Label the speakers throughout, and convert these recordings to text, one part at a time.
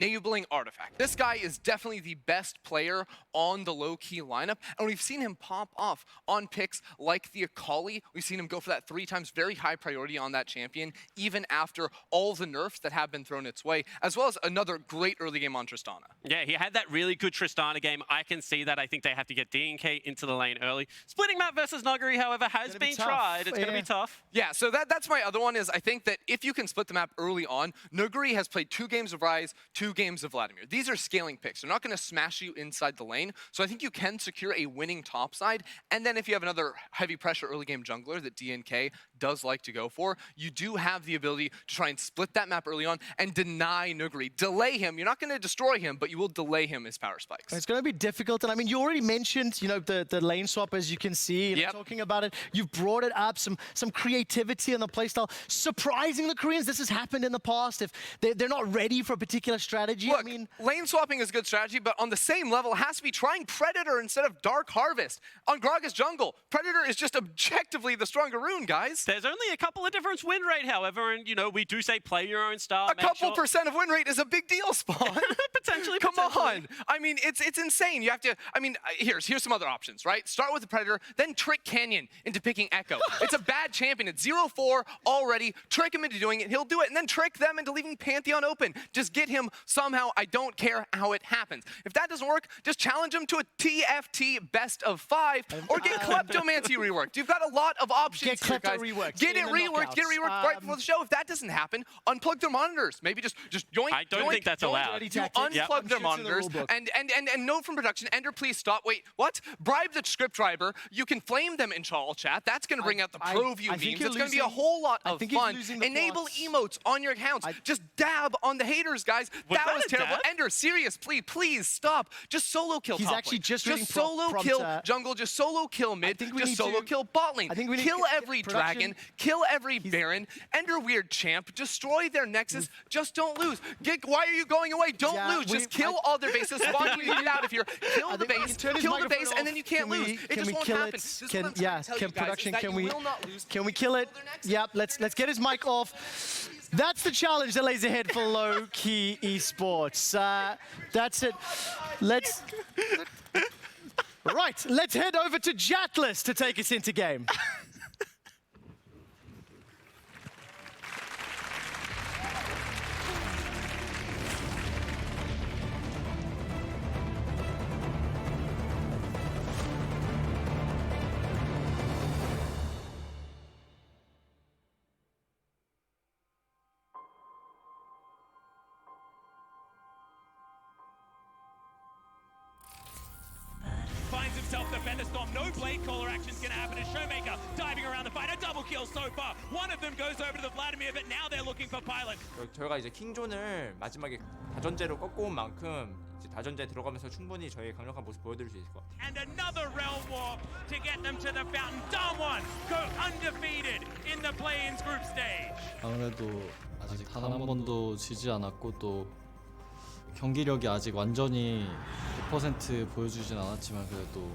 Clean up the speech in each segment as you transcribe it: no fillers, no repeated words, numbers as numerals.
Speaker 1: enabling artifact. This guy is definitely the best player on the low-key lineup, and we've seen him pop off on picks like the Akali. We've seen him go for that 3 times, very high priority on that champion, even after all the nerfs that have been thrown its way, as well as another great early game on Tristana.
Speaker 2: Yeah, he had that really good Tristana game. I can see that. I think they have to get DNK into the lane early. Splitting map versus Nuguri, however, has been tried. It's going to be tough.
Speaker 1: Yeah, so that's my other one is I think that if you can split the map early on, Nuguri has played 2 games of Ryze, 2 games of Vladimir. These are scaling picks. They're not going to smash you inside the lane, so I think you can secure a winning top side, and then if you have another heavy pressure early game jungler that DNK does like to go for, you do have the ability to try and split that map early on and deny Nuguri. Delay him. You're not going to destroy him, but you will delay him his power spikes.
Speaker 3: It's going to be difficult, and I mean, you already mentioned, you know, the lane swap, as you can see, talking about it. You've brought it up, some creativity in the playstyle. Surprising the Koreans, this has happened in the past. If they're not ready for a particular strategy,
Speaker 1: look,
Speaker 3: I mean,
Speaker 1: lane swapping is a good strategy, but on the same level, it has to be trying Predator instead of Dark Harvest. On Gragas jungle, Predator is just objectively the stronger rune, guys.
Speaker 2: There's only a couple of different win rate, however, and, you know, we do say play your own style.
Speaker 1: A couple percent of win rate is a big deal, Spawn.
Speaker 2: Potentially.
Speaker 1: Come on. I mean, it's insane. You have to, I mean, here's some other options, right? Start with the Predator, then trick Canyon into picking Echo. It's a bad champion. It's 0-4 already. Trick him into doing it. He'll do it, and then trick them into leaving Pantheon open. Just get him somehow. I don't care how it happens. If that doesn't work, just challenge him to a TFT best of 5 or get Kleptomancy reworked. You've got a lot of options here, guys.
Speaker 3: Reworked.
Speaker 1: Get it reworked right before the show. If that doesn't happen, unplug their monitors. Maybe just join.
Speaker 2: I don't think that's allowed.
Speaker 1: You unplug their monitors and note from production, Ender, please stop. Wait, what? Bribe the script driver. You can flame them in all chat. That's going to bring out the pro view memes. It's going to be a whole lot of fun. Enable emotes on your accounts. Just dab on the haters, guys. That was terrible. Ender, serious, please stop. Just solo kill top lane.
Speaker 3: He's actually just
Speaker 1: solo kill jungle. Just solo kill mid. Just solo kill bot lane. Kill every dragon. Kill every baron. Ender weird champ. Destroy their nexus. Just don't lose. Why are you going away? Don't lose. Just kill all their bases. Spawn, you get out of here. Kill the base, and then you can't lose. It just won't happen.
Speaker 3: Can production? Can we kill it? Yep. Let's get his mic off. That's the challenge that lays ahead for Low Key Esports. That's it. Right. Let's head over to Jatless to take us into game.
Speaker 4: Finds himself the Featherstorm. No blade caller action's gonna happen as Showmaker diving around the fight. A double kill so far. One of them goes over to the Vladimir, but now they're looking for Pilot.
Speaker 5: 저희가 이제 킹존을 마지막에 다전제로 꺾어온 만큼 이제 다전제 들어가면서 충분히 저희의 강력한 모습 보여드릴 수 있을 것 같아요.
Speaker 4: And another Realm Warp to get them to the fountain. Damwon go undefeated in the play-ins group stage.
Speaker 6: 아무래도 아직 단 한 번도 지지 않았고 또 경기력이 아직 완전히 100% 보여주진 않았지만 그래도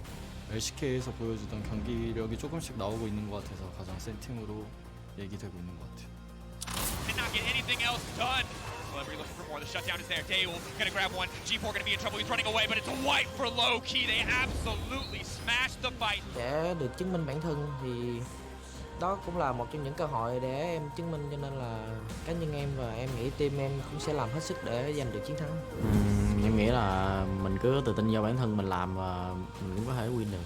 Speaker 6: LCK에서 보여주던 경기력이 조금씩 나오고 있는 것 같아서 가장 센 팀으로 얘기되고 있는 것 같아요.
Speaker 4: Did not get anything else done. Celebrity looking for more. The shutdown is there. Daewoo gonna grab one. G4 gonna be in trouble. He's running away, but it's a wipe for Low Key. They absolutely smashed the fight.
Speaker 7: Để được chứng minh bản thân thì đó cũng là một trong những cơ hội để em chứng minh, cho nên là cá nhân em và em nghĩ team em cũng sẽ làm hết sức để giành được chiến thắng. Em nghĩ là mình cứ tự tin vào bản thân mình làm và mình cũng có thể win được.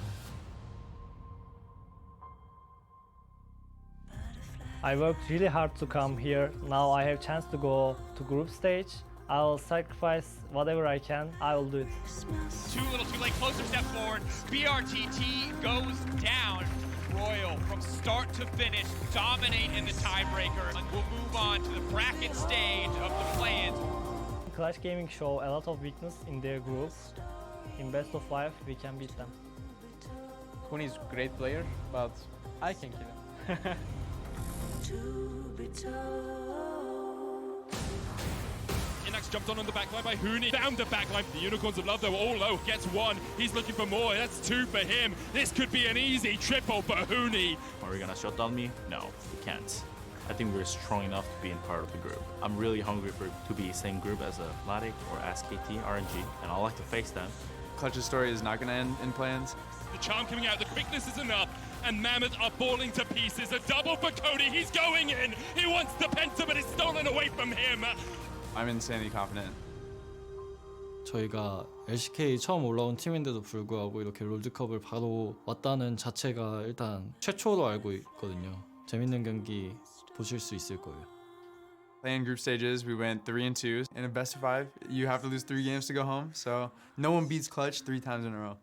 Speaker 8: I worked really hard to come here. Now I have chance to go to group stage. I'll sacrifice whatever I can. I will do it.
Speaker 4: Too little, too late. Closer step forward. BRTT goes down. Royal from start to finish dominate in the tiebreaker, and we'll move on to the bracket stage of the play-ins.
Speaker 8: Clash Gaming show a lot of weakness in their group. In best of 5, we can beat them.
Speaker 9: Kuni's a great player, but I can kill him.
Speaker 4: Inax jumped on the backline by Huni. Found the backline. The Unicorns of Love, they were all low. Gets one. He's looking for more. That's 2 for him. This could be an easy triple for Huni.
Speaker 10: Are we gonna shut down me? No, we can't. I think we're strong enough to be in part of the group. I'm really hungry to be same group as a Fnatic or SKT, RNG, and I'd like to face them.
Speaker 9: Clutch's story is not going to end in plans.
Speaker 4: The charm coming out, the quickness is enough, and Mammoth are falling to pieces. A double for Cody, he's going in. He wants the Penta, but it's stolen away from him.
Speaker 9: I'm insanely confident.
Speaker 6: 저희가 LCK 처음 올라온 팀인데도 불구하고 이렇게 롤드컵을 바로 왔다는 자체가 일단 최초로 알고 있거든요. 재밌는 경기 보실 수 있을 거예요.
Speaker 9: Playing group stages, we went 3-2. In a best of 5, you have to lose 3 games to go home. So no one beats Clutch 3 times in a row.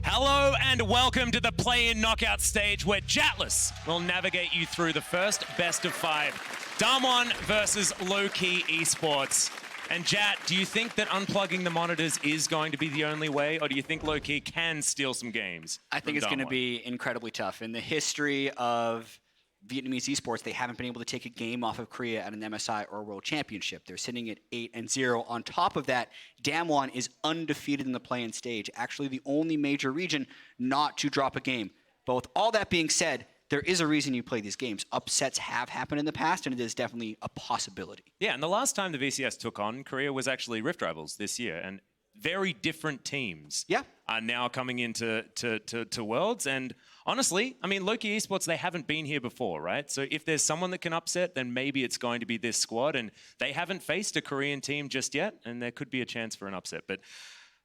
Speaker 4: Hello and welcome to the play-in knockout stage where Jatless will navigate you through the first best of 5. Damwon versus Low-Key Esports. And Jat, do you think that unplugging the monitors is going to be the only way, or do you think Low-Key can steal some games?
Speaker 11: I think it's going to be incredibly tough. In the history of Vietnamese esports, they haven't been able to take a game off of Korea at an MSI or a World Championship. They're sitting at 8-0. On top of that, Damwon is undefeated in the play-in stage, actually the only major region not to drop a game. But with all that being said, there is a reason you play these games. Upsets have happened in the past, and it is definitely a possibility.
Speaker 4: Yeah, and the last time the VCS took on Korea was actually Rift Rivals this year, and very different teams are now coming into to Worlds. And honestly, I mean, Low-Key Esports, they haven't been here before, right? So if there's someone that can upset, then maybe it's going to be this squad. And they haven't faced a Korean team just yet, and there could be a chance for an upset. But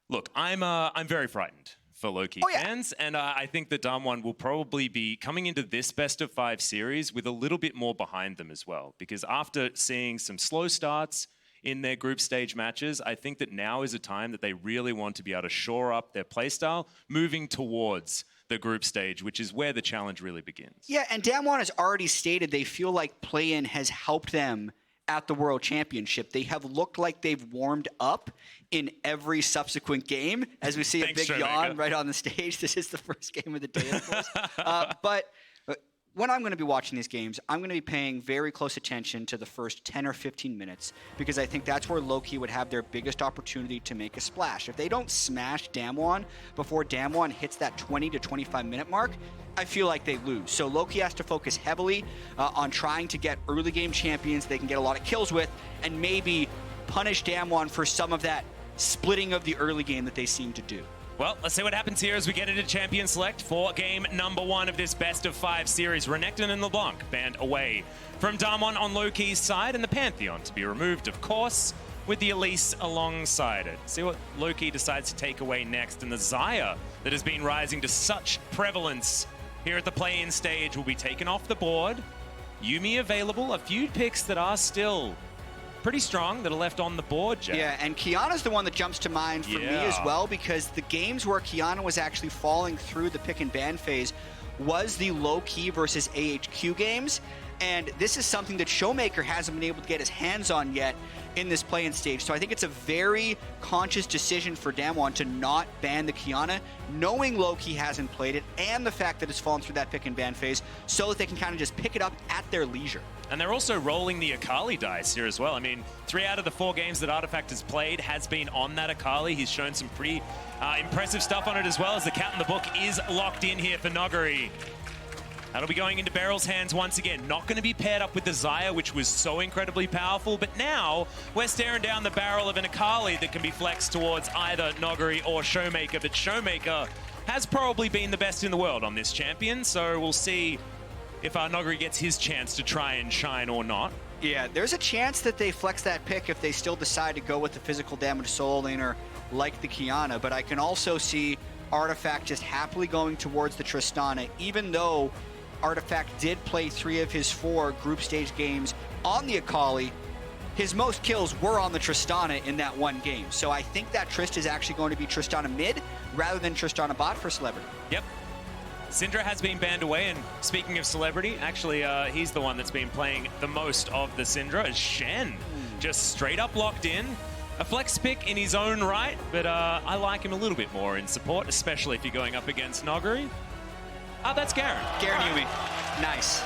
Speaker 4: look, I'm very frightened for Low-Key fans, and I think that Damwon will probably be coming into this best of 5 series with a little bit more behind them as well. Because after seeing some slow starts in their group stage matches, I think that now is a time that they really want to be able to shore up their playstyle, moving towards the group stage, which is where the challenge really begins.
Speaker 11: Yeah, and Damwon has already stated they feel like play-in has helped them at the World Championship. They have looked like they've warmed up in every subsequent game, as we see a big yawn right on the stage. This is the first game of the day, of course. But when I'm going to be watching these games, I'm going to be paying very close attention to the first 10 or 15 minutes, because I think that's where Low-Key would have their biggest opportunity to make a splash. If they don't smash Damwon before Damwon hits that 20 to 25 minute mark, I feel like they lose. So Low-Key has to focus heavily on trying to get early game champions they can get a lot of kills with, and maybe punish Damwon for some of that splitting of the early game that they seem to do.
Speaker 4: Well, let's see what happens here as we get into Champion Select for game number 1 of this best of 5 series. Renekton and LeBlanc banned away from Damwon on Low-Key's side, and the Pantheon to be removed, of course, with the Elise alongside it. See what Low-Key decides to take away next, and the Xayah that has been rising to such prevalence here at the play-in stage will be taken off the board. Yuumi available, a few picks that are still pretty strong that are left on the board, Jack.
Speaker 11: Yeah, and Qiyana's the one that jumps to mind for me as well, because the games where Qiyana was actually falling through the pick and ban phase was the Low-Key versus AHQ games, and this is something that Showmaker hasn't been able to get his hands on yet in this play-in stage. So I think it's a very conscious decision for Damwon to not ban the Qiyana, knowing Low-Key hasn't played it, and the fact that it's fallen through that pick and ban phase, so that they can kind of just pick it up at their leisure.
Speaker 4: And they're also rolling the Akali dice here as well. I mean, 3 out of the 4 games that Artifact has played has been on that Akali. He's shown some pretty impressive stuff on it as well, as the cat in the book is locked in here for Noguri. That'll be going into Beryl's hands once again. Not going to be paired up with the Xayah, which was so incredibly powerful, but now we're staring down the barrel of an Akali that can be flexed towards either Noguri or Showmaker, but Showmaker has probably been the best in the world on this champion, so we'll see if Noguri gets his chance to try and shine or not.
Speaker 11: Yeah, there's a chance that they flex that pick if they still decide to go with the physical damage solo laner like the Qiyana, but I can also see Artifact just happily going towards the Tristana, even though Artifact did play 3 of his 4 group stage games on the Akali. his most kills were on the Tristana in that one game. So I think that Trist is actually going to be Tristana mid rather than Tristana bot for Celebrity.
Speaker 4: Yep. Syndra has been banned away, and speaking of Celebrity, actually, he's the one that's been playing the most of the Syndra, is Shen. Just straight up locked in. A flex pick in his own right, but I like him a little bit more in support, especially if you're going up against Noguri. That's Garen.
Speaker 11: Garen Yumi. Nice.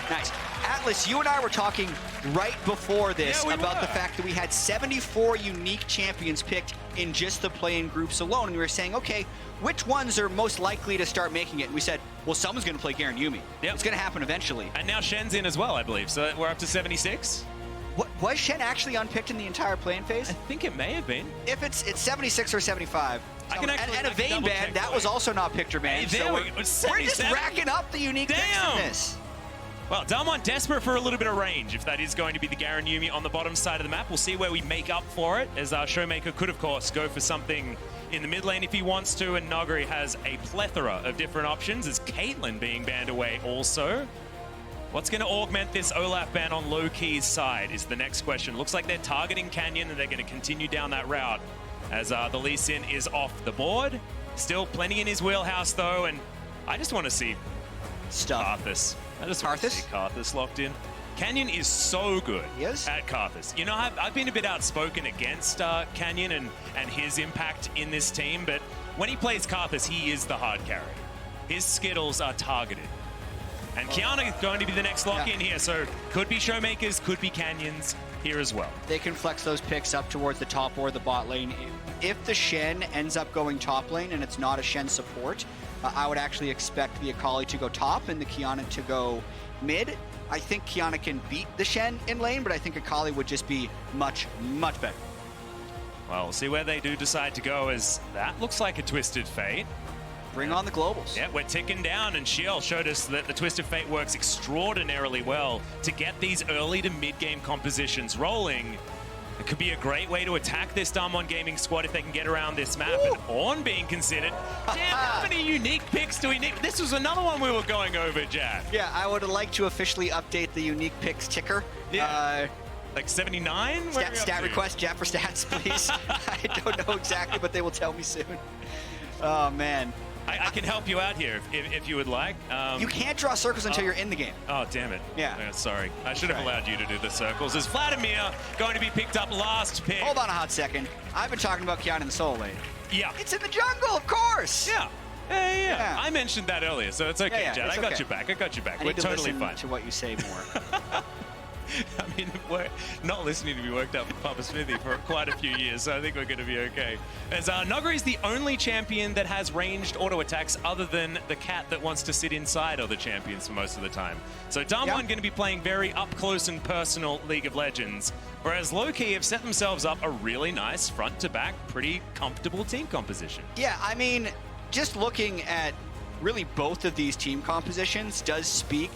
Speaker 11: Nice. Atlas, you and I were talking right before this about the fact that we had 74 unique champions picked in just the play-in groups alone, and we were saying, okay, which ones are most likely to start making it? And we said, well, someone's going to play Garen Yumi.
Speaker 4: Yep.
Speaker 11: It's going to happen eventually.
Speaker 4: And now Shen's in as well, I believe, so we're up to 76.
Speaker 11: What, was Shen actually unpicked in the entire play-in phase?
Speaker 4: I think it may have been.
Speaker 11: If it's 76 or 75.
Speaker 4: I can actually,
Speaker 11: and a Vayne ban, that was also not picked or banned.
Speaker 4: Hey,
Speaker 11: so
Speaker 4: we're
Speaker 11: just racking up the unique picks in this.
Speaker 4: Well, Damwon desperate for a little bit of range, if that is going to be the Garen Yumi on the bottom side of the map. We'll see where we make up for it, as our Showmaker could, of course, go for something in the mid lane if he wants to, and Noguri has a plethora of different options, as Caitlyn being banned away also. What's going to augment this Olaf ban on Low-Key's side is the next question. Looks like they're targeting Canyon, and they're going to continue down that route, as the Lee Sin is off the board. Still plenty in his wheelhouse, though, and I just want to see Karthus. I just want to see Karthus locked in. Canyon is so good at Karthus. You know, I've been a bit outspoken against Canyon and his impact in this team, but when he plays Karthus, he is the hard carry. His Skittles are targeted. And Kiana is going to be the next lock-in here, so could be Showmakers, could be Canyons here as well.
Speaker 11: They can flex those picks up towards the top or the bot lane. If the Shen ends up going top lane and it's not a Shen support, I would actually expect the Akali to go top and the Kiana to go mid. I think Kiana can beat the Shen in lane, but I think Akali would just be much, much better.
Speaker 4: Well, we'll see where they do decide to go, as that looks like a Twisted Fate.
Speaker 11: Bring on the globals.
Speaker 4: Yeah, we're ticking down, and Shiel showed us that the Twisted Fate works extraordinarily well to get these early to mid-game compositions rolling. It could be a great way to attack this Damwon Gaming squad if they can get around this map. Ooh. And Ornn being considered. Damn, how many unique picks do we need? This was another one we were going over, Jad.
Speaker 11: Yeah, I would like to officially update the unique picks ticker.
Speaker 4: Yeah. Like 79?
Speaker 11: Stat request, Jad for stats, please. I don't know exactly, but they will tell me soon. Oh, man.
Speaker 4: I can help you out here if you would like.
Speaker 11: You can't draw circles until you're in the game.
Speaker 4: Oh, damn it.
Speaker 11: Yeah.
Speaker 4: Sorry. I should have allowed you to do the circles. Is Vladimir going to be picked up last pick?
Speaker 11: Hold on a hot second. I've been talking about Kiana in the solo lane.
Speaker 4: Yeah.
Speaker 11: It's in the jungle, of course.
Speaker 4: Yeah. Yeah. I mentioned that earlier, so it's okay, Jad. I got you back. We're totally fine.
Speaker 11: To what you say more.
Speaker 4: I mean, we're not listening to me worked out with Papa Smithy for quite a few years, so I think we're going to be okay. As Noguri is the only champion that has ranged auto attacks other than the cat that wants to sit inside other champions for most of the time. So Damwon going to be playing very up close and personal League of Legends, whereas Low-Key have set themselves up a really nice front-to-back, pretty comfortable team composition.
Speaker 11: Yeah, I mean, just looking at really both of these team compositions does speak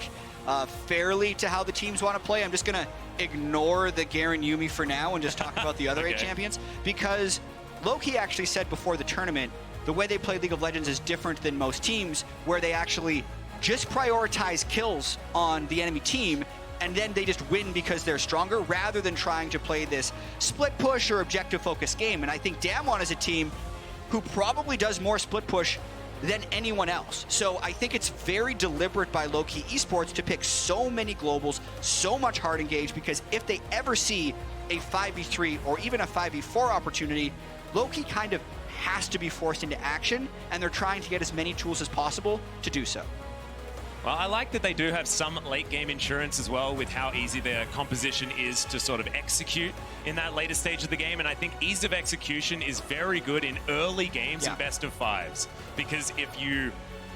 Speaker 11: fairly to how the teams want to play. I'm just going to ignore the Garen Yumi for now and just talk about the other 8 champions, because Low-Key actually said before the tournament, the way they play League of Legends is different than most teams, where they actually just prioritize kills on the enemy team, and then they just win because they're stronger, rather than trying to play this split push or objective-focused game. And I think Damwon is a team who probably does more split push than anyone else. So I think it's very deliberate by Low-Key Esports to pick so many globals, so much hard engage, because if they ever see a 5v3 or even a 5v4 opportunity, Low-Key kind of has to be forced into action, and they're trying to get as many tools as possible to do so.
Speaker 4: Well, I like that they do have some late game insurance as well, with how easy their composition is to sort of execute in that later stage of the game. And I think ease of execution is very good in early games and best of fives, because if you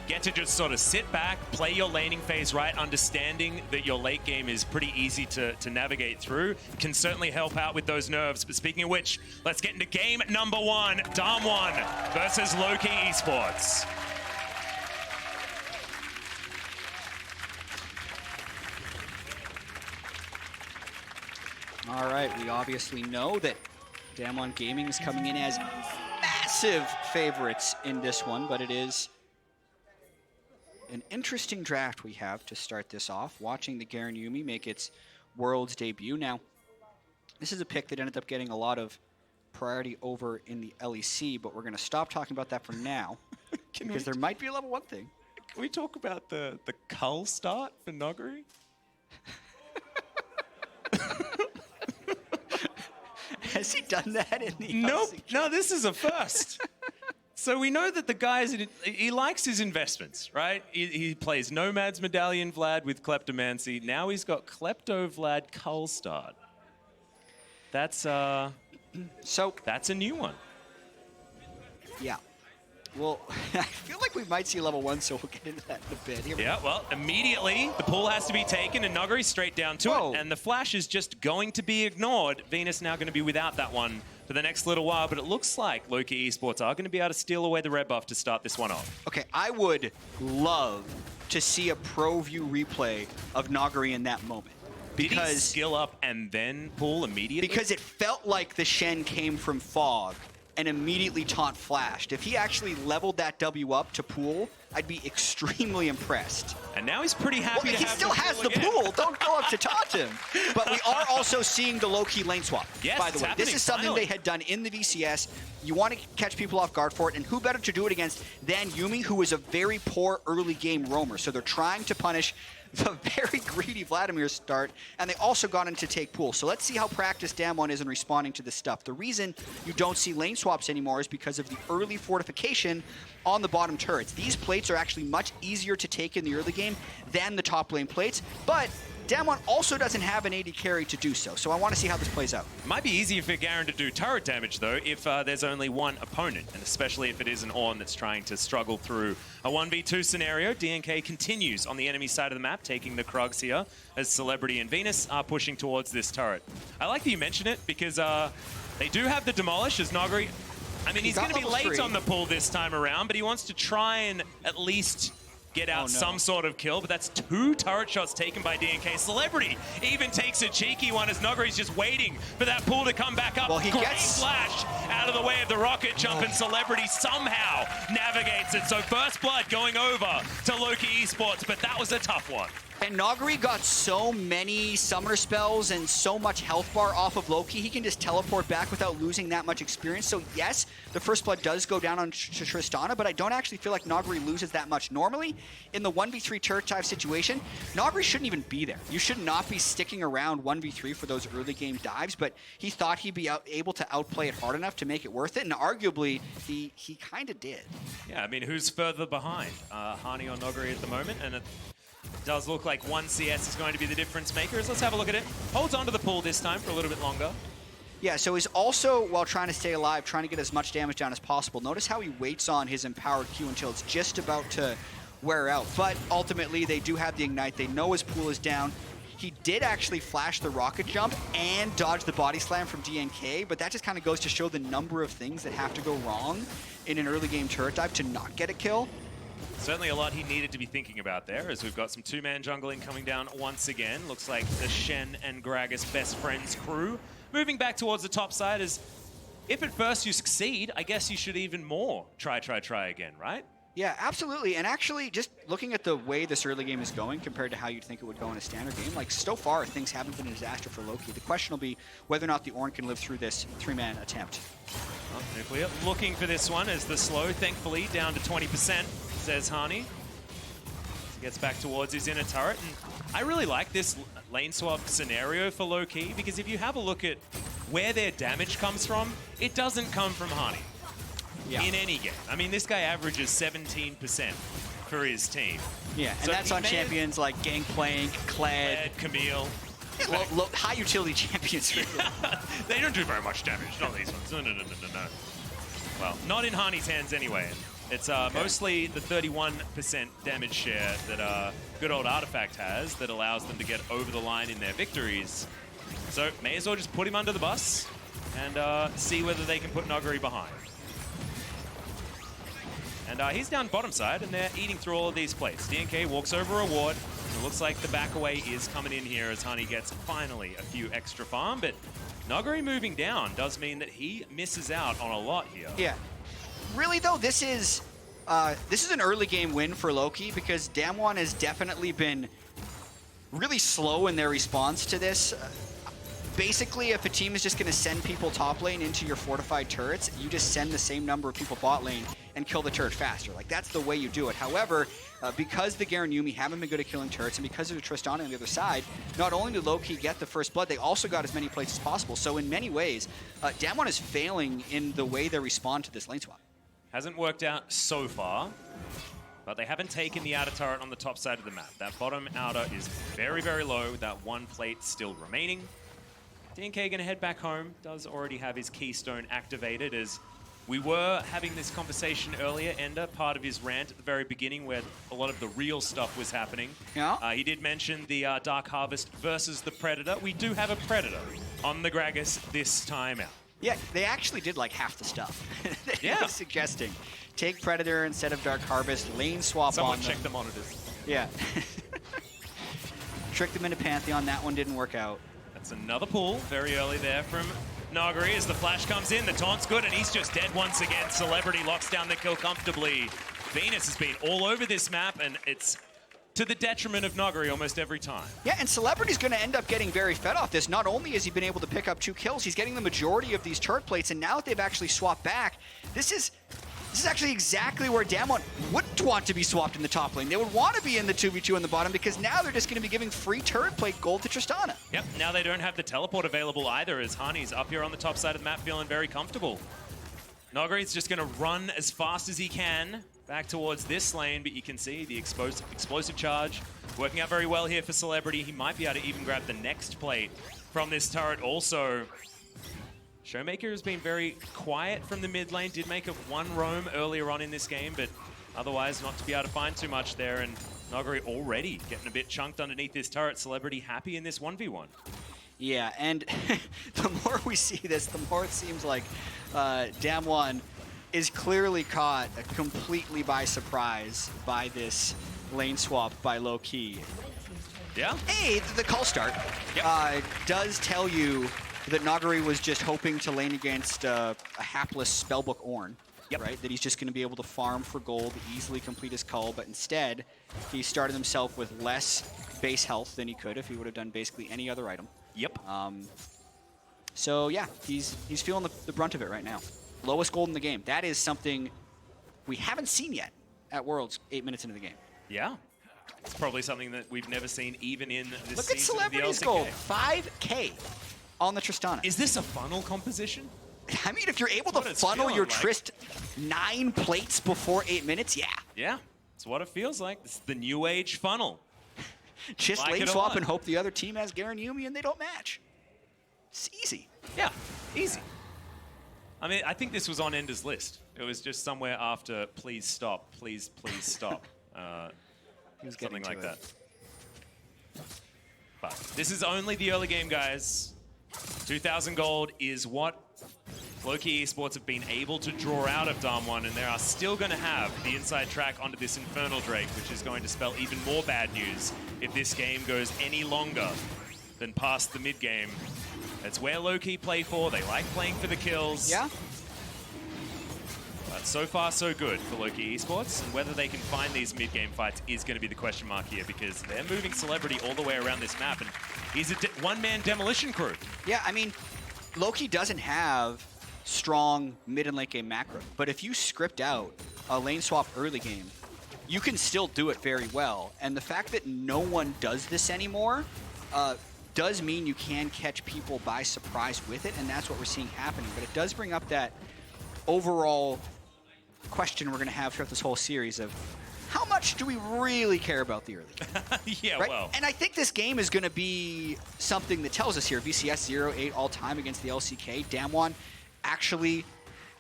Speaker 4: get to just sort of sit back, play your laning phase right, understanding that your late game is pretty easy to navigate through, can certainly help out with those nerves. But speaking of which, let's get into game number 1, Damwon versus Low-Key Esports.
Speaker 11: All right, we obviously know that Damwon Gaming is coming in as massive favorites in this one, but it is an interesting draft we have to start this off, watching the Garen Yumi make its Worlds debut. Now, This is a pick that ended up getting a lot of priority over in the LEC, but we're going to stop talking about that for now because there might be a level 1 thing.
Speaker 12: Can we talk about the cull start for Noguri?
Speaker 11: Has he done that in the
Speaker 12: Nope.
Speaker 11: LEC?
Speaker 12: No, this is a first. So we know that the guy, he likes his investments, right? He plays Nomad's Medallion Vlad with Kleptomancy. Now he's got Klepto Vlad Cull start. That's that's a new one.
Speaker 11: Yeah. Well, I feel like we might see level 1, so we'll get into that in a bit. Here we
Speaker 12: Yeah, well, immediately the pull has to be taken, and Noguri's straight down to it, and the flash is just going to be ignored. Venus now going to be without that one for the next little while, but it looks like Loki Esports are going to be able to steal away the red buff to start this one off.
Speaker 11: Okay, I would love to see a pro view replay of Noguri in that moment.
Speaker 12: Did he skill up and then pull immediately?
Speaker 11: Because it felt like the Shen came from Fog and immediately taunt flashed. If he actually leveled that W up to pool, I'd be extremely impressed.
Speaker 12: And now he's pretty happy to
Speaker 11: he
Speaker 12: have
Speaker 11: still has the pool. Don't go up to taunt him. But we are also seeing the low-key lane swap,
Speaker 12: yes,
Speaker 11: by the way. This is something they had done in the VCS. You want to catch people off guard for it, and who better to do it against than Yuumi, who is a very poor early game roamer. So they're trying to punish the very greedy Vladimir start, and they also got into take pool. So let's see how practiced Damwon is in responding to this stuff. The reason you don't see lane swaps anymore is because of the early fortification on the bottom turrets. These plates are actually much easier to take in the early game than the top lane plates, but Damwon also doesn't have an AD carry to do so, so I want to see how this plays out.
Speaker 12: Might be easier for Garen to do turret damage, though, if there's only one opponent, and especially if it is an Ornn that's trying to struggle through a 1v2 scenario. DNK continues on the enemy side of the map, taking the Krugs here, as Celebrity and Venus are pushing towards this turret. I like that you mention it, because they do have the Demolish as Noguri. I mean, he's going to be late on the pull this time around, but he wants to try and at least get out some sort of kill, but that's 2 turret shots taken by DNK. Celebrity even takes a cheeky one as Noguri's just waiting for that pull to come back up.
Speaker 11: Well, he
Speaker 12: Great
Speaker 11: gets
Speaker 12: flash out of the way of the rocket jump, and Celebrity somehow navigates it. So first blood going over to Loki Esports, but that was a tough one.
Speaker 11: And Noguri got so many summoner spells and so much health bar off of Loki, he can just teleport back without losing that much experience. So yes, the first blood does go down on Tristana, but I don't actually feel like Noguri loses that much. Normally, in the 1v3 turret dive situation, Noguri shouldn't even be there. You should not be sticking around 1v3 for those early game dives, but he thought he'd be able to outplay it hard enough to make it worth it, and arguably, he kind of did.
Speaker 12: Yeah, I mean, who's further behind? Hani or Noguri at the moment, and it does look like 1 CS is going to be the difference makers. Let's have a look at it. Holds onto the pool this time for a little bit longer.
Speaker 11: Yeah, so he's also, while trying to stay alive, trying to get as much damage down as possible. Notice how he waits on his empowered Q until it's just about to wear out. But ultimately, they do have the Ignite. They know his pool is down. He did actually flash the rocket jump and dodge the body slam from DNK, but that just kind of goes to show the number of things that have to go wrong in an early game turret dive to not get a kill.
Speaker 12: Certainly a lot he needed to be thinking about there, as we've got some 2-man jungling coming down once again. Looks like the Shen and Gragas best friends crew moving back towards the top side. As if at first you succeed, I guess you should even more try again, right?
Speaker 11: Yeah, absolutely. And actually, just looking at the way this early game is going compared to how you'd think it would go in a standard game, like so far things haven't been a disaster for Loki. The question will be whether or not the Ornn can live through this 3-man attempt.
Speaker 12: Well, Nuclear looking for this one as the slow, thankfully, down to 20%, says Hani. He gets back towards his inner turret. And I really like this lane swap scenario for Loki, because if you have a look at where their damage comes from, it doesn't come from Hani.
Speaker 11: Yeah.
Speaker 12: In any game. I mean, this guy averages 17% for his team.
Speaker 11: Yeah, and
Speaker 12: so
Speaker 11: that's on champions like Gangplank, Kled,
Speaker 12: Camille.
Speaker 11: High utility champions.
Speaker 12: They don't do very much damage, not these ones. No. Well, not in Hani's hands anyway. It's mostly the 31% damage share that good old Artifact has that allows them to get over the line in their victories. So may as well just put him under the bus and see whether they can put Noguri behind. And he's down bottom side, and they're eating through all of these plates. DNK walks over a ward. It looks like the back away is coming in here as Hani gets finally a few extra farm, but Noguri moving down does mean that he misses out on a lot here.
Speaker 11: Yeah. Really, though, this is an early game win for Loki, because Damwon has definitely been really slow in their response to this. basically, if a team is just going to send people top lane into your fortified turrets, you just send the same number of people bot lane and kill the turret faster. Like, that's the way you do it. However, because the Garen Yuumi haven't been good at killing turrets, and because of the Tristana on the other side, not only did low-key get the first blood, they also got as many plates as possible. So in many ways, Damwon is failing in the way they respond to this lane swap.
Speaker 12: Hasn't worked out so far, but they haven't taken the outer turret on the top side of the map. That bottom outer is very, very low, with that one plate still remaining. DNK gonna head back home, does already have his keystone activated, as we were having this conversation earlier, Ender, part of his rant at the very beginning where a lot of the real stuff was happening.
Speaker 11: Yeah.
Speaker 12: He did mention the Dark Harvest versus the Predator. We do have a Predator on the Gragas this time out.
Speaker 11: Yeah, they actually did like half the stuff. They
Speaker 12: Yeah.
Speaker 11: were suggesting take Predator instead of Dark Harvest, lane swap
Speaker 12: Someone
Speaker 11: on
Speaker 12: check
Speaker 11: them.
Speaker 12: the monitors.
Speaker 11: Yeah. Tricked them into Pantheon. That one didn't work out.
Speaker 12: That's another pull very early there from Nagari as the flash comes in. The taunt's good, and he's just dead once again. Celebrity locks down the kill comfortably. Venus has been all over this map, and it's to the detriment of Nagari almost every time.
Speaker 11: Yeah, and Celebrity's going to end up getting very fed off this. Not only has he been able to pick up 2 kills, he's getting the majority of these turret plates, and now that they've actually swapped back, this is actually exactly where Damwon wouldn't want to be swapped in the top lane. They would want to be in the 2v2 in the bottom, because now they're just going to be giving free turret plate gold to Tristana.
Speaker 12: Yep, now they don't have the teleport available either, as Hani's up here on the top side of the map feeling very comfortable. Nagari's just going to run as fast as he can back towards this lane, but you can see the explosive charge working out very well here for Celebrity. He might be able to even grab the next plate from this turret also. Showmaker has been very quiet from the mid lane, did make a 1 roam earlier on in this game, but otherwise not to be able to find too much there, and Nagari already getting a bit chunked underneath this turret. Celebrity happy in this 1v1.
Speaker 11: Yeah, and the more we see this, the more it seems like Damwon is clearly caught completely by surprise by this lane swap by low-key.
Speaker 12: Yeah?
Speaker 11: Hey, the call start does tell you that Nagari was just hoping to lane against a hapless Spellbook Ornn.
Speaker 12: Yep.
Speaker 11: Right? That he's just going to be able to farm for gold, easily complete his cull, but instead he started himself with less base health than he could if he would have done basically any other item.
Speaker 12: Yep.
Speaker 11: So yeah, he's feeling the brunt of it right now. Lowest gold in the game. That is something we haven't seen yet at Worlds 8 minutes into the game.
Speaker 12: Yeah. It's probably something that we've never seen even in this
Speaker 11: Look at
Speaker 12: season of the
Speaker 11: Celebrity's
Speaker 12: LCK.
Speaker 11: gold, 5K on the Tristana.
Speaker 12: Is this a funnel composition?
Speaker 11: I mean, if you're able to
Speaker 12: What it's
Speaker 11: funnel
Speaker 12: feeling
Speaker 11: your
Speaker 12: like.
Speaker 11: Trist 9 plates before 8 minutes, yeah.
Speaker 12: Yeah, it's what it feels like. It's the new age funnel.
Speaker 11: Just
Speaker 12: Like
Speaker 11: lane
Speaker 12: it a
Speaker 11: swap
Speaker 12: lot.
Speaker 11: and hope the other team has Garen Yuumi and they don't match. It's easy.
Speaker 12: Yeah, easy. I mean, I think this was on Ender's list. It was just somewhere after please stop, please stop. Something like that. But this is only the early game, guys. 2,000 gold is what Loki Esports have been able to draw out of Damwon, and they are still going to have the inside track onto this Infernal Drake, which is going to spell even more bad news if this game goes any longer than past the mid game. That's where Loki play for. They like playing for the kills.
Speaker 11: Yeah.
Speaker 12: But so far, so good for Loki Esports. And whether they can find these mid-game fights is going to be the question mark here, because they're moving Celebrity all the way around this map, and he's a one-man demolition crew.
Speaker 11: Yeah, I mean, Loki doesn't have strong mid and late game macro, but if you script out a lane swap early game, you can still do it very well. And the fact that no one does this anymore does mean you can catch people by surprise with it, and that's what we're seeing happening. But it does bring up that overall question we're going to have throughout this whole series of how much do we really care about the early game?
Speaker 12: Yeah,
Speaker 11: right?
Speaker 12: well.
Speaker 11: And I think this game is going to be something that tells us here. VCS 0-8 all-time against the LCK. Damwon actually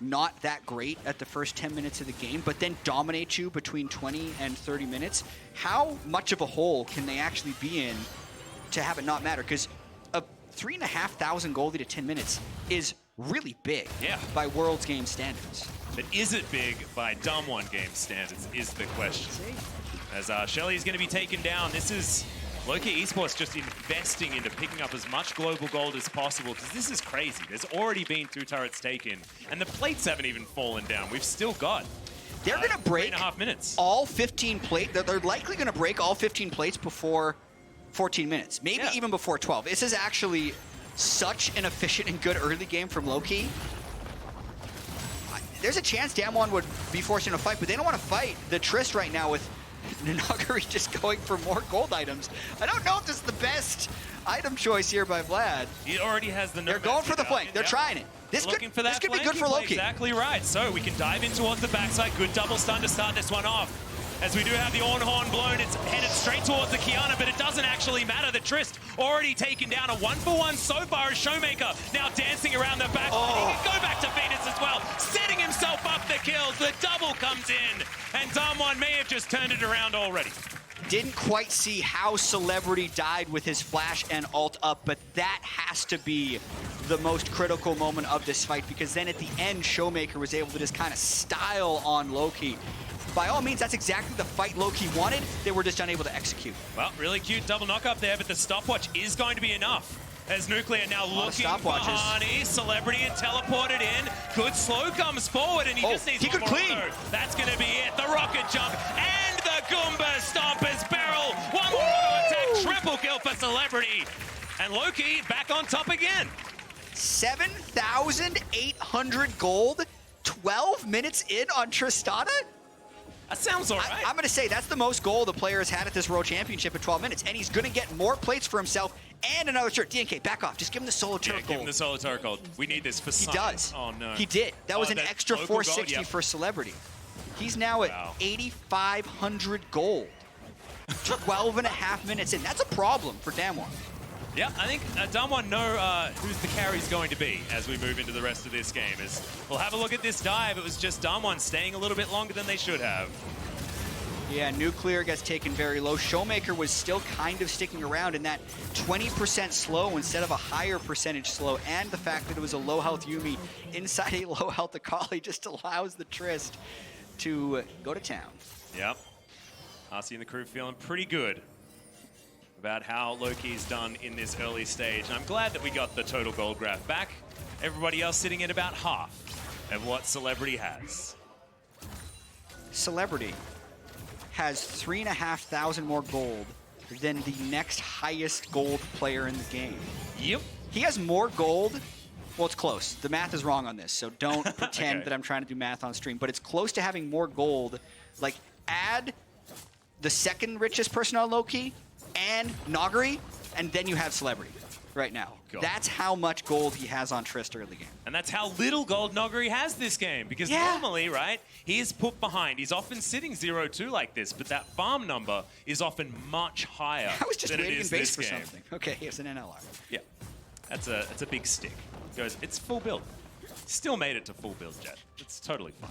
Speaker 11: not that great at the first 10 minutes of the game, but then dominate you between 20 and 30 minutes. How much of a hole can they actually be in to have it not matter? Because a 3,500 goldie to 10 minutes is really big by Worlds game standards.
Speaker 12: But is it big by Damwon game standards is the question. As Shelly is going to be taken down, this is Loki Esports just investing into picking up as much global gold as possible, because this is crazy. There's already been 2 turrets taken, and the plates haven't even fallen down. We've still got
Speaker 11: They're going to break
Speaker 12: 3.5 minutes.
Speaker 11: all 15 plates. They're likely going to break all 15 plates before 14 minutes, maybe even before 12. This is actually such an efficient and good early game from Loki. There's a chance Damwon would be forced into a fight, but they don't want to fight the Trist right now with Nagari just going for more gold items. I don't know if this is the best item choice here by Vlad.
Speaker 12: He already has the
Speaker 11: They're going for the flank. They're trying it. This could be good for Loki.
Speaker 12: Exactly right. So we can dive in towards the backside. Good double stun to start this one off. As we do have the Ornhorn blown, it's headed straight towards the Kiana, but it doesn't actually matter. The Trist already taken down. A 1-for-1 so far as Showmaker now dancing around the back. He can go back to Venus as well, setting himself up the kills. The double comes in, and Damwon may have just turned it around already.
Speaker 11: Didn't quite see how Celebrity died with his flash and ult up, but that has to be the most critical moment of this fight, because then at the end, Showmaker was able to just kind of style on Loki. By all means, that's exactly the fight Loki wanted. They were just unable to execute.
Speaker 12: Well, really cute double knock up there, but the stopwatch is going to be enough. As Nuclear now looking for Hani, Celebrity and teleported in. Good slow comes forward, and he just needs one more
Speaker 11: clean.
Speaker 12: auto. That's going to be it. The rocket jump and the Goomba Stompers barrel. One more auto attack, triple kill for Celebrity. And Loki back on top again.
Speaker 11: 7,800 gold, 12 minutes in on Tristana?
Speaker 12: That sounds all right.
Speaker 11: I'm going to say that's the most gold the player has had at this World Championship in 12 minutes, and he's going to get more plates for himself and another shirt. DNK, back off. Just give him the solo turret gold.
Speaker 12: Give him the solo turret gold. We need this for
Speaker 11: He
Speaker 12: Simon.
Speaker 11: does.
Speaker 12: Oh, no.
Speaker 11: He did. That was an
Speaker 12: that
Speaker 11: extra
Speaker 12: local gold,
Speaker 11: 460
Speaker 12: yep.
Speaker 11: for Celebrity. He's now at 8,500 gold. 12 and a half minutes in. That's a problem for Damwon.
Speaker 12: Yeah, I think Damwon know who's the carry's going to be as we move into the rest of this game. As we'll have a look at this dive. It was just Damwon staying a little bit longer than they should have.
Speaker 11: Yeah, Nuclear gets taken very low. Showmaker was still kind of sticking around in that 20% slow instead of a higher percentage slow, and the fact that it was a low health Yuumi inside a low health Akali just allows the Trist to go to town.
Speaker 12: Yep. RC and the crew feeling pretty good about how Loki's done in this early stage. And I'm glad that we got the total gold graph back. Everybody else sitting at about half of what Celebrity has.
Speaker 11: Celebrity has 3,500 more gold than the next highest gold player in the game.
Speaker 12: Yep.
Speaker 11: He has more gold. Well, it's close. The math is wrong on this, so don't pretend that I'm trying to do math on stream. But it's close to having more gold. Like, add the second richest person on Loki and Nagari, and then you have Celebrity right now. That's how much gold he has on Trist early game.
Speaker 12: And that's how little gold Nagari has this game. Because normally, right, he is put behind. He's often sitting 0-2 like this, but that farm number is often much higher
Speaker 11: I was just
Speaker 12: than it
Speaker 11: waiting
Speaker 12: is
Speaker 11: in base
Speaker 12: this
Speaker 11: for
Speaker 12: game.
Speaker 11: something. Okay, here's an NLR.
Speaker 12: Yeah, that's a big stick. Goes, it's full build. Still made it to full build, Jet. It's totally fine.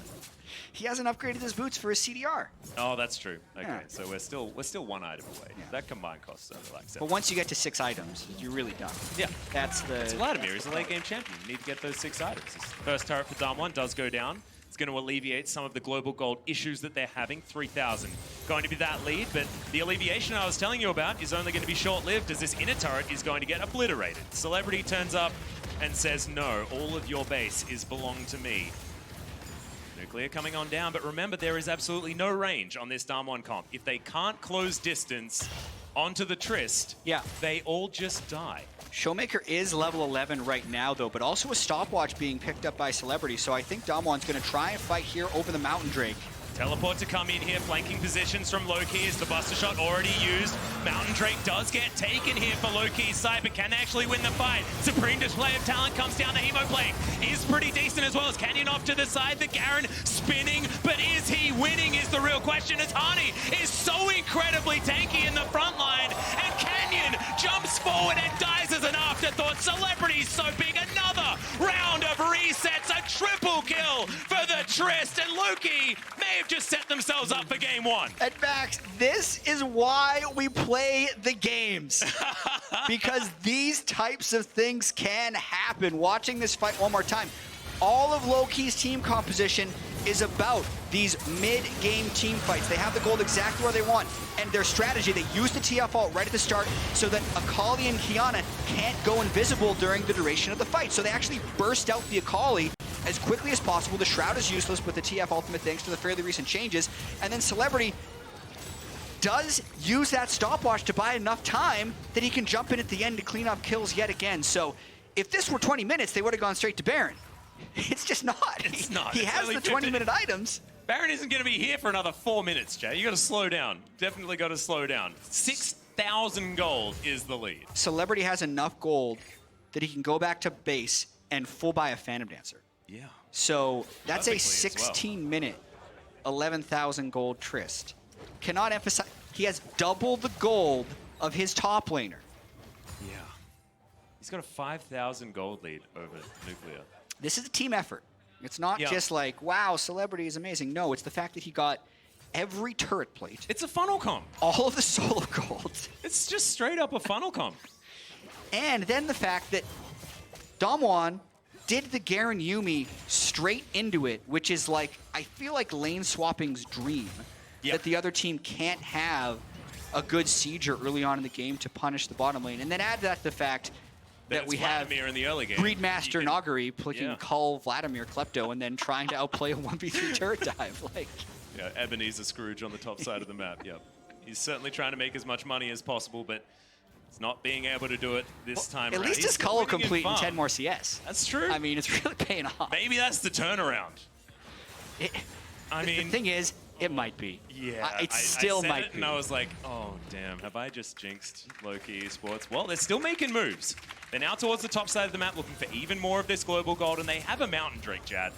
Speaker 11: He hasn't upgraded his boots for his CDR.
Speaker 12: Oh, that's true. Okay,
Speaker 11: Yeah.
Speaker 12: so we're still one item away. That combined costs only like 7.
Speaker 11: But once you get to 6 items, you're really done.
Speaker 12: Yeah.
Speaker 11: That's the...
Speaker 12: It's Vladimir. He's a late game champion. You need to get those 6 items. His first turret for Damwon does go down. It's going to alleviate some of the global gold issues that they're having. 3,000 going to be that lead, but the alleviation I was telling you about is only going to be short-lived as this inner turret is going to get obliterated. Celebrity turns up and says, no, all of your base is belong to me. Nuclear coming on down, but remember, there is absolutely no range on this Damwon comp. If they can't close distance onto the Trist, they all just die.
Speaker 11: Showmaker is level 11 right now, though, but also a stopwatch being picked up by Celebrity, so I think Damwon's going to try and fight here over the Mountain Drake.
Speaker 12: Teleport to come in here, flanking positions from Loki is the Buster Shot already used. Mountain Drake does get taken here for Loki's side, but can actually win the fight. Supreme display of talent comes down. The Hemoblade is pretty decent as well as Canyon off to the side. The Garen spinning, but is he winning is the real question as Hani is so incredibly tanky in the front line, and Canyon jumps forward and dies as an afterthought. Celebrity's so big, another round of resets, a triple kill for the Trist, and Loki may have just set themselves up for game 1.
Speaker 11: And Max, this is why we play the games. Because these types of things can happen. Watching this fight one more time, all of Loki's team composition is about these mid-game team fights. They have the gold exactly where they want. And their strategy, they use the TF ult right at the start so that Akali and Kiana can't go invisible during the duration of the fight. So they actually burst out the Akali as quickly as possible. The Shroud is useless with the TF ultimate thanks to the fairly recent changes. And then Celebrity does use that stopwatch to buy enough time that he can jump in at the end to clean up kills yet again. So if this were 20 minutes, they would have gone straight to Baron. It's just not.
Speaker 12: It's not.
Speaker 11: He
Speaker 12: It's
Speaker 11: has
Speaker 12: only
Speaker 11: the
Speaker 12: 50.
Speaker 11: 20-minute items.
Speaker 12: Baron isn't going to be here for another 4 minutes, Jay. You got to slow down. Definitely got to slow down. 6,000 gold is the lead.
Speaker 11: Celebrity has enough gold that he can go back to base and full buy a Phantom Dancer.
Speaker 12: Yeah.
Speaker 11: So that's a
Speaker 12: Perfectly as well.
Speaker 11: 16-minute, 11,000 gold Trist. Cannot emphasize, he has double the gold of his top laner.
Speaker 12: Yeah. He's got a 5,000 gold lead over Nuclear.
Speaker 11: This is a team effort. It's not just like, wow, Celebrity is amazing. No, it's the fact that he got every turret plate.
Speaker 12: It's a funnel comp.
Speaker 11: All of the solo gold.
Speaker 12: It's just straight up a funnel comp.
Speaker 11: And then the fact that Damwon did the Garen Yuumi straight into it, which is like, I feel like lane swapping's dream. That the other team can't have a good sieger early on in the game to punish the bottom lane. And then add that to the fact that we have
Speaker 12: Vladimir in the early game.
Speaker 11: Breedmaster Nagari picking Cull, Vladimir, Klepto, and then trying to outplay a 1v3 turret dive. Like,
Speaker 12: yeah, Ebenezer Scrooge on the top side of the map. Yep. He's certainly trying to make as much money as possible, but he's not being able to do it this time
Speaker 11: at
Speaker 12: around.
Speaker 11: least
Speaker 12: He's
Speaker 11: his
Speaker 12: still
Speaker 11: Cull will
Speaker 12: winning
Speaker 11: complete in
Speaker 12: farm.
Speaker 11: 10 more CS.
Speaker 12: That's true.
Speaker 11: I mean, it's really paying off.
Speaker 12: Maybe that's the turnaround.
Speaker 11: The thing is, it might be.
Speaker 12: Yeah,
Speaker 11: it still
Speaker 12: I said
Speaker 11: might
Speaker 12: it
Speaker 11: be.
Speaker 12: And I was like, oh, damn, have I just jinxed Loki Esports? Well, they're still making moves. They're now towards the top side of the map looking for even more of this global gold, and they have a Mountain Drake, Chad.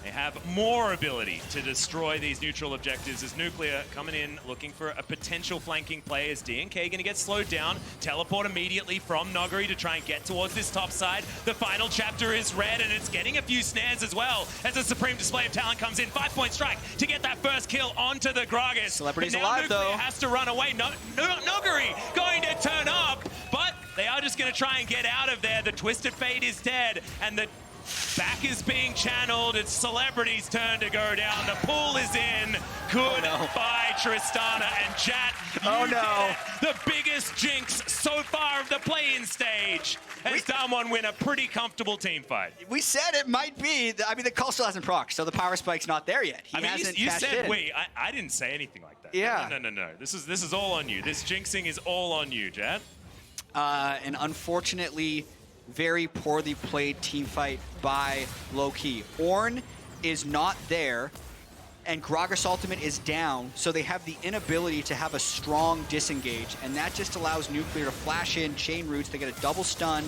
Speaker 12: They have more ability to destroy these neutral objectives as Nuclear coming in looking for a potential flanking play as DNK going to get slowed down. Teleport immediately from Nogari to try and get towards this top side. The final chapter is red and it's getting a few snares as well as a supreme display of talent comes in. 5-point strike to get that first kill onto the Gragas.
Speaker 11: Celebrity's
Speaker 12: now
Speaker 11: alive
Speaker 12: Nuclear
Speaker 11: though.
Speaker 12: has to run away. Nogari going to turn up, but they are just going to try and get out of there. The Twisted Fate is dead and the back is being channeled. It's Celebrity's turn to go down. The pool is in. Goodbye, Tristana and Chat. You did it. The biggest jinx so far of the play-in stage. As Damwon win a pretty comfortable team fight.
Speaker 11: We said it might be. I mean, the Cull still hasn't proc, so the power spike's not there yet. He hasn't
Speaker 12: you
Speaker 11: cashed
Speaker 12: said
Speaker 11: in.
Speaker 12: we. I didn't say anything like that.
Speaker 11: Yeah.
Speaker 12: No. This is all on you. This jinxing is all on you, Jad.
Speaker 11: And unfortunately, very poorly played team fight by Low-Key. Ornn is not there, and Gragas ultimate is down, so they have the inability to have a strong disengage, and that just allows Nuclear to flash in, chain roots, they get a double stun,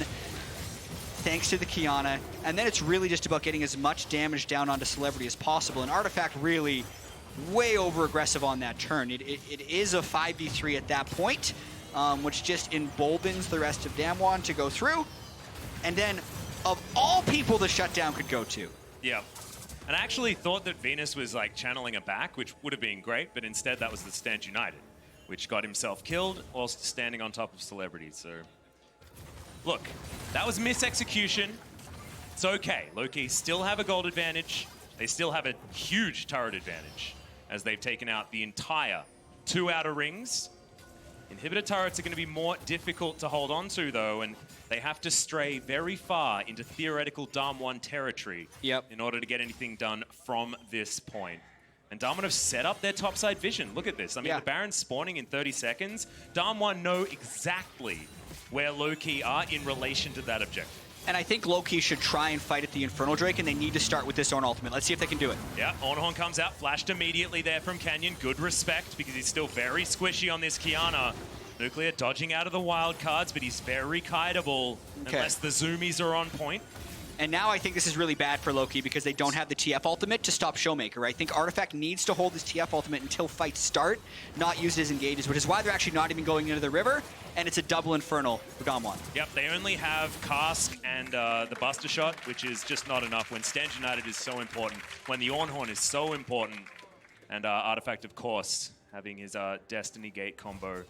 Speaker 11: thanks to the Kiana, and then it's really just about getting as much damage down onto Celebrity as possible, and Artifact really way over-aggressive on that turn. It is a 5v3 at that point, which just emboldens the rest of Damwon to go through. And then, of all people the shutdown could go to.
Speaker 12: Yeah. And I actually thought that Venus was like channeling a back, which would have been great, but instead that was the Stand United, which got himself killed whilst standing on top of Celebrity. So, look, that was misexecution. It's okay. Loki still have a gold advantage. They still have a huge turret advantage as they've taken out the entire 2 outer rings. Inhibitor turrets are going to be more difficult to hold on to, though, and they have to stray very far into theoretical Damwon territory in order to get anything done from this point. And Damwon have set up their topside vision. Look at this. I mean, the Baron's spawning in 30 seconds. Damwon know exactly where Low-Key are in relation to that objective.
Speaker 11: And I think Low-Key should try and fight at the Infernal Drake, and they need to start with this Ornn ultimate. Let's see if they can do it.
Speaker 12: Yeah, Ornhorn comes out, flashed immediately there from Canyon. Good respect, because he's still very squishy on this Kiana. Nuclear dodging out of the wild cards, but he's very kiteable unless the zoomies are on point.
Speaker 11: And now I think this is really bad for Loki because they don't have the TF ultimate to stop Showmaker. I think Artifact needs to hold his TF ultimate until fights start, not use his engages, which is why they're actually not even going into the river, and it's a double Infernal for Damwon.
Speaker 12: Yep, they only have Cask and the Buster Shot, which is just not enough when Stand United is so important, when the Ornhorn is so important, and Artifact, of course, having his Destiny Gate combo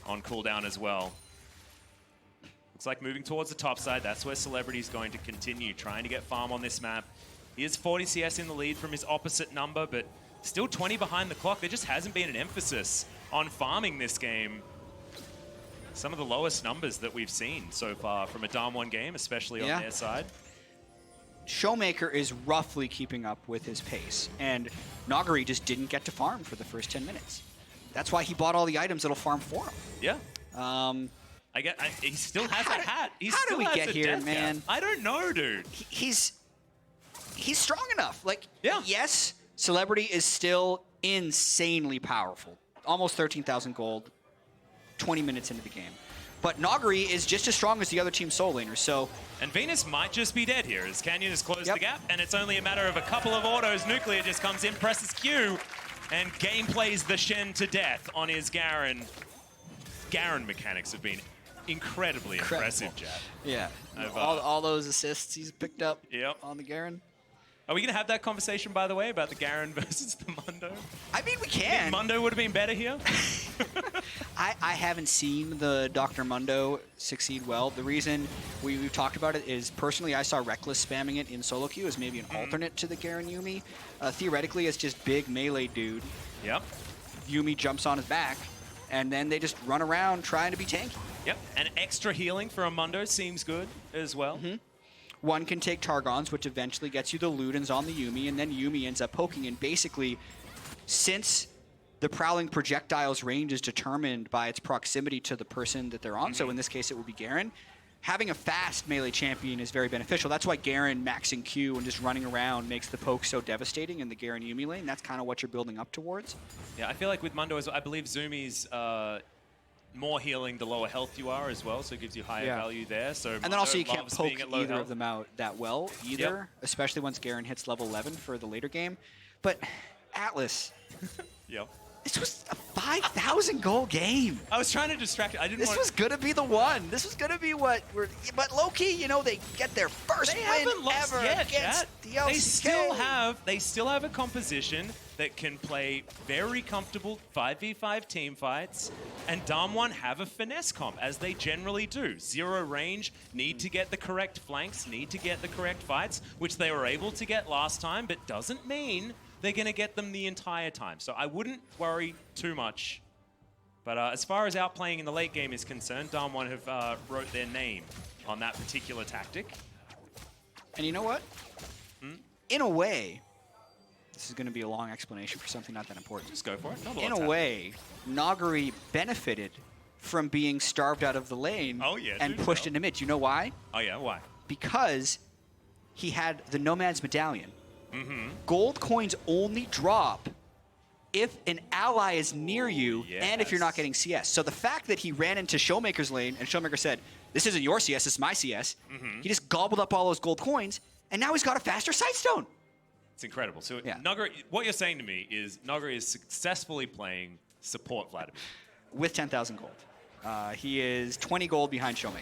Speaker 12: on cooldown as well. Looks like moving towards the top side, that's where Celebrity is going to continue, trying to get farm on this map. He is 40 CS in the lead from his opposite number, but still 20 behind the clock. There just hasn't been an emphasis on farming this game. Some of the lowest numbers that we've seen so far from a Damwon game, especially on their side.
Speaker 11: Showmaker is roughly keeping up with his pace, and Nagari just didn't get to farm for the first 10 minutes. That's why he bought all the items that'll farm for him.
Speaker 12: Yeah. He still has a hat. He
Speaker 11: How
Speaker 12: still
Speaker 11: do we
Speaker 12: has
Speaker 11: get
Speaker 12: a
Speaker 11: here,
Speaker 12: death
Speaker 11: man?
Speaker 12: cap. I don't know, dude.
Speaker 11: He's strong enough. Like,
Speaker 12: Yeah.
Speaker 11: yes, Celebrity is still insanely powerful. Almost 13,000 gold, 20 minutes into the game. But Noguri is just as strong as the other team's soul laner, so...
Speaker 12: And Venus might just be dead here as Canyon has closed
Speaker 11: Yep.
Speaker 12: the gap, and it's only a matter of a couple of autos. Nuclear just comes in, presses Q, and game plays the Shen to death on his Garen. Garen mechanics have been incredibly impressive, Jad.
Speaker 11: Yeah.
Speaker 12: I've,
Speaker 11: all those assists he's picked up
Speaker 12: Yep.
Speaker 11: on the Garen.
Speaker 12: Are we going to have that conversation, by the way, about the Garen versus the Mundo?
Speaker 11: I mean, we
Speaker 12: I think
Speaker 11: can.
Speaker 12: Mundo would have been better here.
Speaker 11: I haven't seen the Dr. Mundo succeed well. The reason we've talked about it is, personally, I saw Reckless spamming it in solo queue as maybe an alternate to the Garen Yuumi. Theoretically, it's just big melee dude.
Speaker 12: Yep.
Speaker 11: Yuumi jumps on his back, and then they just run around trying to be tanky.
Speaker 12: Yep. And extra healing for a Mundo seems good as well.
Speaker 11: One can take Targons, which eventually gets you the Ludens on the Yuumi, and then Yuumi ends up poking. And basically, since the Prowling projectile's range is determined by its proximity to the person that they're on, so in this case it would be Garen, having a fast melee champion is very beneficial. That's why Garen maxing Q and just running around makes the poke so devastating in the Garen Yuumi lane. That's kind of what you're building up towards.
Speaker 12: Yeah, I feel like with Mundo, I believe Zumi's more healing the lower health you are as well, so it gives you higher value there. So
Speaker 11: And then also you can't
Speaker 12: loves
Speaker 11: poke
Speaker 12: being at low
Speaker 11: either
Speaker 12: health.
Speaker 11: of them out that well either, especially once Garen hits level 11 for the later game. But Atlas,
Speaker 12: Yep.
Speaker 11: this was a 5,000 goal game.
Speaker 12: I was trying to distract you. I didn't
Speaker 11: This
Speaker 12: want
Speaker 11: was gonna be the one. This was gonna be what we're. But low key, you know, they get their first
Speaker 12: They
Speaker 11: win
Speaker 12: haven't lost
Speaker 11: ever
Speaker 12: yet,
Speaker 11: against
Speaker 12: Chat.
Speaker 11: the LCK.
Speaker 12: They still have a composition that can play very comfortable 5v5 team fights, and Damwon have a finesse comp, as they generally do. Zero range, need to get the correct flanks, need to get the correct fights, which they were able to get last time, but doesn't mean they're going to get them the entire time. So I wouldn't worry too much. But as far as outplaying in the late game is concerned, Damwon have wrote their name on that particular tactic.
Speaker 11: And you know what? In a way, this is going to be a long explanation for something not that important.
Speaker 12: Just go for it.
Speaker 11: In a way, Noguri benefited from being starved out of the lane and pushed into mid. Do you know why?
Speaker 12: Oh yeah, why?
Speaker 11: Because he had the Nomad's Medallion. Gold coins only drop if an ally is near you and if you're not getting CS. So the fact that he ran into Showmaker's lane and Showmaker said, this isn't your CS, this is my CS, he just gobbled up all those gold coins, and now he's got a faster Sightstone.
Speaker 12: It's incredible. So Noguri, what you're saying to me is Noguri is successfully playing support Vladimir.
Speaker 11: With 10,000 gold. He is 20 gold behind Showmaker.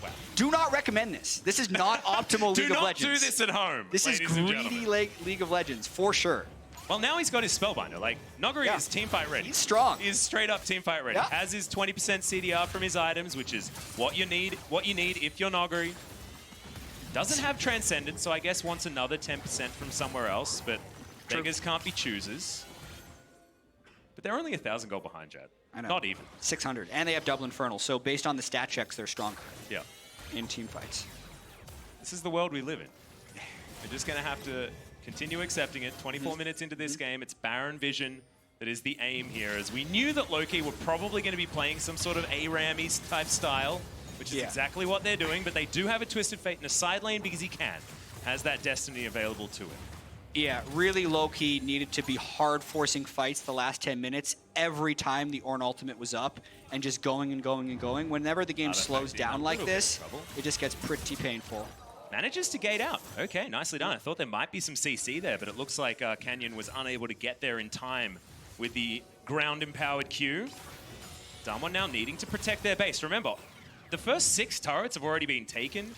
Speaker 12: Wow.
Speaker 11: Do not recommend this. This is not optimal League of Legends.
Speaker 12: Do not do this at home.
Speaker 11: This is greedy League of Legends, for sure.
Speaker 12: Well, now he's got his Spellbinder. Like, Noguri is teamfight ready.
Speaker 11: He's strong.
Speaker 12: He's straight up teamfight ready. Has his 20% CDR from his items, which is what you need if you're Noguri. Doesn't have Transcendence, so I guess wants another 10% from somewhere else, but beggars can't be choosers. But they're only 1,000 gold behind, Jad.
Speaker 11: I know.
Speaker 12: Not even.
Speaker 11: 600. And they have Double Infernal, so based on the stat checks, they're stronger.
Speaker 12: Yeah.
Speaker 11: In team fights.
Speaker 12: This is the world we live in. We're just going to have to continue accepting it. 24 minutes into this game, it's Baron Vision that is the aim here, as we knew that Loki were probably going to be playing some sort of ARAM type style, which is exactly what they're doing, but they do have a Twisted Fate in a side lane because he has that Destiny available to him.
Speaker 11: Yeah, really low-key needed to be hard forcing fights the last 10 minutes every time the Ornn ultimate was up and just going and going and going. Whenever the game slows down like this, it just gets pretty painful.
Speaker 12: Manages to gate out. Okay, nicely done. I thought there might be some CC there, but it looks like Canyon was unable to get there in time with the ground-empowered Q. Damwon now needing to protect their base. Remember, the first 6 turrets have already been taken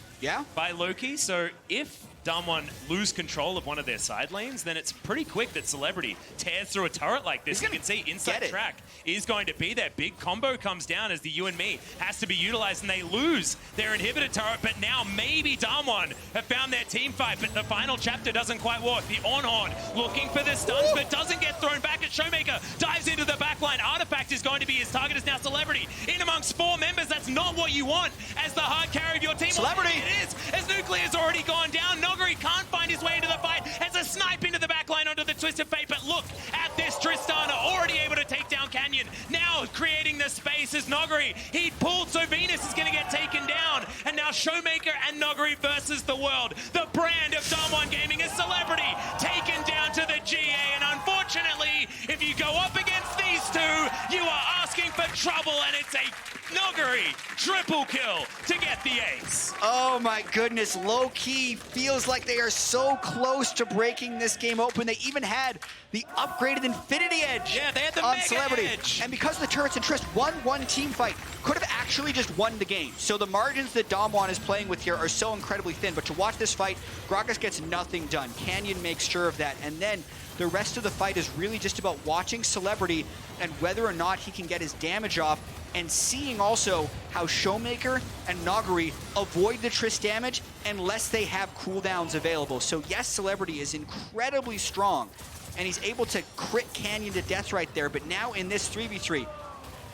Speaker 12: by Loki, so if Damwon lose control of one of their side lanes, then it's pretty quick that Celebrity tears through a turret like this. You can see inside track is going to be there. Big combo comes down as the You and Me has to be utilized, and they lose their inhibitor turret, but now maybe Damwon have found their team fight, but the final chapter doesn't quite work. The Ornn looking for the stuns, but doesn't get thrown back at Showmaker. Dives into the backline. Artifact is going to be his target, is now Celebrity. In amongst 4 members, that's not what you want as the hard carry of your team.
Speaker 11: Celebrity!
Speaker 12: It is, as Nuclear's already gone down. Noguri can't find his way into the fight as a snipe into the backline onto the Twisted Fate, but look at this, Tristana already able to take down Canyon, now creating the space as Noguri. He pulled, so Venus is going to get taken down. And now Showmaker and Noguri versus the world. The brand of Damwon Gaming is Celebrity taken down to the GA. And unfortunately, if you go up against these two, you are asking for trouble. And it's a Noguri triple kill to get the ace.
Speaker 11: Oh my goodness, low-key feels like they are so close to breaking this game open. They even had the upgraded Infinity Edge.
Speaker 12: Yeah, they had the
Speaker 11: on
Speaker 12: Mega
Speaker 11: Celebrity.
Speaker 12: Edge.
Speaker 11: And because of the turrets and Trist, 1-1 team fight could have actually just won the game. So the margins that Damwon is playing with here are so incredibly thin. But to watch this fight, Gragas gets nothing done. Canyon makes sure of that. And then the rest of the fight is really just about watching Celebrity and whether or not he can get his damage off, and seeing also how Showmaker and Noguri avoid the Trist damage unless they have cooldowns available. So yes, Celebrity is incredibly strong, and he's able to crit Canyon to death right there, but now in this 3v3,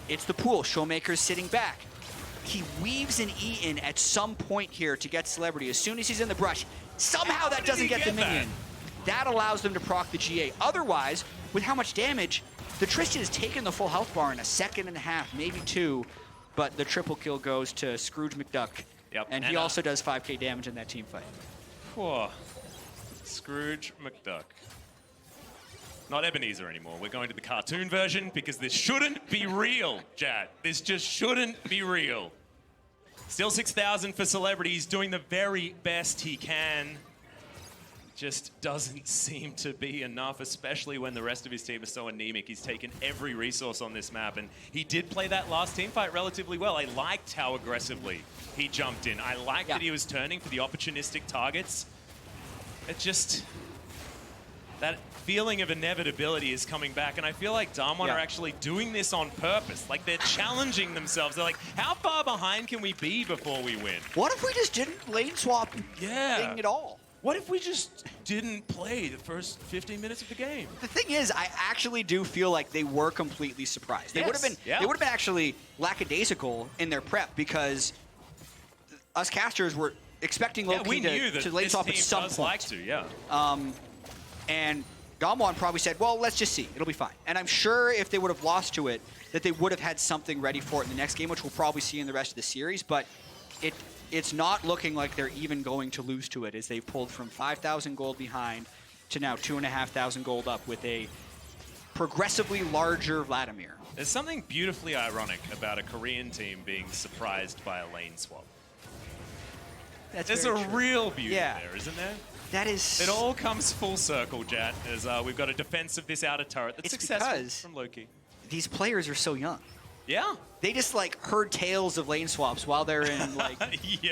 Speaker 11: it's the pool. Showmaker's sitting back. He weaves an E in at some point here to get Celebrity. As soon as he's in the brush, somehow that doesn't get the minion. That allows them to proc the GA. Otherwise, with how much damage, the Tristan has taken the full health bar in a second and a half, maybe two, but the triple kill goes to Scrooge McDuck.
Speaker 12: Yep.
Speaker 11: And he also does 5k damage in that team fight.
Speaker 12: Whoa. Scrooge McDuck. Not Ebenezer anymore. We're going to the cartoon version because this shouldn't be real, Jad. This just shouldn't be real. Still 6,000 for Celebrity. He's doing the very best he can. Just doesn't seem to be enough, especially when the rest of his team is so anemic. He's taken every resource on this map, and he did play that last team fight relatively well. I liked how aggressively he jumped in. I liked that he was turning for the opportunistic targets. It just... that feeling of inevitability is coming back, and I feel like Damwon are actually doing this on purpose. Like, they're challenging themselves. They're like, how far behind can we be before we win?
Speaker 11: What if we just didn't lane swap thing at all?
Speaker 12: What if we just didn't play the first 15 minutes of the game?
Speaker 11: The thing is, I actually do feel like they were completely surprised. They would have been they would have been actually lackadaisical in their prep, because us casters were expecting low-key to lane swap at some point. And Damwon probably said, well, let's just see. It'll be fine. And I'm sure if they would have lost to it, that they would have had something ready for it in the next game, which we'll probably see in the rest of the series. But it's not looking like they're even going to lose to it, as they've pulled from 5,000 gold behind to now 2,500 gold up with a progressively larger Vladimir.
Speaker 12: There's something beautifully ironic about a Korean team being surprised by a lane swap. There's a real beauty there, isn't there?
Speaker 11: That is...
Speaker 12: It all comes full circle, Jat, as we've got a defense of this outer turret that's successful from Loki.
Speaker 11: These players are so young.
Speaker 12: Yeah.
Speaker 11: They just, like, heard tales of lane swaps while they're in, like,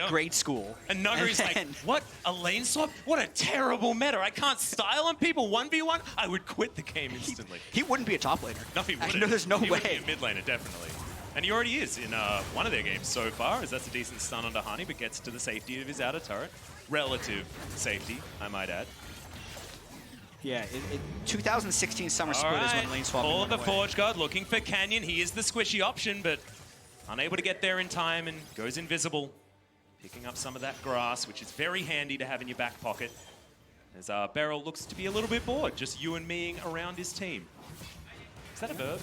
Speaker 11: grade school.
Speaker 12: And Noguri's like, what? A lane swap? What a terrible meta. I can't style on people 1v1? I would quit the game instantly.
Speaker 11: He wouldn't be a top laner.
Speaker 12: No, he wouldn't.
Speaker 11: No, there's no way.
Speaker 12: He would be a mid laner, definitely. And he already is in one of their games so far, as that's a decent stun onto Honey, but gets to the safety of his outer turret. Relative safety, I might add.
Speaker 11: Yeah, 2016 Summer Split is when lane swapping
Speaker 12: All
Speaker 11: went
Speaker 12: of the
Speaker 11: away.
Speaker 12: Forge Guard looking for Canyon. He is the squishy option, but unable to get there in time and goes invisible. Picking up some of that grass, which is very handy to have in your back pocket. As Beryl looks to be a little bit bored, just you and meing around his team. Is that a bird?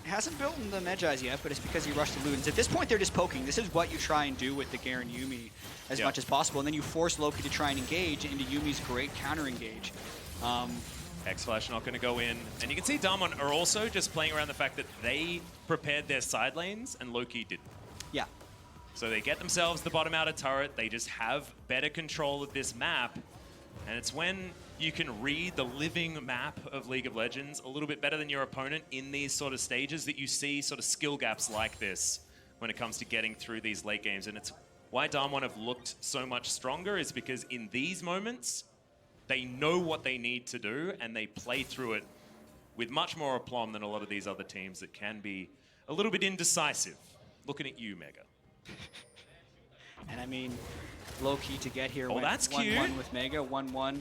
Speaker 11: Hasn't built in the Medjais yet, but it's because he rushed the Ludens. At this point, they're just poking. This is what you try and do with the Garen Yuumi as much as possible, and then you force Loki to try and engage into Yuumi's great counter-engage.
Speaker 12: X-Flash not going to go in. And you can see Damwon are also just playing around the fact that they prepared their side lanes and Loki didn't.
Speaker 11: Yeah.
Speaker 12: So they get themselves the bottom outer turret. They just have better control of this map. And it's when you can read the living map of League of Legends a little bit better than your opponent in these sort of stages that you see sort of skill gaps like this when it comes to getting through these late games. And it's why Damwon have looked so much stronger, is because in these moments, they know what they need to do and they play through it with much more aplomb than a lot of these other teams that can be a little bit indecisive. Looking at you, Mega.
Speaker 11: And I mean, low-key to get here.
Speaker 12: That's
Speaker 11: 1-1 with Mega, 1-1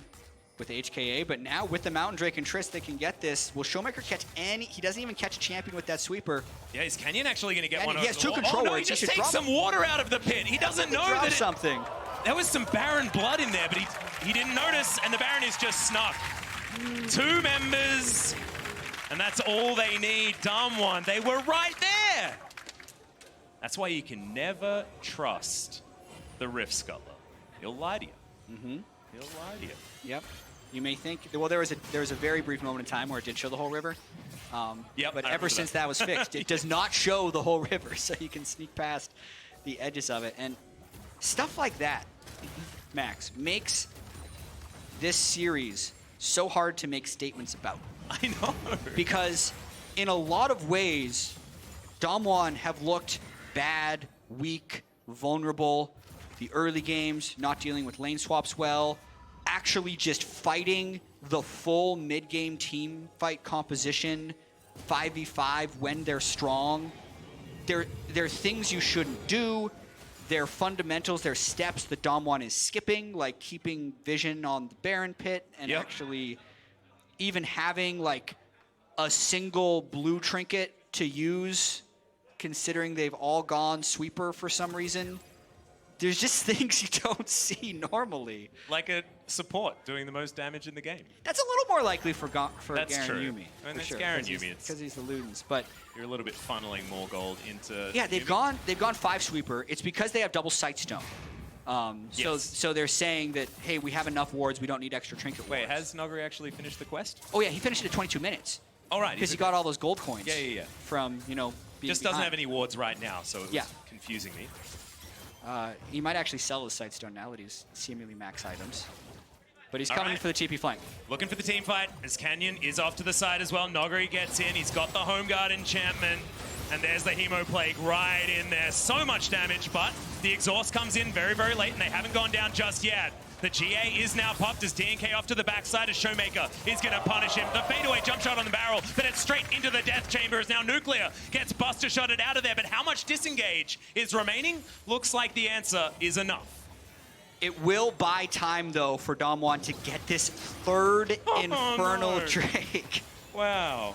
Speaker 11: with HKA, but now with the Mountain Drake and Trist, they can get this. Will Showmaker catch any? He doesn't even catch a champion with that sweeper.
Speaker 12: Yeah, is Canyon actually going to get one?
Speaker 11: He has two control
Speaker 12: Oh, no,
Speaker 11: wards.
Speaker 12: he just takes some water out of the pit. He doesn't know that
Speaker 11: something.
Speaker 12: There was some Baron blood in there, but he didn't notice, and the Baron is just snuck. 2 members, and that's all they need. Damwon, they were right there. That's why you can never trust the Rift Scuttler. He'll lie to you.
Speaker 11: Mm-hmm.
Speaker 12: He'll lie to you.
Speaker 11: Yep. You may think, well, there was a very brief moment in time where it did show the whole river. But ever since that was fixed, it does not show the whole river, so you can sneak past the edges of it. And stuff like that, Max, makes this series so hard to make statements about.
Speaker 12: I know.
Speaker 11: Because in a lot of ways, Damwon have looked bad, weak, vulnerable. The early games, not dealing with lane swaps well, actually just fighting the full mid-game team fight composition, 5v5 when they're strong. They're things you shouldn't do. They're fundamentals, they're steps that Damwon is skipping, like keeping vision on the Baron pit and actually even having like a single blue trinket to use, considering they've all gone sweeper for some reason. There's just things you don't see normally.
Speaker 12: Like a support doing the most damage in the game.
Speaker 11: That's a little more likely for
Speaker 12: That's
Speaker 11: Garen
Speaker 12: true.
Speaker 11: Yuumi.
Speaker 12: I mean, that's
Speaker 11: sure,
Speaker 12: Garen Yuumi.
Speaker 11: Because he's the Ludens, but
Speaker 12: you're a little bit funneling more gold into.
Speaker 11: Yeah, they've gone 5 sweeper. It's because they have double sightstone. So they're saying that, hey, we have enough wards, we don't need extra trinket wards.
Speaker 12: Wait, has Noguri actually finished the quest?
Speaker 11: Oh yeah, he finished it at 22 minutes.
Speaker 12: All right,
Speaker 11: because he got all those gold coins.
Speaker 12: Yeah.
Speaker 11: From being
Speaker 12: just doesn't have any wards right now, so it was confusing me.
Speaker 11: He might actually sell his sightstone now that he's seemingly max items. But he's coming for the TP flank.
Speaker 12: Looking for the team fight as Canyon is off to the side as well. Noguri gets in. He's got the Home Guard enchantment. And there's the Hemo Plague right in there. So much damage, but the exhaust comes in very, very late, and they haven't gone down just yet. The GA is now popped as DNK off to the backside as Showmaker is going to punish him. The fadeaway jump shot on the barrel, but it's straight into the death chamber as now Nuclear gets buster shotted out of there. But how much disengage is remaining? Looks like the answer is enough.
Speaker 11: It will buy time, though, for Damwon to get this third Infernal Drake.
Speaker 12: Wow.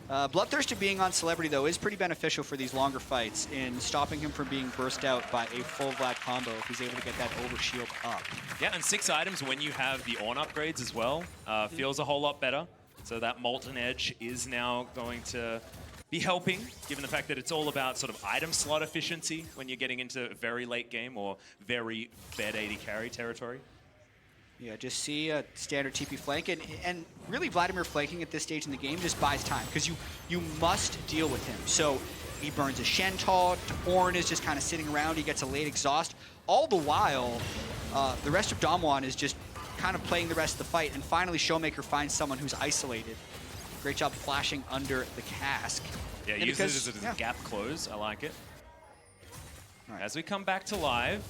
Speaker 11: Bloodthirster being on Celebrity, though, is pretty beneficial for these longer fights in stopping him from being burst out by a full Vlad combo if he's able to get that overshield up.
Speaker 12: Yeah, and 6 items when you have the Ornn upgrades as well feels a whole lot better. So that Molten Edge is now going to be helping, given the fact that it's all about sort of item slot efficiency when you're getting into very late game or very bed 80 carry territory.
Speaker 11: Yeah, just see a standard TP flank, and really Vladimir flanking at this stage in the game just buys time, because you must deal with him. So he burns a Shental, Ornn is just kind of sitting around, he gets a late exhaust. All the while, the rest of Damwon is just kind of playing the rest of the fight, and finally Showmaker finds someone who's isolated. Great job flashing under the cask.
Speaker 12: Yeah, use it as a gap close, I like it.
Speaker 11: Right.
Speaker 12: As we come back to live,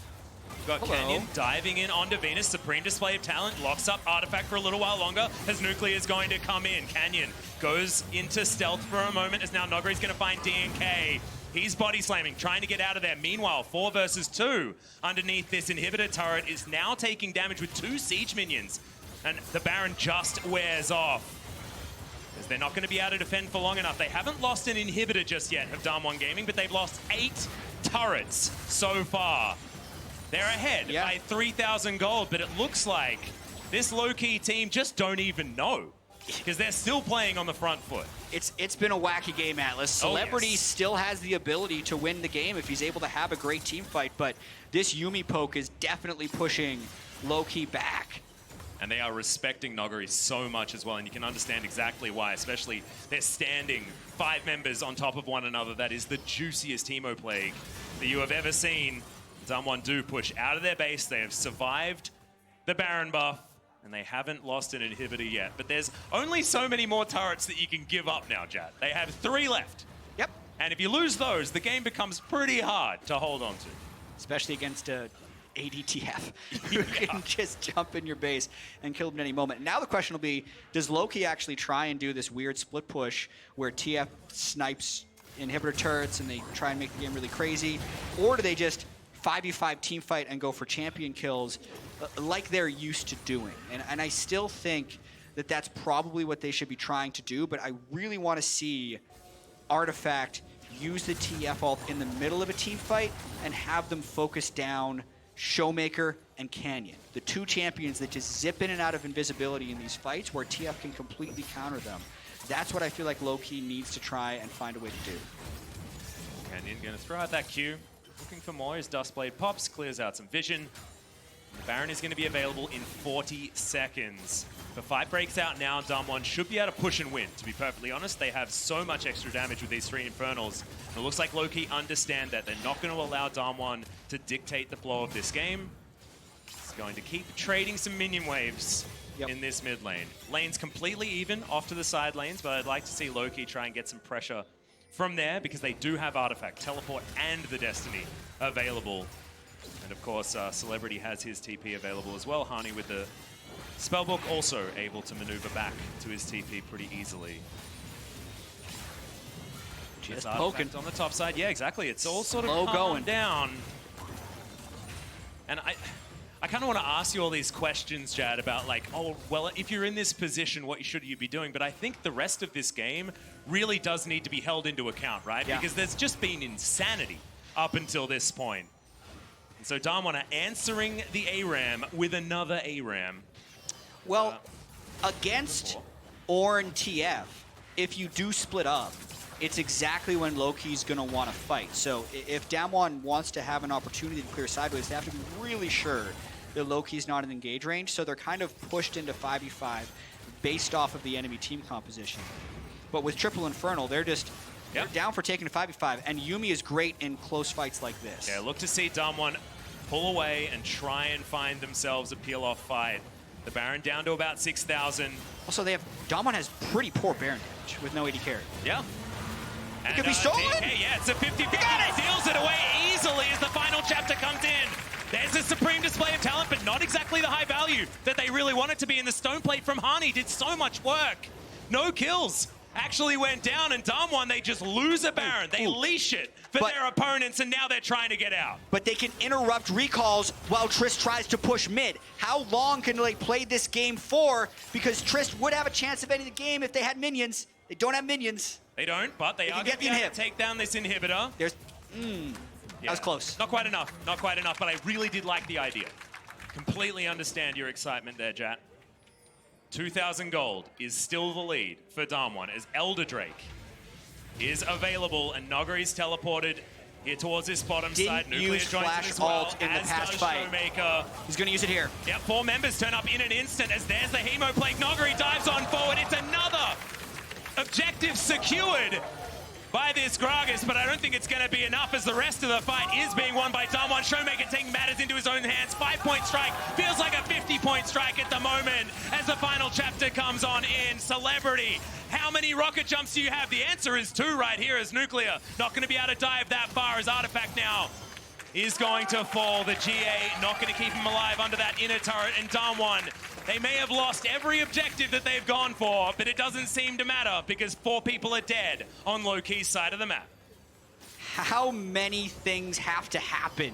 Speaker 12: we've got Canyon diving in onto Venus. Supreme display of talent, locks up Artifact for a little while longer as Nuclear is going to come in. Canyon goes into stealth for a moment as now Noguri's going to find DNK. He's body slamming, trying to get out of there. Meanwhile, 4 versus 2 underneath this inhibitor turret is now taking damage with 2 siege minions. And the Baron just wears off. As they're not going to be able to defend for long enough. They haven't lost an inhibitor just yet of Damwon Gaming, but they've lost 8 turrets so far. They're ahead by 3,000 gold, but it looks like this low-key team just don't even know because they're still playing on the front foot.
Speaker 11: It's been a wacky game, Atlas. Celebrity still has the ability to win the game if he's able to have a great team fight, but this Yuumi poke is definitely pushing low-key back.
Speaker 12: And they are respecting Noguri so much as well, and you can understand exactly why, especially they're standing 5 members on top of one another. That is the juiciest Hemo Plague that you have ever seen. Damwon do push out of their base. They have survived the Baron buff, and they haven't lost an inhibitor yet. But there's only so many more turrets that you can give up now, Jad. They have 3 left.
Speaker 11: Yep.
Speaker 12: And if you lose those, the game becomes pretty hard to hold on to.
Speaker 11: Especially against a ADTF who can just jump in your base and kill them at any moment. Now the question will be, does Loki actually try and do this weird split push where TF snipes inhibitor turrets and they try and make the game really crazy? Or do they just 5v5 team fight and go for champion kills like they're used to doing? And I still think that that's probably what they should be trying to do, but I really want to see Artifact use the TF ult in the middle of a team fight and have them focus down Showmaker and Canyon, the 2 champions that just zip in and out of invisibility in these fights where TF can completely counter them. That's what I feel like low-key needs to try and find a way to do.
Speaker 12: Canyon going to throw out that Q. Looking for more as Dustblade pops, clears out some vision. The Baron is going to be available in 40 seconds. The fight breaks out now. Damwon should be able to push and win, to be perfectly honest. They have so much extra damage with these 3 Infernals. It looks like low-key understand that. They're not going to allow Damwon to dictate the flow of this game. He's going to keep trading some minion waves in this mid lane. Lane's completely even off to the side lanes, but I'd like to see low-key try and get some pressure from there because they do have Artifact, Teleport, and the Destiny available. And of course, Celebrity has his TP available as well. Hani with the Spellbook also able to maneuver back to his TP pretty easily.
Speaker 11: Just poking
Speaker 12: on the top side. Yeah, exactly. It's all sort of
Speaker 11: low
Speaker 12: going down. And I kind of want to ask you all these questions, Jad, about like, oh, well, if you're in this position, what should you be doing? But I think the rest of this game really does need to be held into account, right?
Speaker 11: Yeah.
Speaker 12: Because there's just been insanity up until this point. And so Damwon are answering the ARAM with another ARAM.
Speaker 11: Well, against Ornn TF, if you do split up, it's exactly when Loki's going to want to fight. So if Damwon wants to have an opportunity to clear sideways, they have to be really sure that Loki's not in engage range. So they're kind of pushed into 5v5 based off of the enemy team composition. But with Triple Infernal, they're just they're down for taking a 5v5. And Yuumi is great in close fights like this.
Speaker 12: Yeah, look to see Damwon pull away and try and find themselves a peel-off fight. The Baron down to about 6,000.
Speaker 11: Also, Damwon has pretty poor Baron damage with no AD carry.
Speaker 12: Yeah.
Speaker 11: It could be stolen.
Speaker 12: Yeah, it's a 50-50. He steals it away easily as the final chapter comes in. There's a supreme display of talent, but not exactly the high value that they really want it to be. And the stone plate from Hani did so much work. No kills actually went down, and Damwon, they just lose a Baron. They leash it for their opponents, and now they're trying to get out.
Speaker 11: But they can interrupt recalls while Trist tries to push mid. How long can they play this game for? Because Trist would have a chance of ending the game if they had minions. They don't have minions.
Speaker 12: They don't, but they are going to be able to take down this inhibitor.
Speaker 11: There's, that was close.
Speaker 12: Not quite enough, not quite enough, but I really did like the idea. Completely understand your excitement there, Jat. 2,000 gold is still the lead for Damwon as Elder Drake is available and Nogari's teleported here towards this bottom side. Nuclear
Speaker 11: use
Speaker 12: joins
Speaker 11: flash
Speaker 12: in as well,
Speaker 11: alt in the past fight.
Speaker 12: Showmaker.
Speaker 11: He's going to use it here.
Speaker 12: Yep, 4 members turn up in an instant as there's the Hemo Plague. Nogari dives on forward. It's another objective secured by this Gragas, but I don't think it's going to be enough as the rest of the fight is being won by Damwon. Showmaker taking matters into his own hands. 5-point strike. Feels like a 50-point strike at the moment as the final chapter comes on in. Celebrity, how many rocket jumps do you have? The answer is 2 right here as Nuclear not going to be able to dive that far as Artifact now is going to fall. The GA not going to keep him alive under that inner turret, and Damwon, they may have lost every objective that they've gone for, but it doesn't seem to matter because 4 people are dead on Loki's side of the map.
Speaker 11: How many things have to happen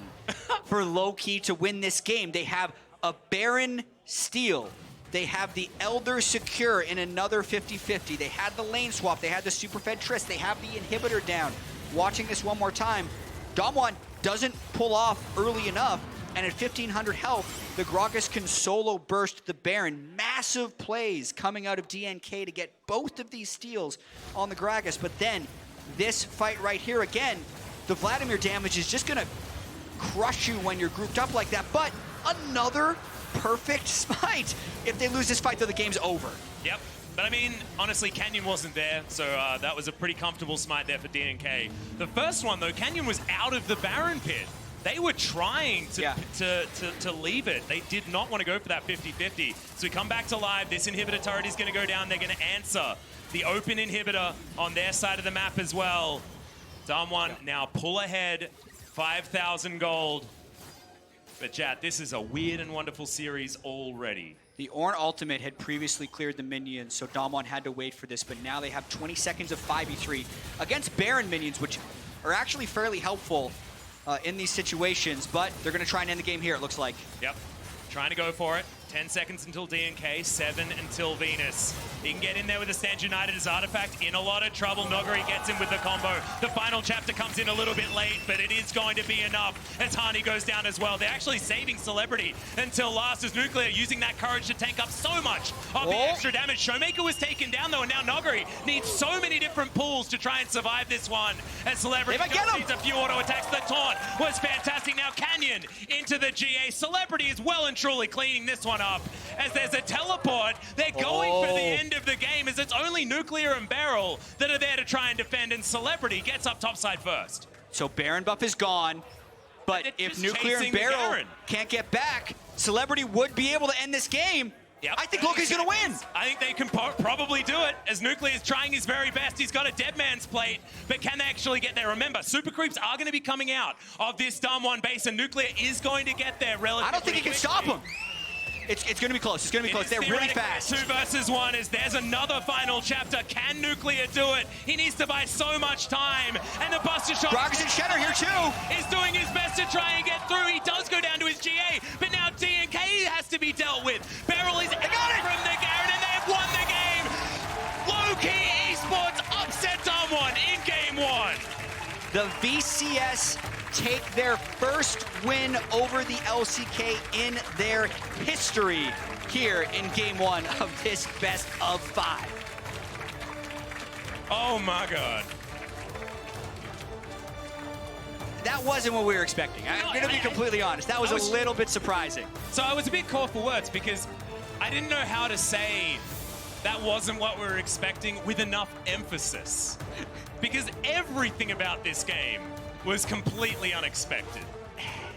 Speaker 11: for Loki to win this game? They have a Baron steal. They have the Elder secure in another 50-50. They had the lane swap. They had the superfed Trist. They have the inhibitor down. Watching this one more time, Damwon doesn't pull off early enough. And at 1,500 health, the Gragas can solo burst the Baron. Massive plays coming out of DNK to get both of these steals on the Gragas. But then this fight right here again, the Vladimir damage is just going to crush you when you're grouped up like that. But another perfect smite. If they lose this fight, though, the game's over.
Speaker 12: Yep. But I mean, honestly, Canyon wasn't there, so that was a pretty comfortable smite there for DNK. The first one, though, Canyon was out of the Baron pit. They were trying to leave it. They did not want to go for that 50-50. So we come back to live. This inhibitor turret is going to go down. They're going to answer the open inhibitor on their side of the map as well. Damwon now pull ahead, 5,000 gold. But Jat, this is a weird and wonderful series already.
Speaker 11: The Ornn ultimate had previously cleared the minions, so Damwon had to wait for this, but now they have 20 seconds of 5v3 against Baron minions, which are actually fairly helpful in these situations, but they're going to try and end the game here, it looks like.
Speaker 12: Yep, trying to go for it. 10 seconds until DNK, 7 until Venus. He can get in there with the Stand United as Artifact, in a lot of trouble. Noguri gets him with the combo. The final chapter comes in a little bit late, but it is going to be enough as Hani goes down as well. They're actually saving Celebrity until last as Nuclear using that courage to tank up so much of the extra damage. Showmaker was taken down though, and now Noguri needs so many different pulls to try and survive this one. As Celebrity needs a few auto attacks. The taunt was fantastic. Now Canyon into the GA. Celebrity is well and truly cleaning this one up. As there's a teleport, they're going for the end of the game as it's only Nuclear and Beryl that are there to try and defend, and Celebrity gets up topside first.
Speaker 11: So Baron buff is gone, but if Nuclear and Beryl can't get back, Celebrity would be able to end this game.
Speaker 12: Yep.
Speaker 11: I think Loki's gonna win.
Speaker 12: I think they can probably do it, as Nuclear is trying his very best. He's got a dead man's plate, but can they actually get there? Remember, super creeps are going to be coming out of this Dam-1 base, and Nuclear is going to get there relatively
Speaker 11: I don't think he can stop him. It's going to be close. It's going to be close. They're really fast.
Speaker 12: 2 versus 1 as there's another final chapter. Can Nuclear do it? He needs to buy so much time. And the Buster Shot
Speaker 11: and Shatter here too.
Speaker 12: Is doing his best to try and get through. He does go down to his GA, but now DNK has to be dealt with. Beryl is out from the Garen, and they have won the game. Low-key Esports upset Dam-1 in game 1.
Speaker 11: The VCS take their first win over the LCK in their history here in game 1 of this best of 5.
Speaker 12: Oh my God.
Speaker 11: That wasn't what we were expecting. I'm going to be completely honest. That was a little bit surprising.
Speaker 12: So I was a bit caught for words because I didn't know how to say that wasn't what we were expecting with enough emphasis. Because everything about this game was completely unexpected.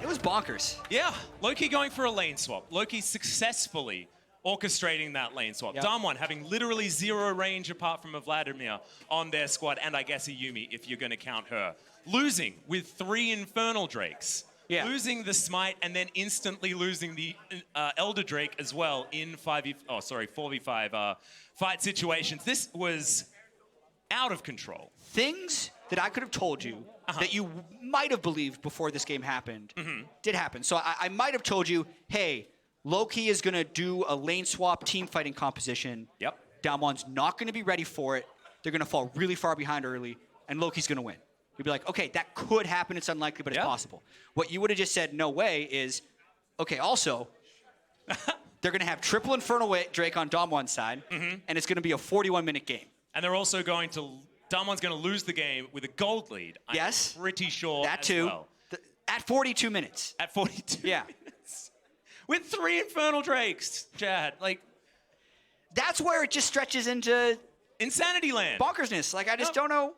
Speaker 11: It was bonkers.
Speaker 12: Yeah, Loki going for a lane swap. Loki successfully orchestrating that lane swap.
Speaker 11: Yep.
Speaker 12: Dam-1 having literally 0 range apart from a Vladimir on their squad, and I guess a Yuumi if you're going to count her. Losing with 3 Infernal Drakes.
Speaker 11: Yeah.
Speaker 12: Losing the Smite and then instantly losing the Elder Drake as well in 4v5 fight situations. This was out of control.
Speaker 11: Things that I could have told you that you might have believed before this game happened did happen. So I might have told you, hey, Loki is going to do a lane swap team fighting composition.
Speaker 12: Yep.
Speaker 11: Dam-1's not going to be ready for it. They're going to fall really far behind early, and Loki's going to win. You'd be like, okay, that could happen. It's unlikely, but it's possible. What you would have just said, no way, is, okay, also, they're going to have triple Infernal Drake on Dam-1's side, and it's going to be a 41-minute game.
Speaker 12: And they're also going to... Dam-1's going to lose the game with a gold lead.
Speaker 11: Yes.
Speaker 12: I'm pretty sure
Speaker 11: that
Speaker 12: as
Speaker 11: too.
Speaker 12: well.
Speaker 11: At 42 minutes.
Speaker 12: At 42
Speaker 11: Yeah.
Speaker 12: minutes. With 3 Infernal Drakes, Chad. Like,
Speaker 11: that's where it just stretches into...
Speaker 12: insanity land.
Speaker 11: Bonkersness. Like, I just don't know...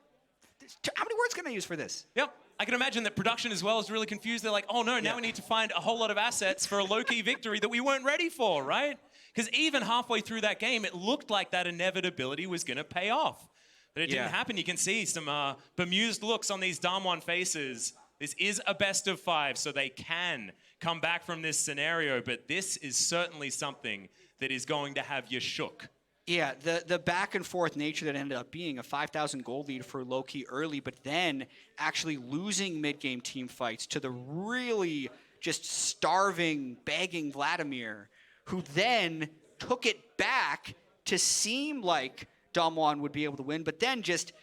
Speaker 11: How many words can I use for this?
Speaker 12: Yep. I can imagine that production as well is really confused. They're like, oh no, now we need to find a whole lot of assets for a low-key victory that we weren't ready for, right? Because even halfway through that game, it looked like that inevitability was going to pay off. But it didn't happen. You can see some bemused looks on these Dam-1 faces. This is a best of 5, so they can come back from this scenario. But this is certainly something that is going to have you shook.
Speaker 11: Yeah, the back and forth nature that ended up being a 5,000 gold lead for Loki early, but then actually losing mid-game team fights to the really just starving, begging Vladimir, who then took it back to seem like Dam-1 would be able to win, but then just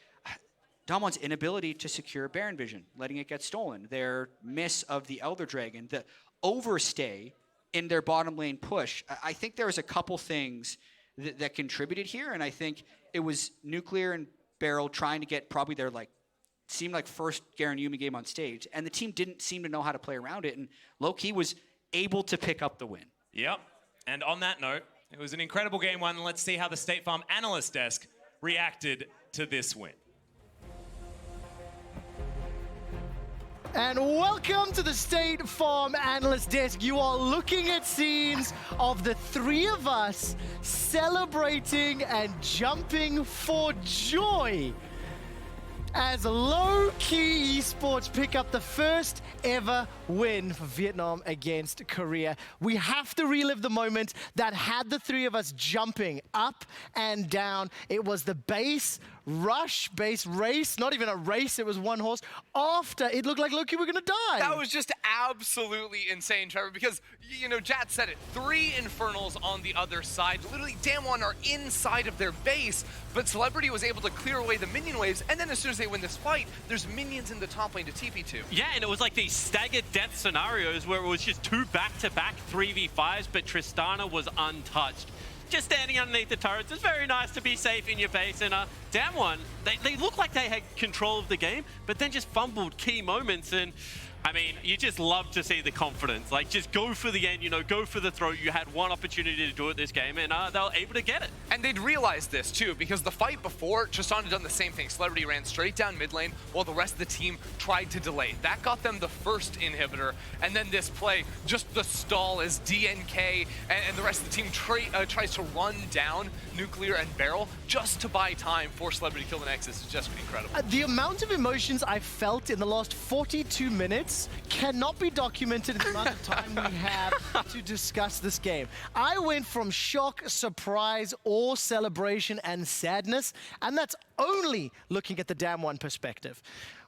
Speaker 11: Dam-1's inability to secure Baron Vision, letting it get stolen, their miss of the Elder Dragon, the overstay in their bottom lane push. I think there was a couple things that contributed here, and I think it was Nuclear and Beryl trying to get probably their seemed like first Garen Yuumi game on stage, and the team didn't seem to know how to play around it, and Loki was able to pick up the win.
Speaker 12: Yep, and on that note, it was an incredible game 1. Let's see how the State Farm analyst desk reacted to this win.
Speaker 3: And welcome to the State Farm Analyst Desk. You are looking at scenes of the 3 of us celebrating and jumping for joy as Low Key Esports pick up the first ever win for Vietnam against Korea. We have to relive the moment that had the three of us jumping up and down. It was the base rush, base race, not even a race, it was one horse. After it looked like Loki were gonna die.
Speaker 1: That was just absolutely insane, Trevor, because, you know, Jat said it, 3 Infernals on the other side. Literally, Damwon are inside of their base, but Celebrity was able to clear away the minion waves, and then as soon as they win this fight, there's minions in the top lane to TP to.
Speaker 2: Yeah, and it was like these staggered death scenarios where it was just 2 back-to-back 3v5s, but Tristana was untouched. Just standing underneath the turrets. It's very nice to be safe in your base. And Damwon, they looked like they had control of the game, but then just fumbled key moments. And I mean, you just love to see the confidence. Like, just go for the end, you know, go for the throw. You had one opportunity to do it this game, and they were able to get it.
Speaker 1: And they'd realized this, too, because the fight before, Tristan had done the same thing. Celebrity ran straight down mid lane, while the rest of the team tried to delay. That got them the first inhibitor, and then this play, just the stall as DNK and the rest of the team tries to run down Nuclear and Barrel just to buy time for Celebrity to kill the Nexus is just incredible.
Speaker 3: The amount of emotions I felt in the last 42 minutes cannot be documented in the amount of time we have to discuss this game. I went from shock, surprise, awe, celebration, and sadness, and that's only looking at the Damwon perspective.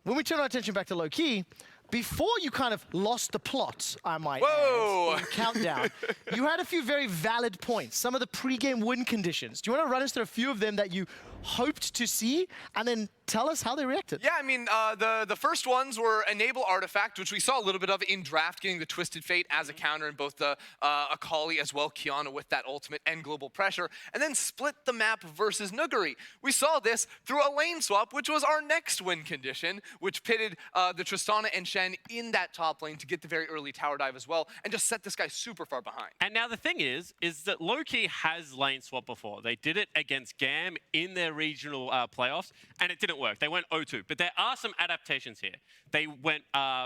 Speaker 3: When we turn our attention back to Loki, before you kind of lost the plot, I might add, in Countdown, you had a few very valid points, some of the pre-game win conditions. Do you want to run us through a few of them that you hoped to see, and then tell us how they reacted?
Speaker 1: Yeah, I mean, the first ones were Enable Artifact, which we saw a little bit of in Draft, getting the Twisted Fate as a counter in both the Akali as well, Kiana with that ultimate and Global Pressure, and then split the map versus Nuguri. We saw this through a lane swap, which was our next win condition, which pitted the Tristana and Shen in that top lane to get the very early tower dive as well, and just set this guy super far behind.
Speaker 2: And now the thing is that Loki has lane swap before. They did it against GAM in their regional playoffs, and it didn't work. They went 0-2, but there are some adaptations here. They went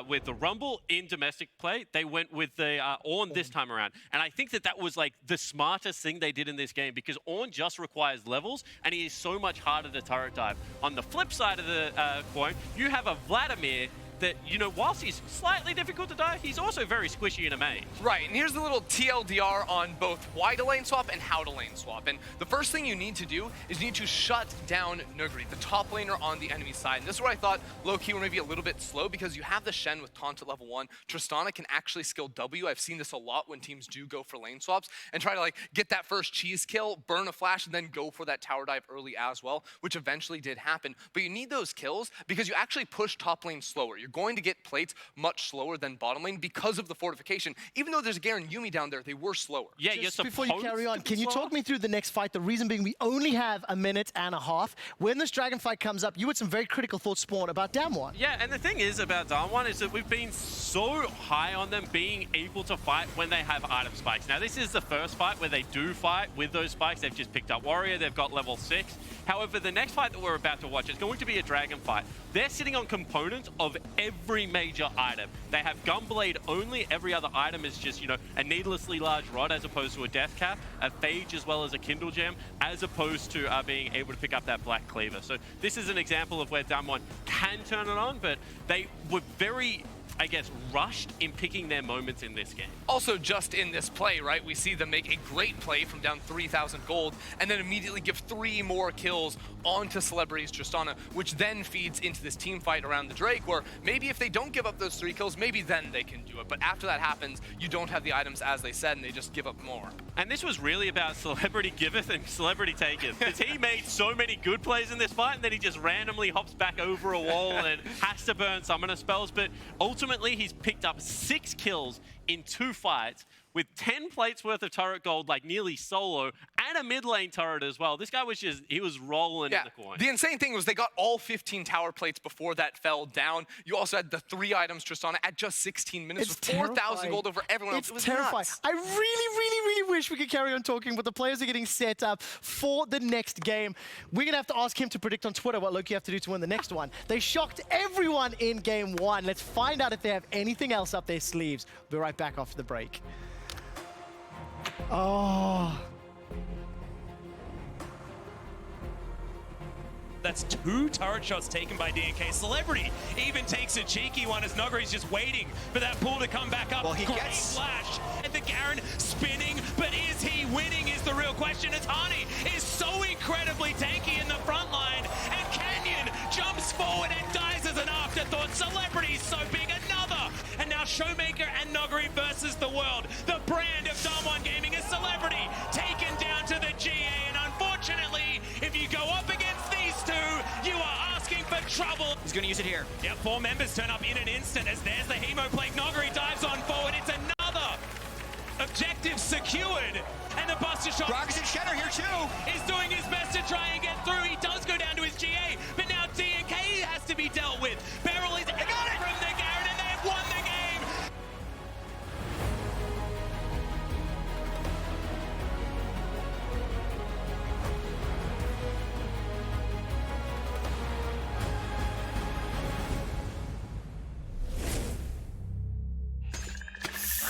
Speaker 2: with the Rumble in domestic play. They went with the Ornn this time around. And I think that was like the smartest thing they did in this game, because Ornn just requires levels, and he is so much harder to turret dive. On the flip side of the coin, you have a Vladimir that, you know, whilst he's slightly difficult to dive, he's also very squishy in a main.
Speaker 1: Right, and here's the little TLDR on both why to lane swap and how to lane swap. And the first thing you need to do is you need to shut down Nuguri, the top laner on the enemy side. And this is where I thought low-key were maybe a little bit slow, because you have the Shen with taunt at level 1. Tristana can actually skill W. I've seen this a lot when teams do go for lane swaps and try to like get that first cheese kill, burn a flash, and then go for that tower dive early as well, which eventually did happen. But you need those kills because you actually push top lane slower. You're going to get plates much slower than bottom lane because of the fortification. Even though there's Garen Yumi down there, they were slower.
Speaker 2: Yeah,
Speaker 3: just before you carry on, can you talk me through the next fight? The reason being we only have a minute and a half. When this dragon fight comes up, you had some very critical thoughts, Spawn, about Damwon.
Speaker 2: Yeah, and the thing is about Damwon is that we've been so high on them being able to fight when they have item spikes. Now, this is the first fight where they do fight with those spikes. They've just picked up Warrior. They've got level 6. However, the next fight that we're about to watch is going to be a dragon fight. They're sitting on components of every major item. They have Gunblade only. Every other item is just, you know, a needlessly large rod as opposed to a death cap, a phage as well as a Kindle gem, as opposed to being able to pick up that black cleaver. So this is an example of where Damwon can turn it on, but they were very, I guess, rushed in picking their moments in this game.
Speaker 1: Also, just in this play, right, we see them make a great play from down 3,000 gold and then immediately give 3 more kills onto Celebrity's Tristana, which then feeds into this team fight around the Drake, where maybe if they don't give up those 3 kills, maybe then they can do it. But after that happens, you don't have the items as they said, and they just give up more.
Speaker 2: And this was really about Celebrity giveth and Celebrity taketh, because he made so many good plays in this fight, and then he just randomly hops back over a wall and has to burn summoner spells. But ultimately, he's picked up 6 kills in 2 fights with 10 plates worth of turret gold, like nearly solo, and a mid lane turret as well. This guy was just, he was rolling in the coin.
Speaker 1: The insane thing was they got all 15 tower plates before that fell down. You also had the 3 items Tristana at just 16 minutes with 4,000 gold over everyone else. It was
Speaker 3: terrifying.
Speaker 1: nuts.
Speaker 3: I really wish we could carry on talking, but the players are getting set up for the next game. We're going to have to ask him to predict on Twitter what Loki have to do to win the next one. They shocked everyone in game 1. Let's find out if they have anything else up their sleeves. We'll be right back after the break. Oh.
Speaker 12: That's 2 turret shots taken by DNK. Celebrity even takes a cheeky one as Nuggery's just waiting for that pull to come back up.
Speaker 11: Well, he
Speaker 12: Great
Speaker 11: gets...
Speaker 12: flash. And the Garen spinning, but is he winning is the real question. As Hani is so incredibly tanky in the front line, and Canyon jumps forward and dies as an afterthought. Celebrity's so big, another. And now Showmaker and Nuggery versus the world. The brand of Damwon Gaming is Celebrity taken down to the GA, and unfortunately, if you go up against these two, you are asking for trouble.
Speaker 11: He's going to use it here.
Speaker 12: Yep, 4 members turn up in an instant as there's the Hemoplague. Nuggery dives on forward. It's another objective secured. And the Buster Shot
Speaker 11: Rogerson Shenner here too.
Speaker 12: is doing his best to try and get through. He does go down to his GA, but now DNK has to be dealt with. Beryl is out from the Garen, and they have won the game.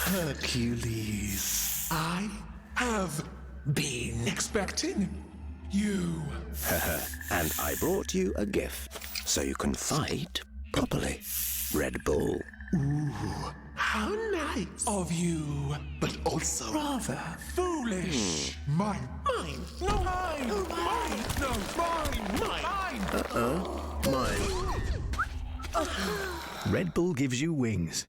Speaker 13: Hercules, I have been expecting you.
Speaker 14: And I brought you a gift, so you can fight properly. Red Bull.
Speaker 13: Ooh, how nice of you, but also rather foolish. Mine, no mine, mine, no mine.
Speaker 14: Mine. Red Bull gives you wings.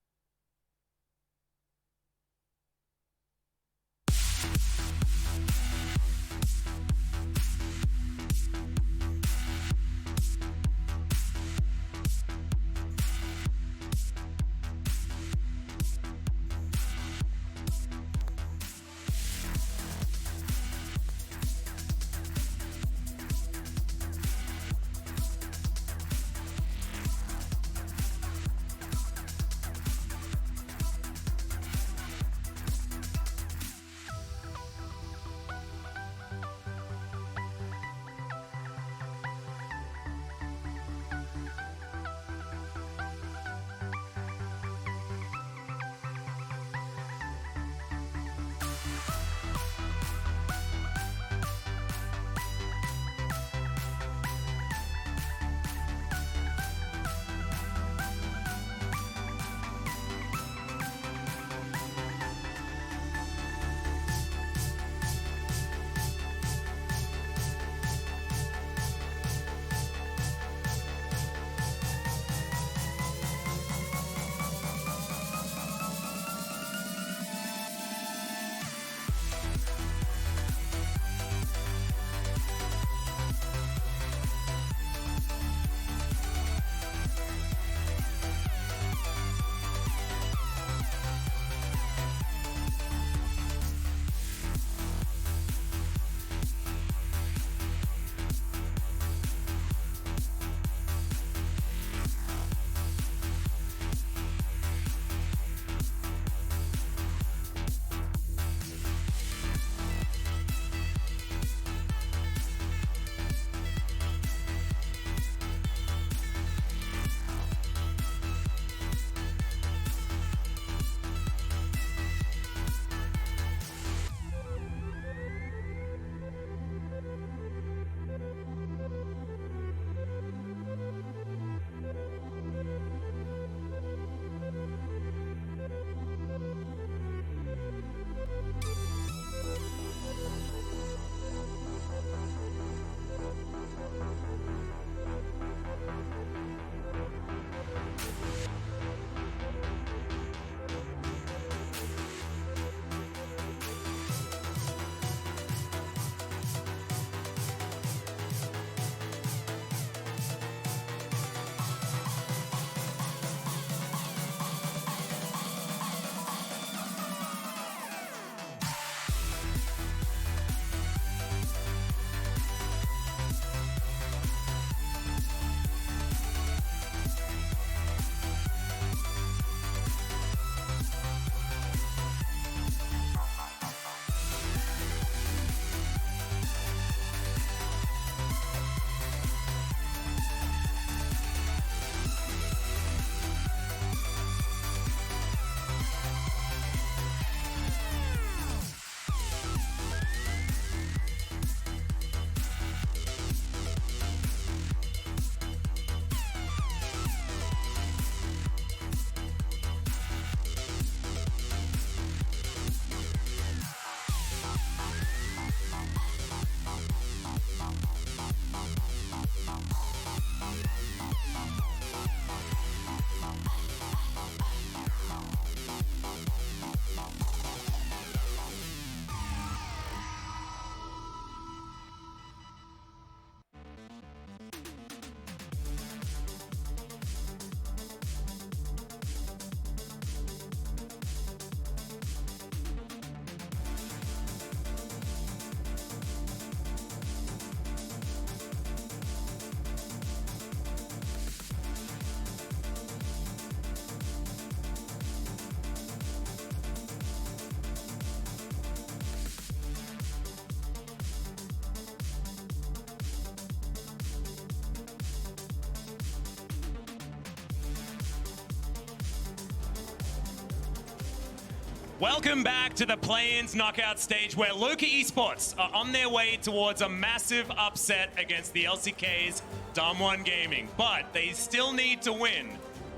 Speaker 12: Welcome back to the play-ins knockout stage where Loka Esports are on their way towards a massive upset against the LCK's Dam1 Gaming. But they still need to win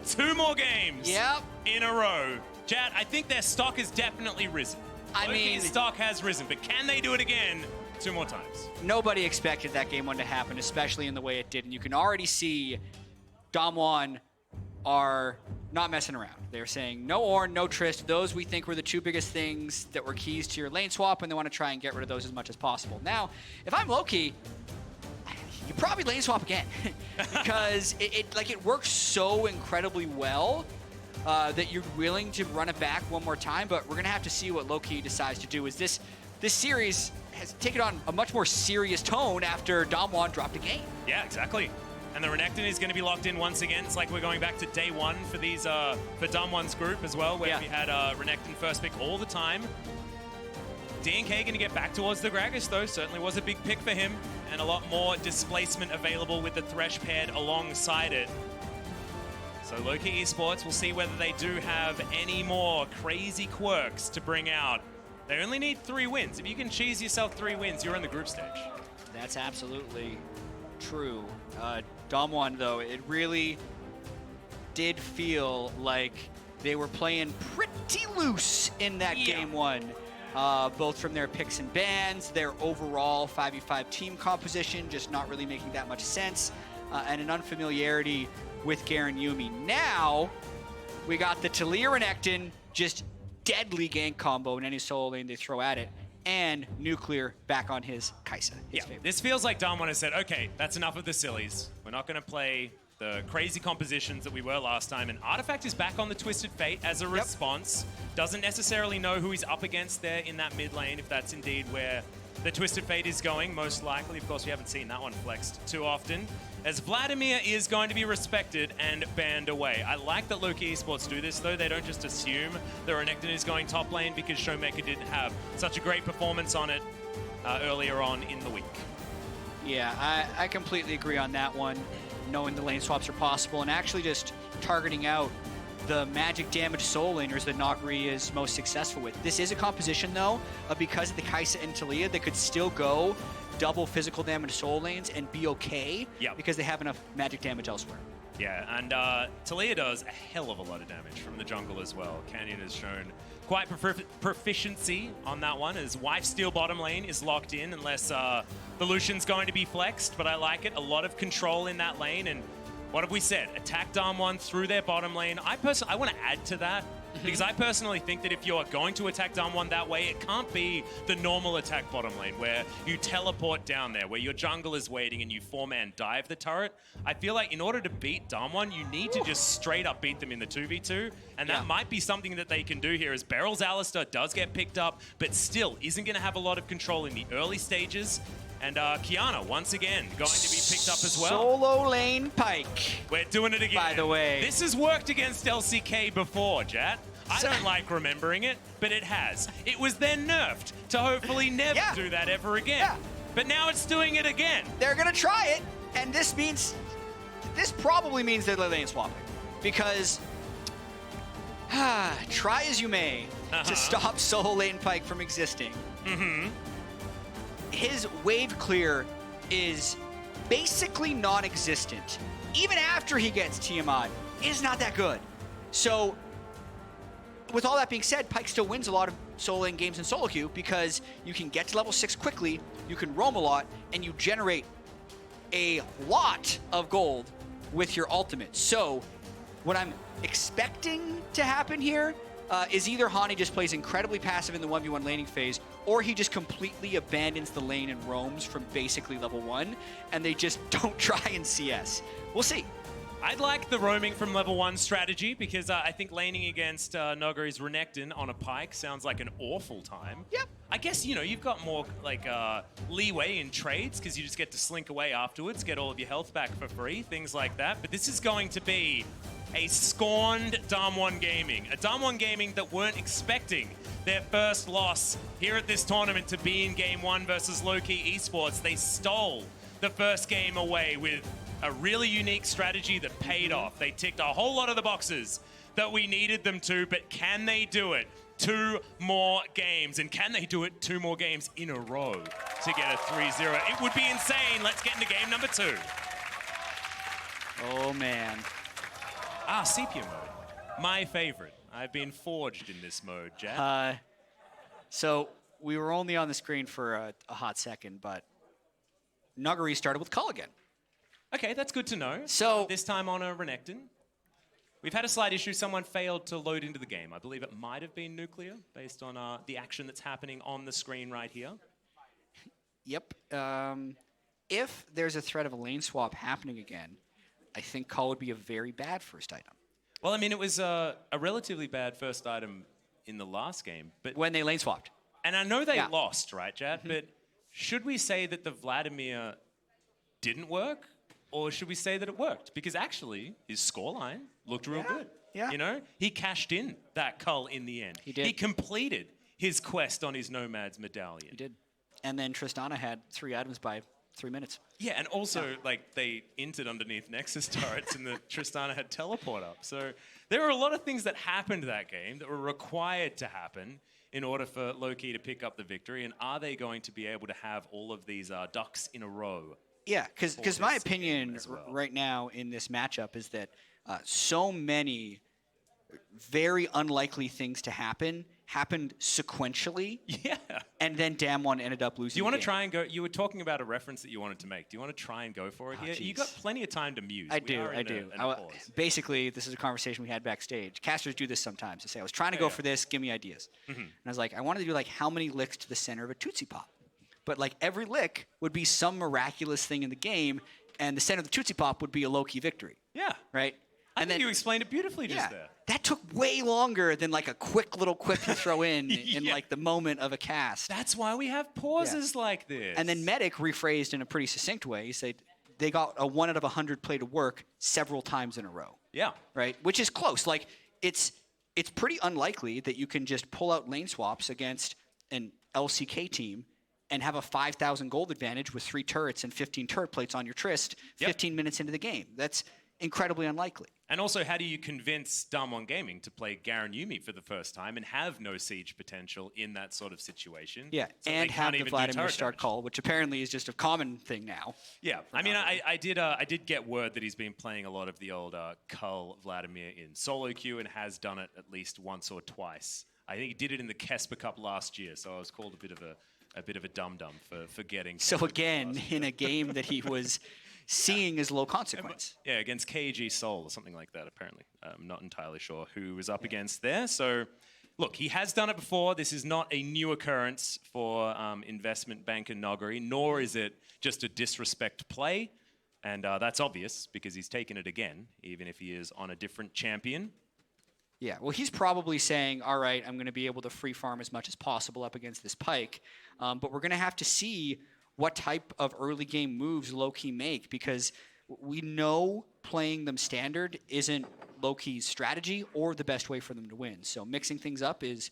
Speaker 12: 2 more games in a row. Jad, I think their stock has definitely risen.
Speaker 11: I mean,
Speaker 12: stock has risen, but can they do it again 2 more times?
Speaker 11: Nobody expected that game 1 to happen, especially in the way it did. And you can already see Dam1 are not messing around. They're saying no Ornn, no Trist. Those we think were the 2 biggest things that were keys to your lane swap, and they want to try and get rid of those as much as possible. Now, if I'm Loki, you probably lane swap again because it works so incredibly well that you're willing to run it back 1 more time. But we're gonna have to see what Loki decides to do. Is this series has taken on a much more serious tone after Dam1 dropped a game.
Speaker 12: Yeah, exactly. And the Renekton is going to be locked in once again. It's like we're going back to day 1 for these for Dam1's group as well, where we had Renekton first pick all the time. DNK going to get back towards the Gragas though. Certainly was a big pick for him, and a lot more displacement available with the Thresh paired alongside it. So Loka Esports, we'll see whether they do have any more crazy quirks to bring out. They only need 3 wins. If you can cheese yourself 3 wins, you're in the group stage.
Speaker 11: That's absolutely true. Dam1, though, it really did feel like they were playing pretty loose in that game 1. Both from their picks and bans, their overall 5v5 team composition just not really making that much sense, and an unfamiliarity with Garen Yuumi. Now, we got the Taliyah Renekton, just deadly gank combo in any solo lane they throw at it, and Nuclear back on his Kai'Sa.
Speaker 12: This feels like Dam1 has said, okay, that's enough of the sillies. We're not going to play the crazy compositions that we were last time. And Artifact is back on the Twisted Fate as a response. Doesn't necessarily know who he's up against there in that mid lane, if that's indeed where the Twisted Fate is going, most likely. Of course, we haven't seen that one flexed too often. As Vladimir is going to be respected and banned away. I like that Loka Esports do this, though. They don't just assume the Renekton is going top lane because Showmaker didn't have such a great performance on it earlier on in the week.
Speaker 11: Yeah, I completely agree on that one, knowing the lane swaps are possible and actually just targeting out the magic damage solo laners that Nagri is most successful with. This is a composition, though, because of the Kai'Sa and Taliyah that could still go double physical damage solo lanes and be okay because they have enough magic damage elsewhere.
Speaker 12: Yeah, and Taliyah does a hell of a lot of damage from the jungle as well. Canyon has shown quite proficiency on that one, as Wife Steal bottom lane is locked in unless the Lucian's going to be flexed, but I like it. A lot of control in that lane, and what have we said? Attack Dam1 through their bottom lane. I want to add to that, because I personally think that if you're going to attack Dam1 that way, it can't be the normal attack bottom lane where you teleport down there, where your jungle is waiting and you 4-man dive the turret. I feel like in order to beat Dam1, you need to just straight up beat them in the 2v2, and that might be something that they can do here, as Beryl's Alistar does get picked up, but still isn't going to have a lot of control in the early stages. And Kiana, once again, going to be picked up as well.
Speaker 11: Solo lane Pyke.
Speaker 12: We're doing it again.
Speaker 11: By the way.
Speaker 12: This has worked against LCK before, Jat. I don't like remembering it, but it has. It was then nerfed to hopefully never do that ever again. But now it's doing it again.
Speaker 11: They're going to try it, and this probably means they're lane swapping. Because, try as you may to stop solo lane Pyke from existing. His wave clear is basically non-existent. Even after he gets Tiamat, it is not that good. So, with all that being said, Pyke still wins a lot of solo lane games in solo queue because you can get to level 6 quickly, you can roam a lot, and you generate a lot of gold with your ultimate. So, what I'm expecting to happen here is either Hani just plays incredibly passive in the 1v1 laning phase, or he just completely abandons the lane and roams from basically level 1, and they just don't try in CS. We'll see.
Speaker 12: I'd like the roaming from level 1 strategy, because I think laning against Nogari's Renekton on a Pyke sounds like an awful time.
Speaker 11: Yep.
Speaker 12: I guess, you know, you've got more like leeway in trades, because you just get to slink away afterwards, get all of your health back for free, things like that. But this is going to be a scorned Dam1 Gaming. A Dam1 Gaming that weren't expecting their first loss here at this tournament to be in Game 1 versus Loka Esports. They stole the first game away with a really unique strategy that paid off. They ticked a whole lot of the boxes that we needed them to, but can they do it? 2 more games. And can they do it 2 more games in a row to get a 3-0? It would be insane. Let's get into game number 2.
Speaker 11: Oh, man.
Speaker 12: Sepia mode. My favorite. I've been forged in this mode, Jack.
Speaker 11: So we were only on the screen for a hot second, but Nuggery started with Cull again.
Speaker 12: Okay, that's good to know.
Speaker 11: So
Speaker 12: this time on a Renekton. We've had a slight issue. Someone failed to load into the game. I believe it might have been Nuclear, based on the action that's happening on the screen right here.
Speaker 11: Yep. If there's a threat of a lane swap happening again, I think Cull would be a very bad first item.
Speaker 12: Well, I mean, it was a relatively bad first item in the last game, but
Speaker 11: when they lane swapped.
Speaker 12: And I know they lost, right, Jad? But should we say that the Vladimir didn't work, or should we say that it worked? Because actually, his scoreline looked real good.
Speaker 11: Yeah.
Speaker 12: You know, he cashed in that Cull in the end.
Speaker 11: He did.
Speaker 12: He completed his quest on his Nomad's medallion.
Speaker 11: He did. And then Tristana had 3 items by 3 minutes.
Speaker 12: Yeah, and also, like, they entered underneath Nexus turrets and the Tristana had teleport up. So there were a lot of things that happened that game that were required to happen in order for Loki to pick up the victory. And are they going to be able to have all of these ducks in a row?
Speaker 11: Yeah, because my opinion right now in this matchup is that so many very unlikely things to happen happened sequentially.
Speaker 12: Yeah.
Speaker 11: And then Damwon ended up losing.
Speaker 12: Do you want
Speaker 11: the
Speaker 12: to try and go? You were talking about a reference that you wanted to make. Do you want to try and go for it here? You got plenty of time to muse.
Speaker 11: I do. Basically, this is a conversation we had backstage. Casters do this sometimes. They say, I was trying to go for this. Give me ideas. And I was like, I wanted to do like how many licks to the center of a Tootsie Pop. But like every lick would be some miraculous thing in the game, and the center of the Tootsie Pop would be a low-key victory.
Speaker 12: Yeah.
Speaker 11: Right?
Speaker 12: I think you explained it beautifully just there.
Speaker 11: That took way longer than like a quick little quip you throw in like the moment of a cast.
Speaker 12: That's why we have pauses like this.
Speaker 11: And then Medic rephrased in a pretty succinct way. He said they got a 1 out of 100 play to work several times in a row.
Speaker 12: Yeah.
Speaker 11: Right? Which is close. Like it's pretty unlikely that you can just pull out lane swaps against an LCK team and have a 5,000 gold advantage with 3 turrets and 15 turret plates on your Trist 15 minutes into the game. That's incredibly unlikely.
Speaker 12: And also, how do you convince Damwon Gaming to play Garen Yumi for the first time and have no siege potential in that sort of situation?
Speaker 11: Yeah,
Speaker 12: so
Speaker 11: and have the Vladimir start
Speaker 12: damage?
Speaker 11: call, which apparently is just a common thing now.
Speaker 12: Yeah, I mean, I did get word that he's been playing a lot of the old Cull Vladimir in solo queue and has done it at least once or twice. I think he did it in the Kesper Cup last year, so I was called a bit of a dum-dum for forgetting.
Speaker 11: So again, in a game that he was seeing as low consequence.
Speaker 12: Yeah, against KG Seoul or something like that, apparently. I'm not entirely sure who was up against there. So, look, he has done it before. This is not a new occurrence for investment banker Noggery, nor is it just a disrespect play. And that's obvious because he's taken it again, even if he is on a different champion.
Speaker 11: Yeah, well, he's probably saying, all right, I'm going to be able to free farm as much as possible up against this Pyke, but we're going to have to see what type of early game moves Loki make, because we know playing them standard isn't Loki's strategy or the best way for them to win. So mixing things up is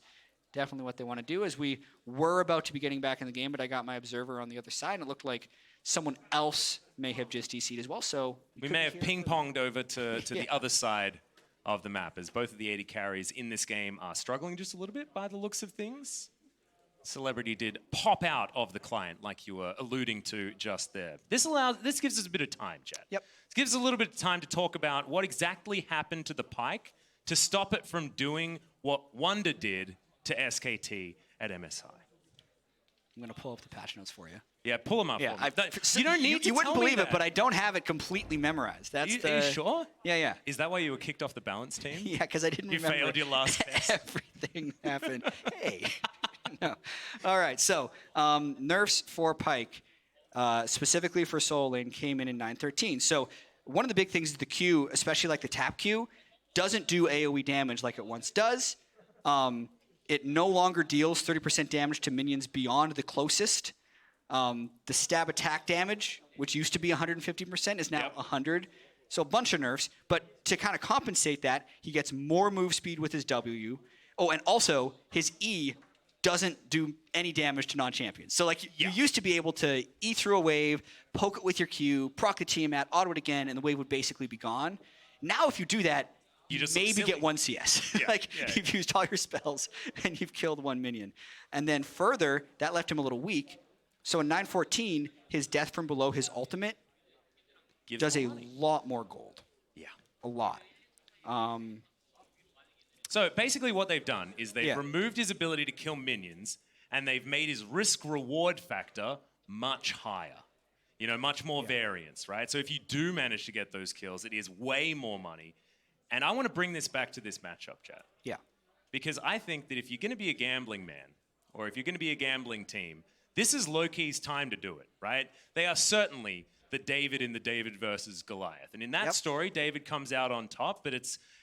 Speaker 11: definitely what they want to do. As we were about to be getting back in the game, but I got my observer on the other side, and it looked like someone else may have just DC'd as well. So
Speaker 12: we may have ping-ponged over to the other side of the map, as both of the 80 carries in this game are struggling just a little bit by the looks of things. Celebrity did pop out of the client, like you were alluding to just there. This gives us a bit of time, Chad.
Speaker 11: Yep.
Speaker 12: It gives us a little bit of time to talk about what exactly happened to the Pyke to stop it from doing what Wonder did to SKT at MSI.
Speaker 11: I'm going to pull up the patch notes for you.
Speaker 12: Yeah, pull them up.
Speaker 11: Yeah,
Speaker 12: for me. You don't need to
Speaker 11: You wouldn't
Speaker 12: tell me
Speaker 11: believe it,
Speaker 12: that.
Speaker 11: but I don't have it completely memorized.
Speaker 12: Are you sure?
Speaker 11: Yeah.
Speaker 12: Is that why you were kicked off the balance team?
Speaker 11: Yeah, because I didn't remember.
Speaker 12: You failed your last test.
Speaker 11: Everything happened. Hey. No. All right, so nerfs for Pyke, specifically for Soul Lane, came in 9.13. So one of the big things is the Q, especially like the tap Q, doesn't do AoE damage like it once does. It no longer deals 30% damage to minions beyond the closest. The stab attack damage, which used to be 150%, is now 100. So a bunch of nerfs. But to kind of compensate that, he gets more move speed with his W. Oh, and also his E doesn't do any damage to non-champions. So like you used to be able to E through a wave, poke it with your Q, proc the Tiamat, auto it again, and the wave would basically be gone. Now if you do that,
Speaker 12: You just look
Speaker 11: maybe
Speaker 12: silly.
Speaker 11: get 1 CS.
Speaker 12: Yeah,
Speaker 11: Like,
Speaker 12: yeah.
Speaker 11: you've used all your spells, and you've killed 1 minion. And then further, that left him a little weak. So in 914, his death from below his ultimate does a lot more gold.
Speaker 12: Yeah.
Speaker 11: A lot.
Speaker 12: So basically what they've done is they've
Speaker 11: Yeah.
Speaker 12: removed his ability to kill minions, and they've made his risk-reward factor much higher. You know, much more variance, right? So if you do manage to get those kills, it is way more money. And I want to bring this back to this matchup, chat.
Speaker 11: Yeah.
Speaker 12: Because I think that if you're going to be a gambling man, or if you're going to be a gambling team, this is low-key's time to do it, right? They are certainly the David in the David versus Goliath. And in that story, David comes out on top, but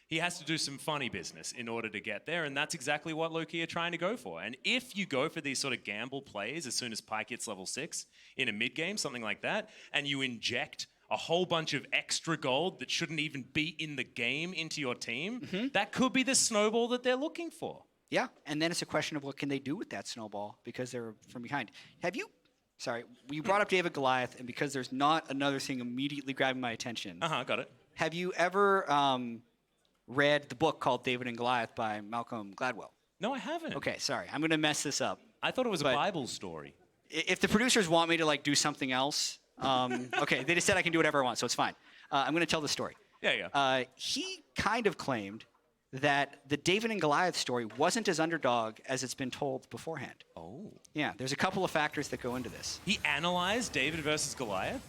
Speaker 12: he has to do some funny business in order to get there, and that's exactly what low-key are trying to go for. And if you go for these sort of gamble plays as soon as Pyke hits level 6 in a mid-game, something like that, and you inject a whole bunch of extra gold that shouldn't even be in the game into your team, that could be the snowball that they're looking for.
Speaker 11: Yeah, and then it's a question of what can they do with that snowball because they're from behind. Sorry, we brought up David Goliath, and because there's not another thing immediately grabbing my attention.
Speaker 12: Got it.
Speaker 11: Have you ever read the book called David and Goliath by Malcolm Gladwell?
Speaker 12: No, I haven't.
Speaker 11: Okay, sorry, I'm going to mess this up.
Speaker 12: I thought it was a Bible story.
Speaker 11: If the producers want me to like do something else, okay, they just said I can do whatever I want, so it's fine. I'm going to tell the story.
Speaker 12: Yeah.
Speaker 11: He kind of claimed that the David and Goliath story wasn't as underdog as it's been told beforehand.
Speaker 12: Oh.
Speaker 11: Yeah, there's a couple of factors that go into this.
Speaker 12: He analyzed David versus Goliath?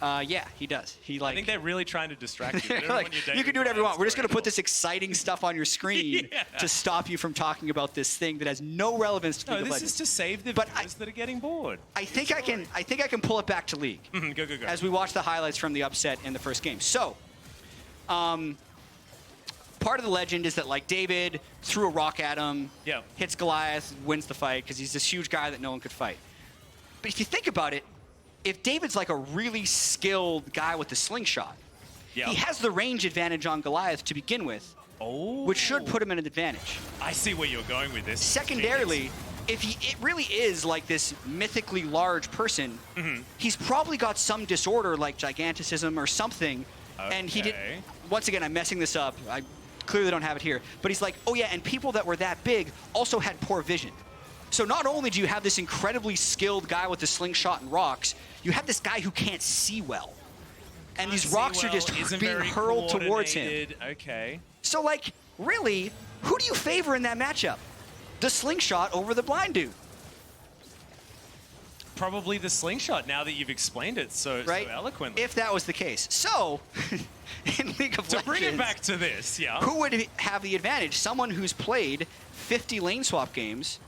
Speaker 11: Yeah, he does.
Speaker 12: I think they're really trying to distract you. They don't
Speaker 11: Like,
Speaker 12: want your
Speaker 11: you
Speaker 12: David
Speaker 11: can do whatever you
Speaker 12: Goliath
Speaker 11: want. We're just going
Speaker 12: story
Speaker 11: to put this exciting stuff on your screen to stop you from talking about this thing that has no relevance to League of
Speaker 12: this
Speaker 11: Legends.
Speaker 12: is to save the viewers that are getting bored.
Speaker 11: I think I can pull it back to League.
Speaker 12: Go.
Speaker 11: As we watch the highlights from the upset in the first game. So, part of the legend is that like David threw a rock at him, hits Goliath, wins the fight because he's this huge guy that no one could fight. But if you think about it, if David's like a really skilled guy with the slingshot, he has the range advantage on Goliath to begin with, which should put him in an advantage.
Speaker 12: I see where you're going with this.
Speaker 11: Secondarily, if it really is like this mythically large person, he's probably got some disorder like giganticism or something, and he did. Once again, I'm messing this up. I clearly don't have it here, but he's like, oh yeah, and people that were that big also had poor vision. So not only do you have this incredibly skilled guy with the slingshot and rocks, you have this guy who can't see well. And these rocks are just being hurled towards him.
Speaker 12: Okay.
Speaker 11: So like, really, who do you favor in that matchup? The slingshot over the blind dude.
Speaker 12: Probably the slingshot, now that you've explained it so eloquently.
Speaker 11: If that was the case. So, in League of Legends...
Speaker 12: To bring it back to this,
Speaker 11: who would have the advantage? Someone who's played 50 lane swap games,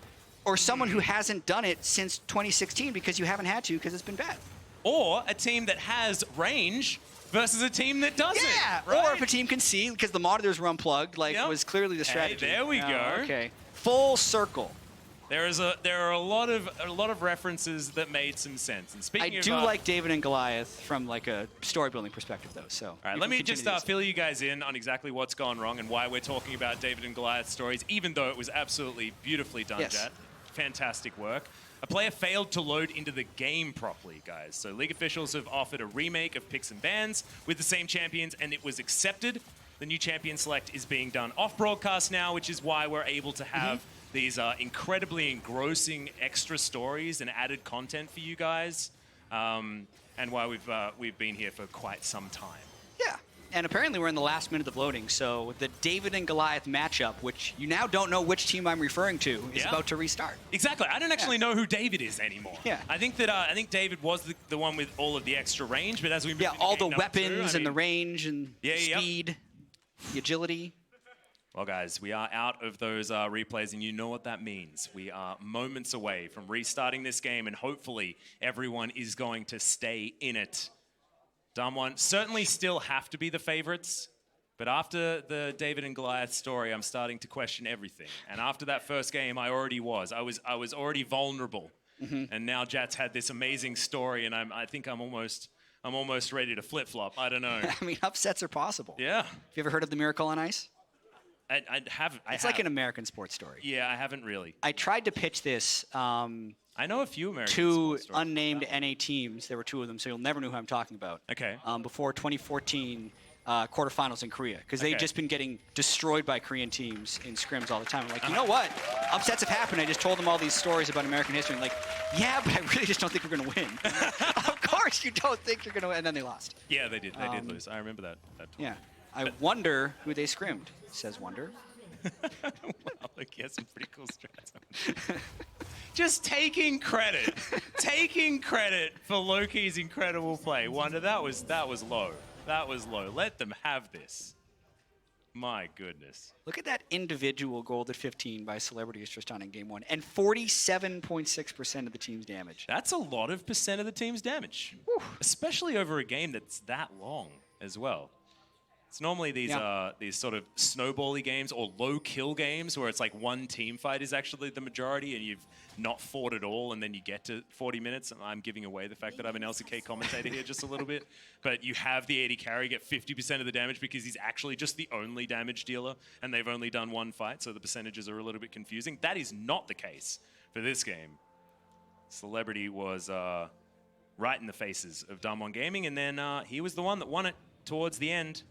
Speaker 11: or someone who hasn't done it since 2016 because you haven't had to because it's been bad?
Speaker 12: Or a team that has range versus a team that doesn't.
Speaker 11: Yeah,
Speaker 12: right?
Speaker 11: or if a team can see because the monitors were unplugged, like was clearly the strategy.
Speaker 12: Hey, there we go.
Speaker 11: Okay, full circle.
Speaker 12: There are a lot of references that made some sense. And speaking
Speaker 11: I
Speaker 12: of,
Speaker 11: do like David and Goliath from like a story building perspective, though. So
Speaker 12: all right, let me just fill you guys in on exactly what's gone wrong and why we're talking about David and Goliath stories, even though it was absolutely beautifully done, Jet. Fantastic work. A player failed to load into the game properly, guys. So League officials have offered a remake of Picks and Bans with the same champions, and it was accepted. The new champion select is being done off broadcast now, which is why we're able to have these incredibly engrossing extra stories and added content for you guys, and why we've been here for quite some time.
Speaker 11: Yeah, and apparently we're in the last minute of loading, so the David and Goliath matchup, which you now don't know which team I'm referring to, is about to restart.
Speaker 12: Exactly. I don't actually know who David is anymore.
Speaker 11: Yeah.
Speaker 12: I think David was the one with all of the extra range, but as we move
Speaker 11: all the weapons and the range and speed, the agility.
Speaker 12: Well, guys, we are out of those replays, and you know what that means. We are moments away from restarting this game, and hopefully everyone is going to stay in it. Damwon certainly still have to be the favorites, but after the David and Goliath story, I'm starting to question everything. And after that first game, I already was. I was already vulnerable, and now Jat's had this amazing story, and I think I'm almost ready to flip-flop. I don't know.
Speaker 11: I mean, upsets are possible.
Speaker 12: Yeah.
Speaker 11: Have you ever heard of the Miracle on Ice?
Speaker 12: I haven't.
Speaker 11: It's like an American sports story.
Speaker 12: Yeah, I haven't really.
Speaker 11: I tried to pitch this.
Speaker 12: I know a few American
Speaker 11: two unnamed NA teams. There were two of them, so you'll never know who I'm talking about.
Speaker 12: Okay.
Speaker 11: Before 2014 quarterfinals in Korea because they've just been getting destroyed by Korean teams in scrims all the time. I'm like, you know what? Upsets have happened. I just told them all these stories about American history. And like, yeah, but I really just don't think we're going to win. Of course you don't think you're going to win. And then they lost.
Speaker 12: Yeah, they did. They did lose. I remember that.
Speaker 11: Yeah. I wonder who they scrimmed, says Wonder.
Speaker 12: Wow, look, he has some pretty cool strats. Just taking credit for Loki's incredible play. Wonder, that was low. That was low. Let them have this. My goodness.
Speaker 11: Look at that individual gold at 15 by Celebrity Tristan in game 1, and 47.6% of the team's damage.
Speaker 12: That's a lot of percent of the team's damage, especially over a game that's that long as well. It's normally these sort of snowbally games or low kill games where it's like one team fight is actually the majority and you've not fought at all and then you get to 40 minutes. And I'm giving away the fact that I'm an LCK commentator here just a little bit. But you have the AD carry get 50% of the damage because he's actually just the only damage dealer and they've only done one fight, so the percentages are a little bit confusing. That is not the case for this game. Celebrity was right in the faces of Damwon Gaming, and then he was the one that won it towards the end.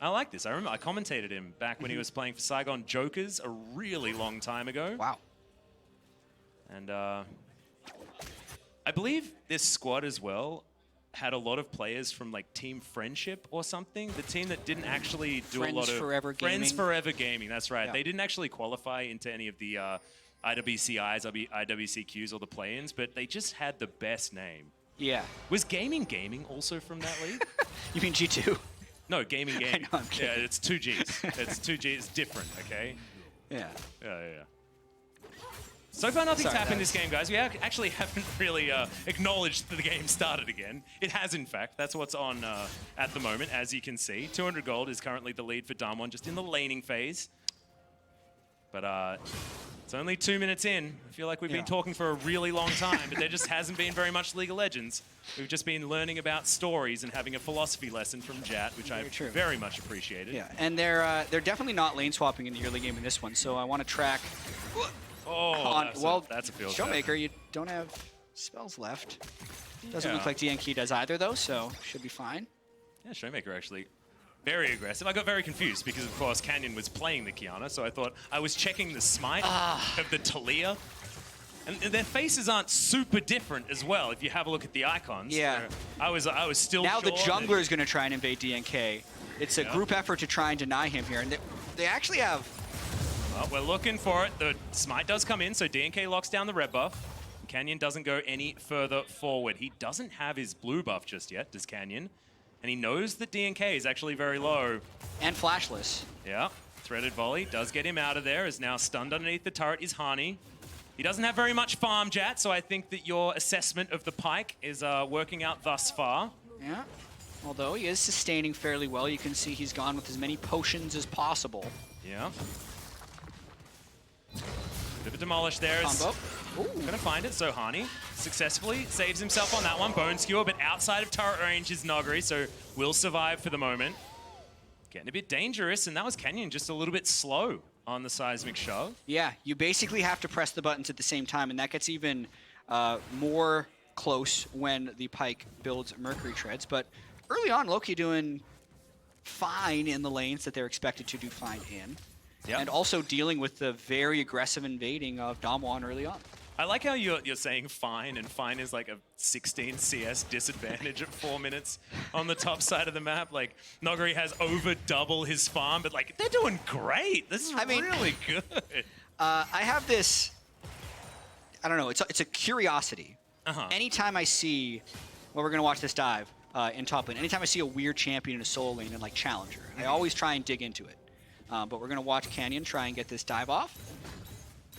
Speaker 12: I like this. I remember I commentated him back when he was playing for Saigon Jokers a really long time ago.
Speaker 11: Wow.
Speaker 12: And I believe this squad as well had a lot of players from like Team Friendship or something. The team that didn't actually do a lot of... Friends Forever Gaming, that's right. Yeah. They didn't actually qualify into any of the IWCIs, IWCQs or the play-ins, but they just had the best name.
Speaker 11: Yeah.
Speaker 12: Was Gaming also from that league?
Speaker 11: You mean G2?
Speaker 12: No, Gaming.
Speaker 11: I know, I'm kidding.
Speaker 12: Yeah, it's 2Gs. It's 2Gs. It's different, okay?
Speaker 11: Yeah.
Speaker 12: Yeah. So far, nothing's happened this game, guys. We actually haven't really acknowledged that the game started again. It has, in fact. That's what's on at the moment, as you can see. 200 gold is currently the lead for Damwon, just in the laning phase. But it's only 2 minutes in. I feel like we've been talking for a really long time, but there just hasn't been very much League of Legends. We've just been learning about stories and having a philosophy lesson from Jat, which I very much appreciated.
Speaker 11: Yeah, and they're definitely not lane swapping in the early game in this one, so I want to track...
Speaker 12: that's a field
Speaker 11: Showmaker, you don't have spells left. Doesn't look like DNK does either, though, so should be fine.
Speaker 12: Yeah, Showmaker actually very aggressive. I got very confused because, of course, Canyon was playing the Kiana, so I thought I was checking the smite of the Talia. And their faces aren't super different as well, if you have a look at the icons.
Speaker 11: Yeah.
Speaker 12: I was still
Speaker 11: now
Speaker 12: sure
Speaker 11: the jungler is going to try and invade DNK. It's a group effort to try and deny him here, and they actually have...
Speaker 12: Well, we're looking for it. The smite does come in, so DNK locks down the red buff. Canyon doesn't go any further forward. He doesn't have his blue buff just yet, does Canyon? And he knows that DNK is actually very low.
Speaker 11: And flashless.
Speaker 12: Yeah. Threaded volley does get him out of there. Is now stunned underneath the turret is Hani. He doesn't have very much farm, Jat, so I think that your assessment of the Pyke is working out thus far.
Speaker 11: Yeah. Although he is sustaining fairly well. You can see he's gone with as many potions as possible.
Speaker 12: Yeah. Bit of a demolish there.
Speaker 11: Combo.
Speaker 12: Gonna find it, so Hani successfully saves himself on that one. Bone Skewer, but outside of turret range is Nogari, so will survive for the moment. Getting a bit dangerous, and that was Canyon just a little bit slow on the seismic shove.
Speaker 11: Yeah, you basically have to press the buttons at the same time, and that gets even more close when the Pyke builds Mercury Treads. But early on, Loki doing fine in the lanes that they're expected to do fine in. Yep. And also dealing with the very aggressive invading of Damwon early on.
Speaker 12: I like how you're saying fine, and fine is like a 16 CS disadvantage at 4 minutes on the top side of the map. Like, Nogari has over double his farm, but like, they're doing great. This is really good.
Speaker 11: I have this, I don't know, it's a curiosity. Anytime I see, well, we're going to watch this dive in top lane. Anytime I see a weird champion in a solo lane and like challenger, I always try and dig into it. But we're going to watch Canyon try and get this dive off.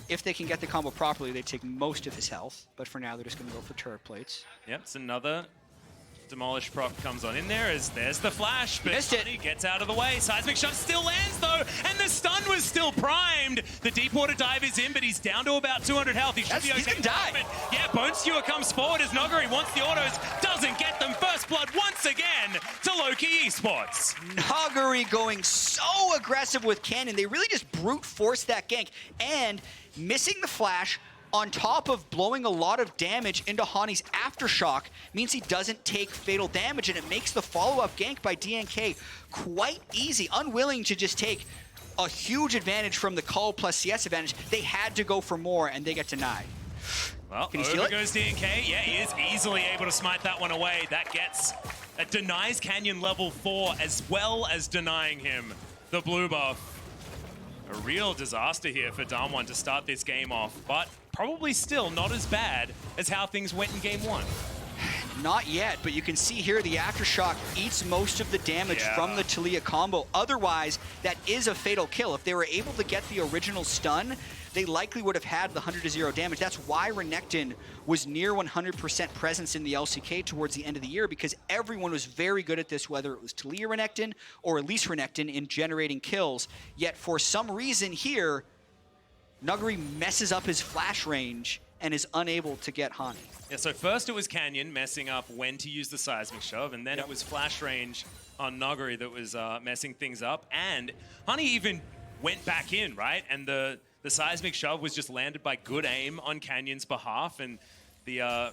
Speaker 11: If they can get the combo properly, they take most of his health. But for now, they're just going to go for turret plates.
Speaker 12: Yep, it's another demolish proc comes on in there. There's the flash, but he gets out of the way. Seismic shot still lands, though, and the stun was still primed. The deep water dive is in, but he's down to about 200 health. He should be okay.
Speaker 11: He's going to die.
Speaker 12: Yeah, Bone Skewer comes forward as Nogari wants the autos, doesn't get them. First blood once again to Loki Esports.
Speaker 11: Nogari going so aggressive with Cannon. They really just brute forced that gank, and missing the flash on top of blowing a lot of damage into Hani's Aftershock, means he doesn't take fatal damage, and it makes the follow-up gank by DNK quite easy. Unwilling to just take a huge advantage from the Cull plus CS advantage, they had to go for more, and they get denied.
Speaker 12: Well,
Speaker 11: Can you steal
Speaker 12: over
Speaker 11: it?
Speaker 12: goes DNK. Yeah, he is easily able to smite that one away. That denies Canyon level 4, as well as denying him the blue buff. A real disaster here for Damwon to start this game off, but probably still not as bad as how things went in game 1.
Speaker 11: Not yet, but you can see here the Aftershock eats most of the damage from the Talia combo. Otherwise, that is a fatal kill. If they were able to get the original stun, they likely would have had the 100-0 damage. That's why Renekton was near 100% presence in the LCK towards the end of the year, because everyone was very good at this, whether it was Talia Renekton or Elise Renekton, in generating kills. Yet for some reason here, Nuguri messes up his flash range and is unable to get Hani.
Speaker 12: Yeah, so first it was Canyon messing up when to use the seismic shove, and then it was flash range on Nuguri that was messing things up. And Hani even went back in, right? And the seismic shove was just landed by good aim on Canyon's behalf, and the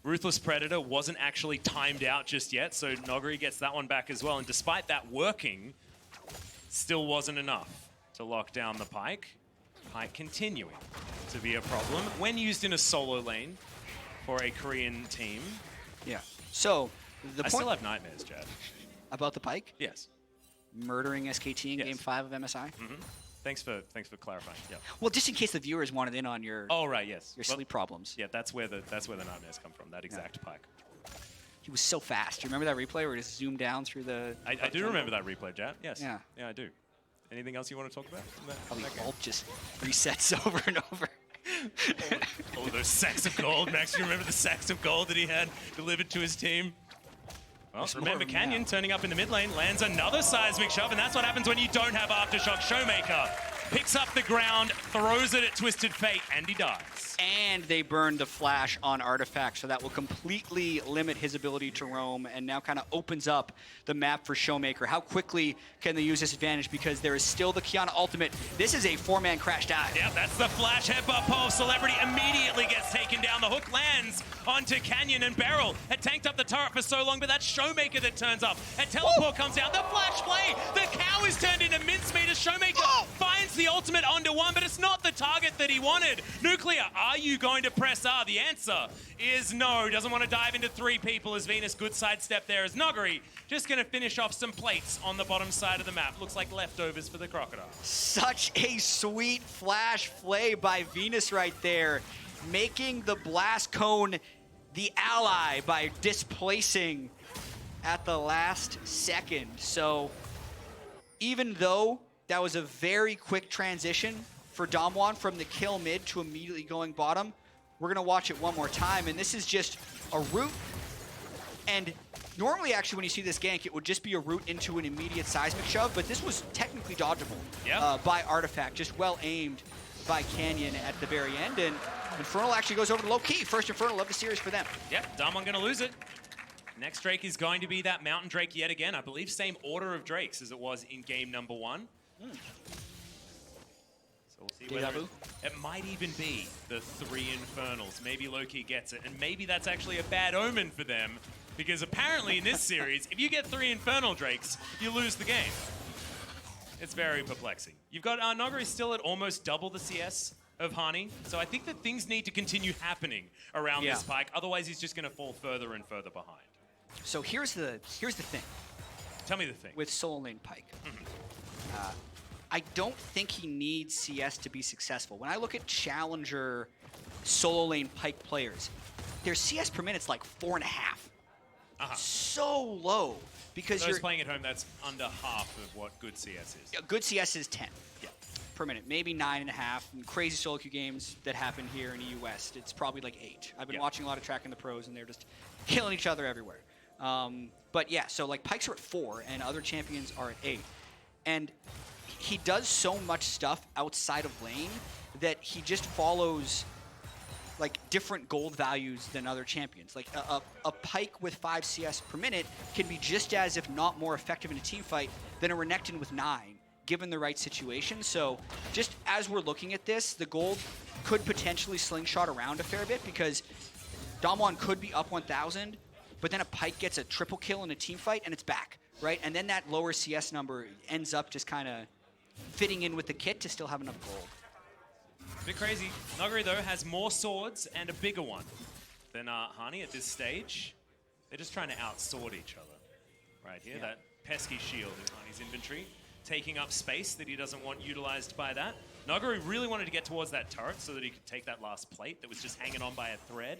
Speaker 12: Ruthless Predator wasn't actually timed out just yet, so Nuguri gets that one back as well. And despite that working, still wasn't enough to lock down the Pyke. Pyke continuing to be a problem when used in a solo lane for a Korean team.
Speaker 11: Yeah. So the
Speaker 12: I
Speaker 11: point
Speaker 12: still have nightmares, Chad.
Speaker 11: about the Pyke,
Speaker 12: Yes.
Speaker 11: murdering SKT in Game 5 of MSI.
Speaker 12: Thanks for clarifying. Yeah.
Speaker 11: Well, just in case the viewers wanted in on your
Speaker 12: Oh right, yes.
Speaker 11: your
Speaker 12: Well,
Speaker 11: sleep problems.
Speaker 12: Yeah, that's where the nightmares come from. That exact Pyke.
Speaker 11: He was so fast. Do you remember that replay where he just zoomed down through the...
Speaker 12: I do remember that replay, Chad. Yes.
Speaker 11: Yeah.
Speaker 12: Yeah, I do. Anything else you want to talk about?
Speaker 11: Probably Bolt just resets over and over.
Speaker 12: Oh, those sacks of gold. Max, you remember the sacks of gold that he had delivered to his team? Well,
Speaker 11: There's more
Speaker 12: remember
Speaker 11: of 'em
Speaker 12: Canyon
Speaker 11: now.
Speaker 12: turning up in the mid lane, lands another seismic shove, and that's what happens when you don't have Aftershock. Showmaker picks up the ground, throws it at Twisted Fate, and he dies.
Speaker 11: And they burned the flash on Artifact, so that will completely limit his ability to roam, and now kind of opens up the map for Showmaker. How quickly can they use this advantage? Because there is still the Kiana ultimate. This is a 4-man crash dive.
Speaker 12: Yep, that's the flash headbutt pole. Celebrity immediately gets taken down. The hook lands onto Canyon, and Beryl had tanked up the turret for so long, but that's Showmaker that turns up. And Teleport comes down. The flash play! The cow is turned into mincemeat as Showmaker finds the ultimate onto one, but it's not the target that he wanted. Nuclear, are you going to press R? The answer is no. Doesn't want to dive into 3 people as Venus. Good sidestep there as Nuguri just going to finish off some plates on the bottom side of the map. Looks like leftovers for the Crocodile.
Speaker 11: Such a sweet flash play by Venus right there, making the blast cone the ally by displacing at the last second. So even though that was a very quick transition for Damwon from the kill mid to immediately going bottom, we're gonna watch it one more time, and this is just a route. And normally, actually, when you see this gank, it would just be a route into an immediate seismic shove, but this was technically dodgeable by Artifact, just well aimed by Canyon at the very end, and Infernal actually goes over to low key. First Infernal of the series for them.
Speaker 12: Yep, Damwon gonna lose it. Next Drake is going to be that Mountain Drake yet again. I believe same order of Drakes as it was in game number 1. So we'll see whether it might even be the 3 Infernals. Maybe Loki gets it, and maybe that's actually a bad omen for them, because apparently in this series, if you get 3 Infernal Drakes, you lose the game. It's very perplexing. You've got Nuguri still at almost double the CS of Hani, so I think that things need to continue happening around this Pyke, otherwise he's just going to fall further and further behind.
Speaker 11: So here's the thing.
Speaker 12: Tell me the thing.
Speaker 11: With solo lane Pyke. I don't think he needs CS to be successful. When I look at challenger solo lane Pyke players, their CS per minute's like 4.5. So low. Because
Speaker 12: Those
Speaker 11: you're
Speaker 12: playing at home, that's under half of what good CS is.
Speaker 11: Good CS is 10 per minute, maybe 9.5. In crazy solo queue games that happen here in EU West, it's probably like 8. I've been watching a lot of tracking the pros, and they're just killing each other everywhere. But yeah, so like Pykes are at 4, and other champions are at 8. And he does so much stuff outside of lane that he just follows like different gold values than other champions. Like a Pyke with 5 CS per minute can be just as, if not more effective in a team fight than a Renekton with 9, given the right situation. So just as we're looking at this, the gold could potentially slingshot around a fair bit because Damwon could be up 1,000, but then a Pyke gets a triple kill in a team fight and it's back, right? And then that lower CS number ends up just kind of fitting in with the kit to still have enough gold.
Speaker 12: A bit crazy. Noguri, though, has more swords and a bigger one than Hani at this stage. They're just trying to outsword each other right here. That pesky shield in Hani's inventory, taking up space that he doesn't want utilized by that. Noguri really wanted to get towards that turret so that he could take that last plate that was just hanging on by a thread.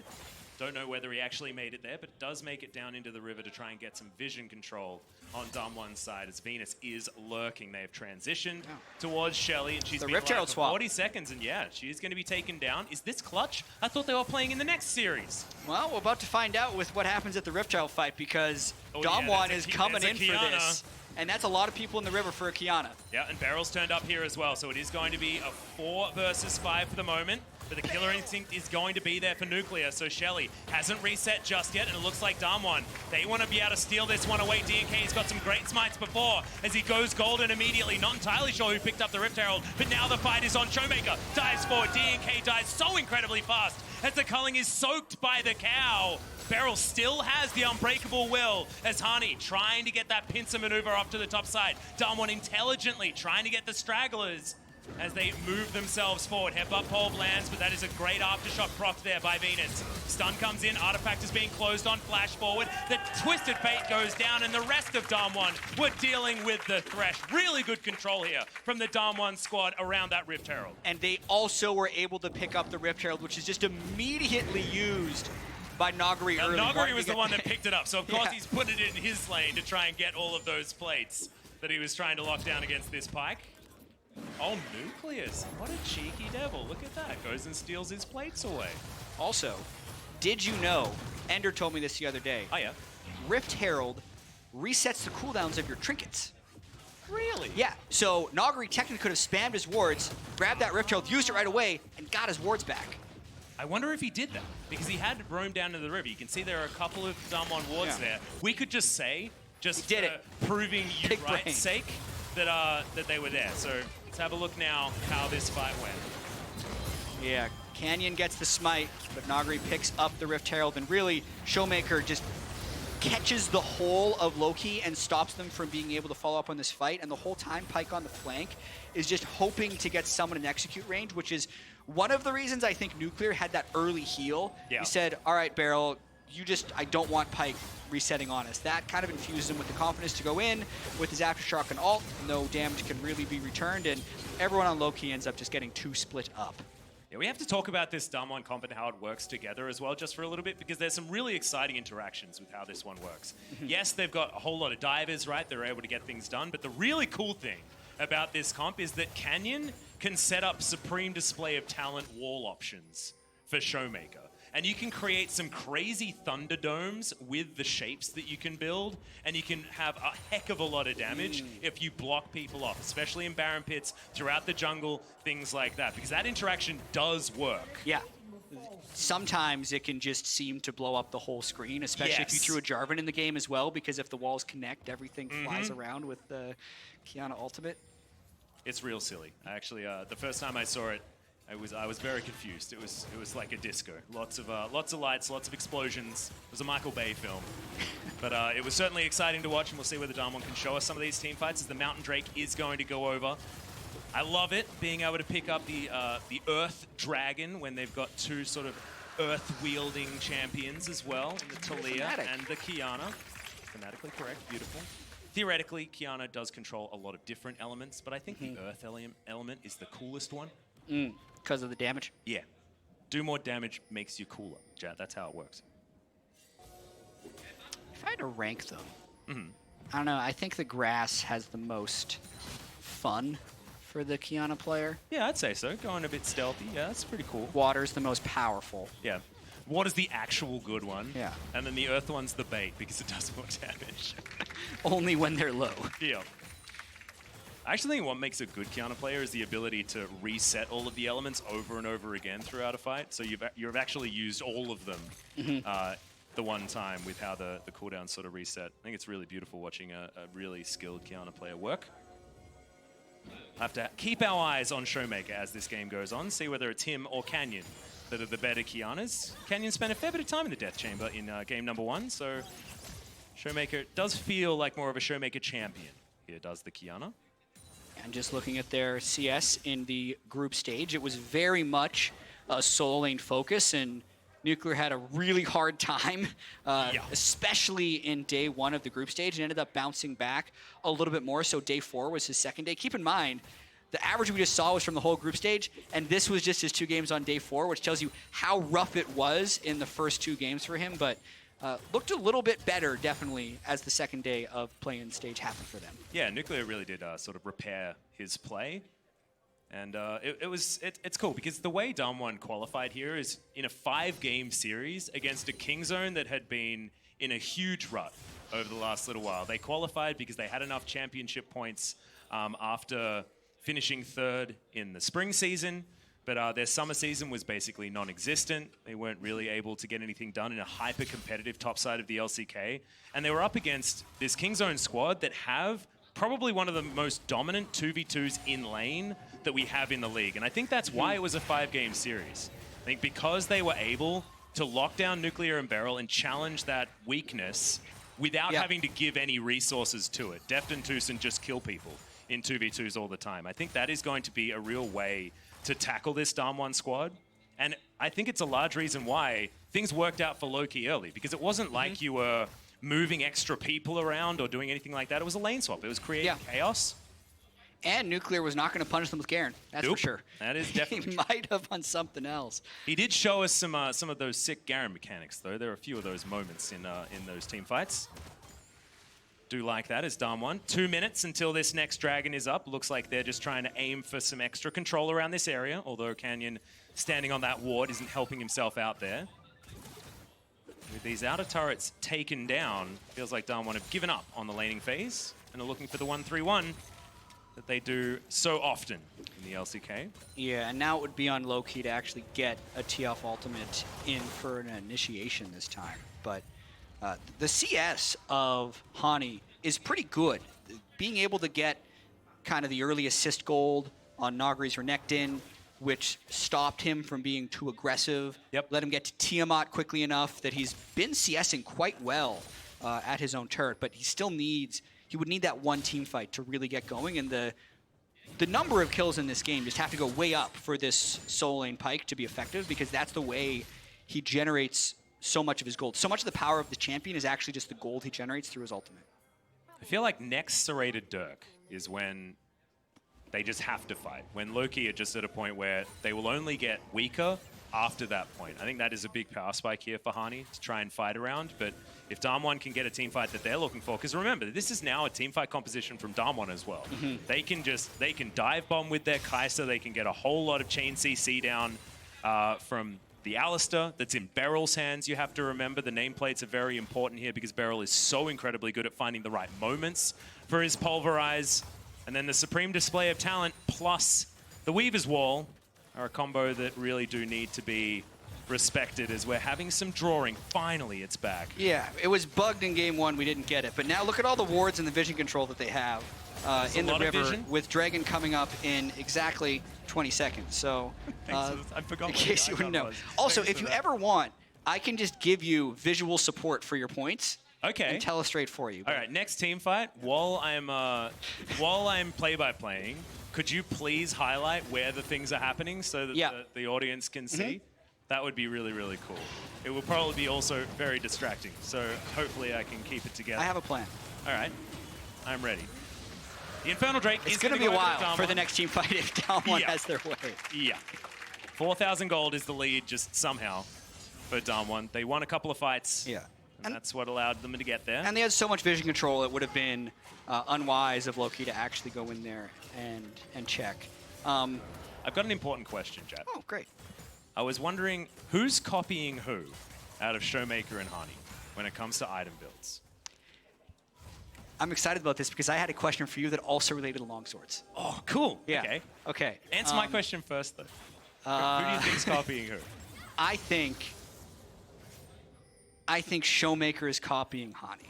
Speaker 12: Don't know whether he actually made it there, but does make it down into the river to try and get some vision control on Damwon's side as Venus is lurking. They have transitioned towards Shelly, and she's been
Speaker 11: Rift
Speaker 12: alive
Speaker 11: Herald
Speaker 12: for
Speaker 11: swap.
Speaker 12: 40 seconds, and yeah, she is going to be taken down. Is this clutch? I thought they were playing in the next series.
Speaker 11: Well, we're about to find out with what happens at the Rift Child fight because Damwon is coming in for this. And that's a lot of people in the river for a Kiana.
Speaker 12: Yeah, and Barrel's turned up here as well, so it is going to be a 4 versus 5 for the moment. But the killer instinct is going to be there for Nuclear, so Shelly hasn't reset just yet, and it looks like Damwon, they want to be able to steal this one away. DNK's got some great smites before as he goes golden immediately. Not entirely sure who picked up the Rift Herald, but now the fight is on. Showmaker dives forward. DNK dies so incredibly fast as the culling is soaked by the cow. Beryl still has the unbreakable will as Hani trying to get that pincer maneuver off to the top side. Damwon intelligently trying to get the stragglers as they move themselves forward. Headbutt pole lands, but that is a great aftershock proc there by Venus. Stun comes in, Artifact is being closed on, flash forward. The Twisted Fate goes down, and the rest of Damwon were dealing with the Thresh. Really good control here from the Damwon squad around that Rift Herald.
Speaker 11: And they also were able to pick up the Rift Herald, which is just immediately used by Noguri early.
Speaker 12: Noguri was the one that picked it up, so of course he's put it in his lane to try and get all of those plates that he was trying to lock down against this Pyke. Oh, Nucleus. What a cheeky devil. Look at that. Goes and steals his plates away.
Speaker 11: Also, did you know, Ender told me this the other day.
Speaker 12: Oh, yeah.
Speaker 11: Rift Herald resets the cooldowns of your trinkets.
Speaker 12: Really?
Speaker 11: Yeah. So Noguri technically could have spammed his wards, grabbed that Rift Herald, used it right away, and got his wards back.
Speaker 12: I wonder if he did that, because he had roamed down to the river. You can see there are a couple of Damwon wards there. We could just say, just
Speaker 11: did it.
Speaker 12: Proving you
Speaker 11: Big brain.
Speaker 12: right's sake, that they were there. So let's have a look now how this fight went.
Speaker 11: Yeah, Canyon gets the smite, but Noguri picks up the Rift Herald, and really, Showmaker just catches the whole of Loki and stops them from being able to follow up on this fight. And the whole time, Pyke on the flank is just hoping to get someone in execute range, which is one of the reasons I think Nuclear had that early heal.
Speaker 12: Yeah.
Speaker 11: He said, all right, Beryl, I don't want Pyke resetting on us. That kind of infused him with the confidence to go in with his Aftershock and ult. No damage can really be returned, and everyone on Loki ends up just getting 2 split up.
Speaker 12: Yeah, we have to talk about this Damwon comp and how it works together as well, just for a little bit, because there's some really exciting interactions with how this one works. Yes, they've got a whole lot of divers, right? They're able to get things done, but the really cool thing about this comp is that Canyon can set up supreme display of talent wall options for Showmaker. And you can create some crazy Thunderdomes with the shapes that you can build, and you can have a heck of a lot of damage if you block people off, especially in Baron Pits, throughout the jungle, things like that, because that interaction does work.
Speaker 11: Yeah. Sometimes it can just seem to blow up the whole screen, especially if you threw a Jarvan in the game as well, because if the walls connect, everything flies around with the Kiana ultimate.
Speaker 12: It's real silly. Actually, the first time I saw it, I was very confused. It was like a disco. Lots of lights, lots of explosions. It was a Michael Bay film. But it was certainly exciting to watch, and we'll see whether Damwon can show us some of these team fights as the Mountain Drake is going to go over. I love it, being able to pick up the Earth Dragon when they've got 2 sort of Earth-wielding champions as well, in the Talia and the Kiana. Thematically correct, beautiful. Theoretically, Kiana does control a lot of different elements, but I think the Earth element is the coolest one.
Speaker 11: Because of the damage?
Speaker 12: Yeah. Do more damage makes you cooler, Jad. That's how it works.
Speaker 11: If I had to rank them, I don't know. I think the grass has the most fun for the Kiana player.
Speaker 12: Yeah, I'd say so. Going a bit stealthy. Yeah, that's pretty cool.
Speaker 11: Water's the most powerful.
Speaker 12: Yeah. Water's the actual good one.
Speaker 11: Yeah.
Speaker 12: And then the Earth one's the bait because it does more damage.
Speaker 11: Only when they're low.
Speaker 12: Yeah. I actually think what makes a good Kiana player is the ability to reset all of the elements over and over again throughout a fight. So you've actually used all of them the one time with how the cooldowns sort of reset. I think it's really beautiful watching a really skilled Kiana player work. We'll have to keep our eyes on Showmaker as this game goes on, see whether it's him or Canyon that are the better Kianas. Canyon spent a fair bit of time in the Death Chamber in game number 1, so Showmaker does feel like more of a Showmaker champion. Here does the Kiana.
Speaker 11: And just looking at their CS in the group stage, it was very much a solo lane focus, and Nuclear had a really hard time, especially in day 1 of the group stage, and ended up bouncing back a little bit more. So day 4 was his second day. Keep in mind, the average we just saw was from the whole group stage, and this was just his 2 games on day 4, which tells you how rough it was in the first 2 games for him. But looked a little bit better, definitely, as the second day of play-in stage happened for them.
Speaker 12: Yeah, Nuclear really did sort of repair his play. And it's cool because the way Damwon qualified here is in a 5-game series against a King Zone that had been in a huge rut over the last little while. They qualified because they had enough championship points after finishing 3rd in the spring season, but their summer season was basically non-existent. They weren't really able to get anything done in a hyper-competitive top side of the LCK. And they were up against this King Zone squad that have probably one of the most dominant 2v2s in lane that we have in the league. And I think that's why it was a 5-game series. I think because they were able to lock down Nuclear and Beryl and challenge that weakness without having to give any resources to it. Deft and Tucson just kill people in 2v2s all the time. I think that is going to be a real way to tackle this Damwon squad. And I think it's a large reason why things worked out for Loki early, because it wasn't like you were moving extra people around or doing anything like that. It was a lane swap. It was creating chaos.
Speaker 11: And Nuclear was not going to punish them with Garen. That's for sure.
Speaker 12: That is definitely
Speaker 11: He might have on something else.
Speaker 12: He did show us some of those sick Garen mechanics, though. There are a few of those moments in those team fights. Do like that as Damwon. 2 minutes until this next dragon is up. Looks like they're just trying to aim for some extra control around this area, although Canyon standing on that ward isn't helping himself out there. With these outer turrets taken down, feels like Damwon have given up on the laning phase and are looking for the 1-3-1 that they do so often in the LCK.
Speaker 11: Yeah, and now it would be on Loki to actually get a tee-off ultimate in for an initiation this time. But the CS of Hani is pretty good. Being able to get kind of the early assist gold on Nagri's Renekton, which stopped him from being too aggressive. Let him get to Tiamat quickly enough that he's been CSing quite well at his own turret, but he still needs, he would need that one team fight to really get going, and the number of kills in this game just have to go way up for this solo lane Pyke to be effective, because that's the way he generates so much of his gold. So much of the power of the champion is actually just the gold he generates through his ultimate.
Speaker 12: I feel like next Serrated Dirk is when they just have to fight. When Loki are just at a point where they will only get weaker after that point. I think that is a big power spike here for Hani to try and fight around. But if Damwon can get a team fight that they're looking for, because remember, this is now a team fight composition from Damwon as well. They can dive bomb with their Kai'Sa. They can get a whole lot of chain CC down from the Alistair that's in Beryl's hands. You have to remember the nameplates are very important here because Beryl is so incredibly good at finding the right moments for his Pulverize. And then the Supreme Display of Talent plus the Weaver's Wall are a combo that really do need to be respected as we're having some drawing. Finally, it's back.
Speaker 11: Yeah, it was bugged in game 1. We didn't get it. But now look at all the wards and the vision control that they have in the river with Dragon coming up in exactly 20 seconds. So
Speaker 12: I forgot
Speaker 11: in case you wouldn't know. Also, if you ever want, I can just give you visual support for your points.
Speaker 12: Okay.
Speaker 11: And tell us straight for you.
Speaker 12: All right, next team fight. While I'm play-by-playing, could you please highlight where the things are happening so that the audience can see? That would be really, really cool. It will probably be also very distracting, so hopefully I can keep it together.
Speaker 11: I have a plan.
Speaker 12: All right, I'm ready. The Infernal Drake is
Speaker 11: going to be a while for the next team fight if Damwon has their way.
Speaker 12: Yeah. 4,000 gold is the lead just somehow for Damwon. They won a couple of fights.
Speaker 11: Yeah.
Speaker 12: And that's what allowed them to get there.
Speaker 11: And they had so much vision control, it would have been unwise of Loki to actually go in there and check.
Speaker 12: I've got an important question, Jad.
Speaker 11: Oh, great.
Speaker 12: I was wondering, who's copying who out of Showmaker and Hani when it comes to item builds?
Speaker 11: I'm excited about this because I had a question for you that also related to longswords.
Speaker 12: Oh, cool.
Speaker 11: Yeah.
Speaker 12: Okay.
Speaker 11: Okay.
Speaker 12: Answer my question first, though. Who do you think's copying who?
Speaker 11: I think Showmaker is copying Hani.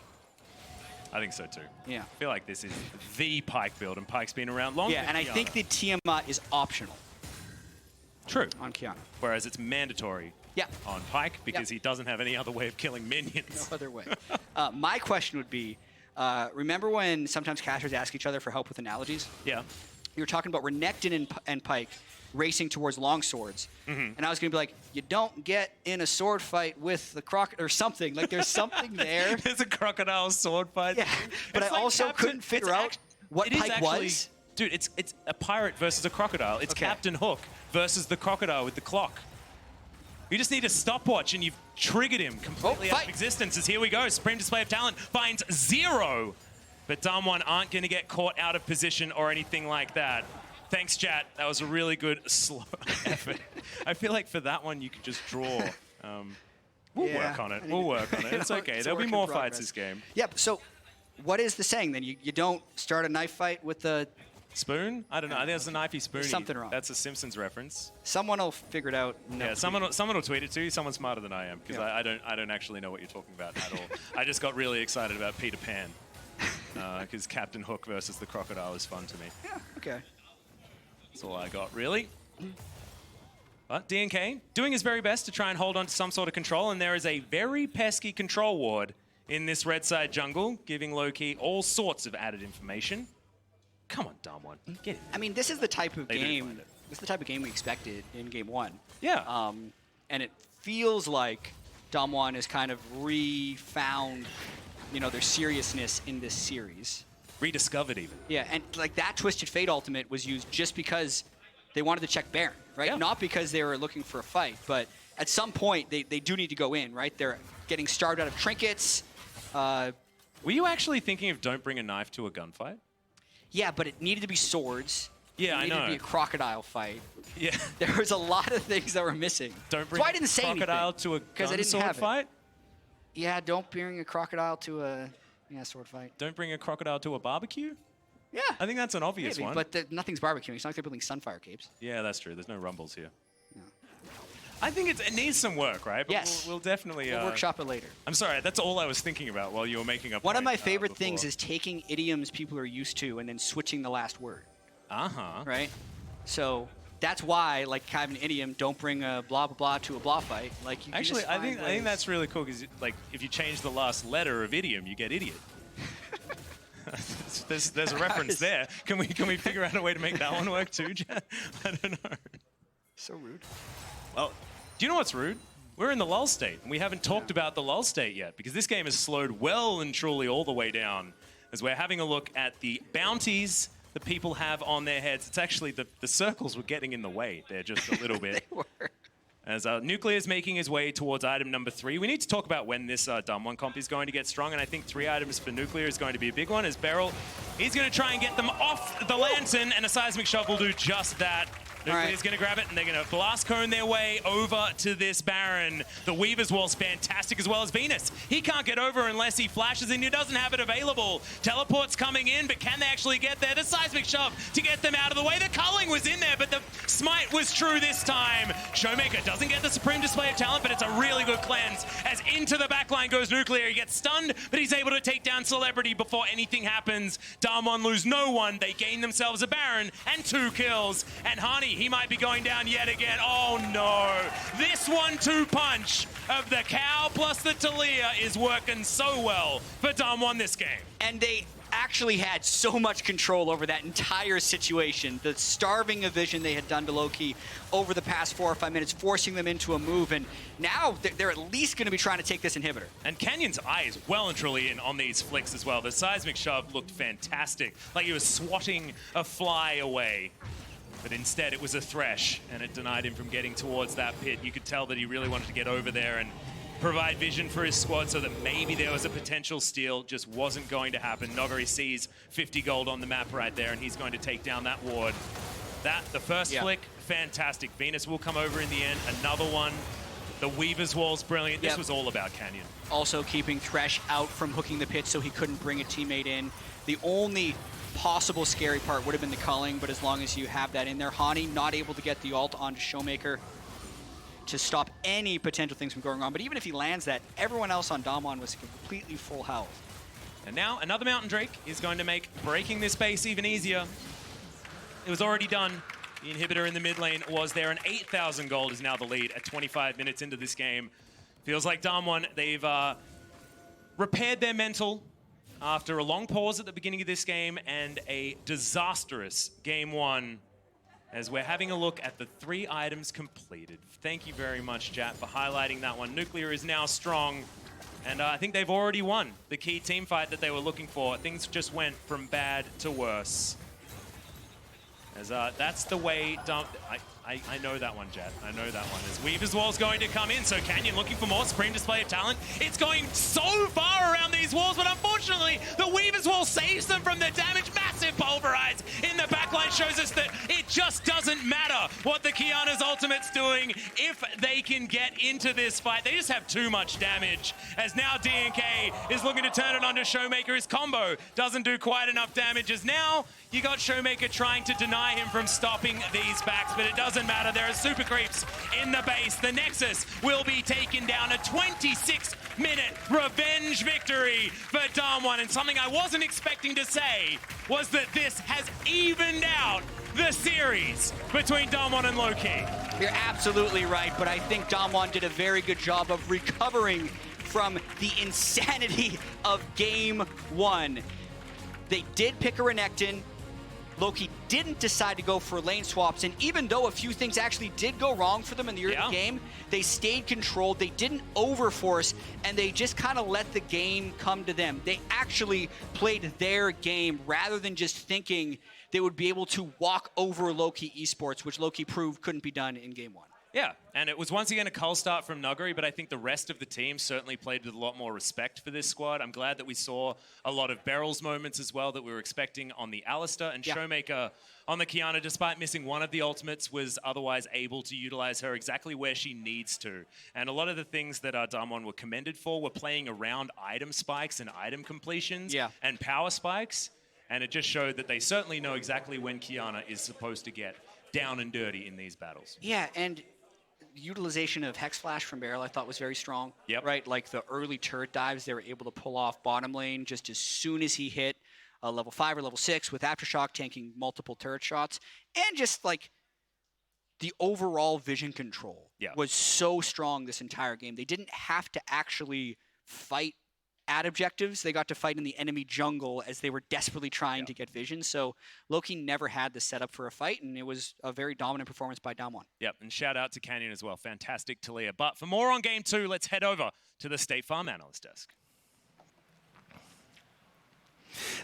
Speaker 12: I think so too.
Speaker 11: Yeah.
Speaker 12: I feel like this is the Pyke build, and Pyke's been around longer.
Speaker 11: Yeah, and I think the Tiamat is optional.
Speaker 12: True.
Speaker 11: On Kiana.
Speaker 12: Whereas it's mandatory on Pyke because he doesn't have any other way of killing minions.
Speaker 11: No other way. My question would be, remember when sometimes casters ask each other for help with analogies?
Speaker 12: Yeah.
Speaker 11: You were talking about Renekton and Pyke racing towards longswords. And I was going to be like, you don't get in a sword fight with the crocodile or something. Like, there's something there.
Speaker 12: There's a crocodile sword fight.
Speaker 11: Yeah, but
Speaker 12: It's
Speaker 11: I
Speaker 12: like
Speaker 11: also couldn't figure out what
Speaker 12: it is
Speaker 11: Pyke
Speaker 12: actually,
Speaker 11: was.
Speaker 12: Dude, it's a pirate versus a crocodile. It's Captain Hook versus the crocodile with the clock. You just need a stopwatch, and you've triggered him completely out of existence. As here we go, Supreme Display of Talent finds 0. But Damwon aren't going to get caught out of position or anything like that. Thanks, chat. That was a really good slow effort. I feel like for that one, you could just draw. We'll work on it. We'll work on it. It's okay.
Speaker 11: It's a
Speaker 12: There'll be
Speaker 11: work in
Speaker 12: more
Speaker 11: progress.
Speaker 12: fights this game.
Speaker 11: Yep. So, what is the saying then? You don't start a knife fight with the
Speaker 12: spoon? I don't know. I think that's a knifey spoony.
Speaker 11: Something wrong.
Speaker 12: That's a Simpsons reference.
Speaker 11: Someone will figure it out.
Speaker 12: Yeah, someone will tweet it to you. Someone smarter than I am, because I don't actually know what you're talking about at all. I just got really excited about Peter Pan, because Captain Hook versus the crocodile is fun to me.
Speaker 11: Yeah. Okay.
Speaker 12: That's all I got, really. But DNK doing his very best to try and hold on to some sort of control, and there is a very pesky control ward in this red side jungle, giving Loki all sorts of added information. Come on, Damwon, get in.
Speaker 11: I mean, this is the type of
Speaker 12: They do
Speaker 11: game.
Speaker 12: find it.
Speaker 11: This is the type of game we expected in Game 1.
Speaker 12: Yeah.
Speaker 11: And it feels like Damwon has kind of refound, their seriousness in this series.
Speaker 12: Rediscovered even.
Speaker 11: Yeah, and like that Twisted Fate ultimate was used just because they wanted to check Baron, right?
Speaker 12: Yeah.
Speaker 11: Not because they were looking for a fight, but at some point they do need to go in, right? They're getting starved out of trinkets.
Speaker 12: Were you actually thinking of don't bring a knife to a gunfight?
Speaker 11: Yeah, but it needed to be swords.
Speaker 12: Yeah, I
Speaker 11: it needed
Speaker 12: know.
Speaker 11: to be a crocodile fight.
Speaker 12: Yeah.
Speaker 11: There was a lot of things that were missing.
Speaker 12: Don't bring
Speaker 11: That's why I didn't say
Speaker 12: crocodile
Speaker 11: anything,
Speaker 12: to a
Speaker 11: because I
Speaker 12: gun
Speaker 11: didn't
Speaker 12: sword
Speaker 11: have it.
Speaker 12: fight?
Speaker 11: Yeah, don't bring a crocodile to a sword fight.
Speaker 12: Don't bring a crocodile to a barbecue?
Speaker 11: Yeah.
Speaker 12: I think that's an obvious
Speaker 11: Maybe,
Speaker 12: one.
Speaker 11: but nothing's barbecuing. It's not like they're building Sunfire capes.
Speaker 12: Yeah, that's true. There's no rumbles here. I think it needs some work, right? But
Speaker 11: Yes.
Speaker 12: We'll definitely...
Speaker 11: We'll workshop it later.
Speaker 12: I'm sorry, that's all I was thinking about while you were making up.
Speaker 11: One of my favorite things is taking idioms people are used to and then switching the last word.
Speaker 12: Uh-huh.
Speaker 11: Right? So that's why, like, kind of an idiom, don't bring a blah, blah, blah to a blah fight. Like, you can
Speaker 12: Actually,
Speaker 11: just
Speaker 12: I
Speaker 11: find
Speaker 12: think
Speaker 11: ways.
Speaker 12: that's really cool because, like, if you change the last letter of idiom, you get idiot. there's a reference there. Can we figure out a way to make that one work too, Jen? I don't know.
Speaker 11: So rude.
Speaker 12: Well, do you know what's rude? We're in the lull state, and we haven't talked about the lull state yet because this game has slowed well and truly all the way down as we're having a look at the bounties that people have on their heads. It's actually the circles were getting in the way there just a little bit.
Speaker 11: They were.
Speaker 12: As Nuclear's making his way towards item number 3. We need to talk about when this Damwon comp is going to get strong, and I think 3 items for Nuclear is going to be a big one, as Beryl, he's going to try and get them off the lantern, and a Seismic Shove will do just that. Nuclear's going to grab it, and they're going to blast cone their way over to this Baron. The Weaver's Wall's fantastic, as well as Venus. He can't get over unless he flashes, and he doesn't have it available. Teleport's coming in, but can they actually get there? The Seismic Shove to get them out of the way. The culling was in there, but the smite was true this time. Showmaker doesn't get the Supreme Display of Talent, but it's a really good cleanse. As into the backline goes Nuclear. He gets stunned, but he's able to take down Celebrity before anything happens. Damwon lose no one. They gain themselves a Baron and 2 kills. And Hani, he might be going down yet again. Oh no. This 1-2 punch of the cow plus the Talia is working so well for Damwon this game.
Speaker 11: And they actually had so much control over that entire situation. The starving of vision they had done to Loki over the past 4 or 5 minutes, forcing them into a move, and now they're at least going to be trying to take this inhibitor.
Speaker 12: And Canyon's eye is well and truly in on these flicks as well. The Seismic Shove looked fantastic, like he was swatting a fly away. But instead it was a Thresh, and it denied him from getting towards that pit. You could tell that he really wanted to get over there and provide vision for his squad so that maybe there was a potential steal. Just wasn't going to happen. Nogari sees 50 gold on the map right there, and he's going to take down that ward. The first flick, fantastic. Venus will come over in the end. Another one. The Weaver's Wall's brilliant. This was all about Canyon.
Speaker 11: Also keeping Thresh out from hooking the pit so he couldn't bring a teammate in. The only possible scary part would have been the culling, but as long as you have that in there, Hani not able to get the ult onto Showmaker to stop any potential things from going wrong. But even if he lands that, everyone else on Damwon was completely full health.
Speaker 12: And now another Mountain Drake is going to make breaking this base even easier. It was already done. The inhibitor in the mid lane was there, and 8,000 gold is now the lead at 25 minutes into this game. Feels like Damwon, they've repaired their mental after a long pause at the beginning of this game and a disastrous game one, as we're having a look at the 3 items completed. Thank you very much, Jat, for highlighting that one. Nuclear is now strong, and I think they've already won the key team fight that they were looking for. Things just went from bad to worse. As that's the way I know that one, Jet. I know that one. As Weaver's Wall's going to come in, so Canyon looking for more supreme display of talent. It's going so far around these walls, but unfortunately, the Weaver's Wall saves them from the damage. Massive pulverize in the backline shows us that it just doesn't matter what the Kiana's ultimate's doing if they can get into this fight. They just have too much damage, as now DNK is looking to turn it onto Showmaker. His combo doesn't do quite enough damage, as now you got Showmaker trying to deny him from stopping these backs, but it doesn't matter. There are super creeps in the base. The Nexus will be taken down. A 26-minute revenge victory for Damwon. And something I wasn't expecting to say was that this has evened out the series between Damwon and Loki.
Speaker 11: You're absolutely right, but I think Damwon did a very good job of recovering from the insanity of game one. They did pick a Renekton. Loki didn't decide to go for lane swaps, and even though a few things actually did go wrong for them in the early game, they stayed controlled, they didn't overforce, and they just kind of let the game come to them. They actually played their game rather than just thinking they would be able to walk over Loki Esports, which Loki proved couldn't be done in game one.
Speaker 12: Yeah, and it was once again a cull start from Nuguri, but I think the rest of the team certainly played with a lot more respect for this squad. I'm glad that we saw a lot of barrels moments as well that we were expecting on the Alistair, and Showmaker on the Kiana, despite missing one of the ultimates, was otherwise able to utilize her exactly where she needs to. And a lot of the things that Damwon were commended for were playing around item spikes and item completions and power spikes, and it just showed that they certainly know exactly when Kiana is supposed to get down and dirty in these battles.
Speaker 11: Yeah, and utilization of Hex Flash from Barrel I thought was very strong. Right, like the early turret dives they were able to pull off bottom lane just as soon as he hit level 5 or level 6 with Aftershock tanking multiple turret shots. And just like the overall vision control was so strong this entire game. They didn't have to actually fight at objectives. They got to fight in the enemy jungle as they were desperately trying to get vision. So Loki never had the setup for a fight, and it was a very dominant performance by Damwon.
Speaker 12: Yep, and shout out to Canyon as well. Fantastic Talia. But for more on game 2, let's head over to the State Farm Analyst Desk.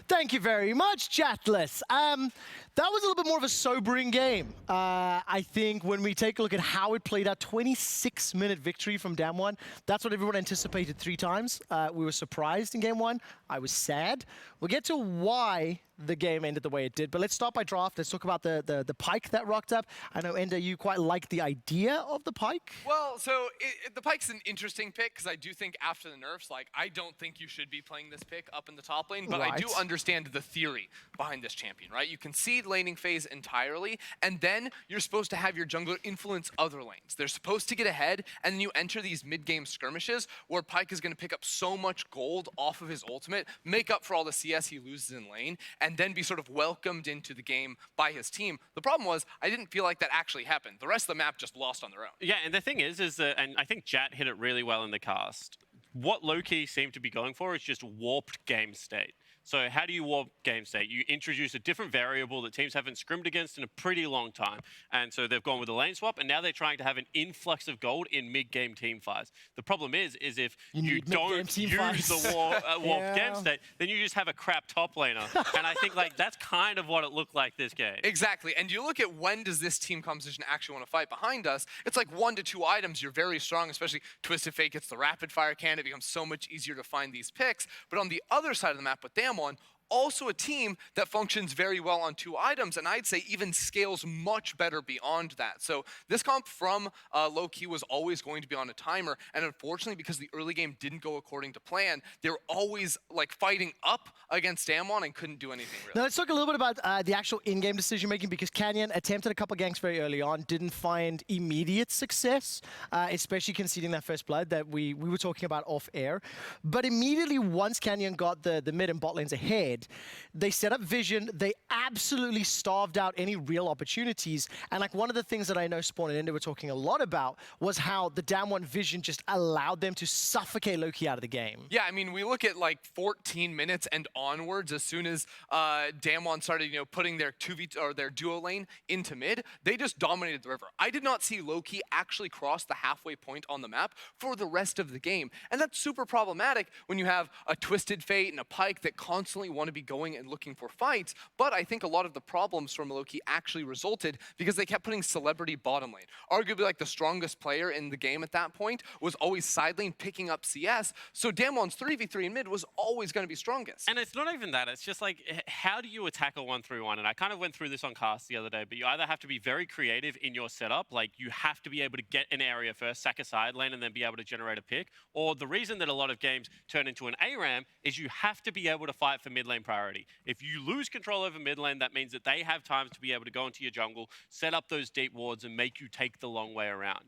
Speaker 3: Thank you very much, Chatless. That was a little bit more of a sobering game. I think when we take a look at how it played out, 26-minute victory from Damwon. That's what everyone anticipated 3 times. We were surprised in game 1. I was sad. We'll get to why the game ended the way it did, but let's start by draft. Let's talk about the Pyke that rocked up. I know, Enda, you quite like the idea of the Pyke.
Speaker 1: Well, so the Pyke's an interesting pick, because I do think after the nerfs, like, I don't think you should be playing this pick up in the top lane, but I do understand the theory behind this champion, right? You concede laning phase entirely, and then you're supposed to have your jungler influence other lanes. They're supposed to get ahead, and then you enter these mid-game skirmishes where Pyke is going to pick up so much gold off of his ultimate, make up for all the CS he loses in lane, and then be sort of welcomed into the game by his team. The problem was, I didn't feel like that actually happened. The rest of the map just lost on their own.
Speaker 2: Yeah, and the thing is that, and I think Jat hit it really well in the cast, what Loki seemed to be going for is just warped game state. So how do you warp game state? You introduce a different variable that teams haven't scrimmed against in a pretty long time. And so they've gone with a lane swap, and now they're trying to have an influx of gold in mid-game team fights. The problem is if you don't use the warp game state, then you just have a crap top laner. And I think like that's kind of what it looked like this game.
Speaker 1: Exactly. And you look at when does this team composition actually want to fight behind us, it's like 1 to 2 items. You're very strong, especially Twisted Fate gets the rapid fire cannon. It becomes so much easier to find these picks. But on the other side of the map with Damwon, also a team that functions very well on 2 items, and I'd say even scales much better beyond that. So this comp from Low-Key was always going to be on a timer, and unfortunately, because the early game didn't go according to plan, they were always like fighting up against Damwon and couldn't do anything really.
Speaker 3: Now let's talk a little bit about the actual in-game decision making, because Canyon attempted a couple ganks very early on, didn't find immediate success, especially conceding that first blood that we were talking about off air. But immediately once Canyon got the mid and bot lanes ahead, they set up vision, they absolutely starved out any real opportunities. And like one of the things that I know Spawn and Ender were talking a lot about was how the Damwon vision just allowed them to suffocate Low-Key out of the game.
Speaker 1: Yeah, I mean, we look at like 14 minutes and onwards, as soon as Damwon started, putting their 2v or their duo lane into mid, they just dominated the river. I did not see Low-Key actually cross the halfway point on the map for the rest of the game. And that's super problematic when you have a Twisted Fate and a Pyke that constantly want to be going and looking for fights. But I think a lot of the problems from Low-Key actually resulted because they kept putting Celebrity bottom lane. Arguably like the strongest player in the game at that point was always side lane picking up CS. So Damwon's 3v3 in mid was always going to be strongest.
Speaker 2: And it's not even that. It's just like, how do you attack a 1-3-1? And I kind of went through this on cast the other day, but you either have to be very creative in your setup, like you have to be able to get an area first, sack a side lane, and then be able to generate a pick. Or the reason that a lot of games turn into an ARAM is you have to be able to fight for mid lane priority. If you lose control over mid lane, that means that they have time to be able to go into your jungle, set up those deep wards, and make you take the long way around.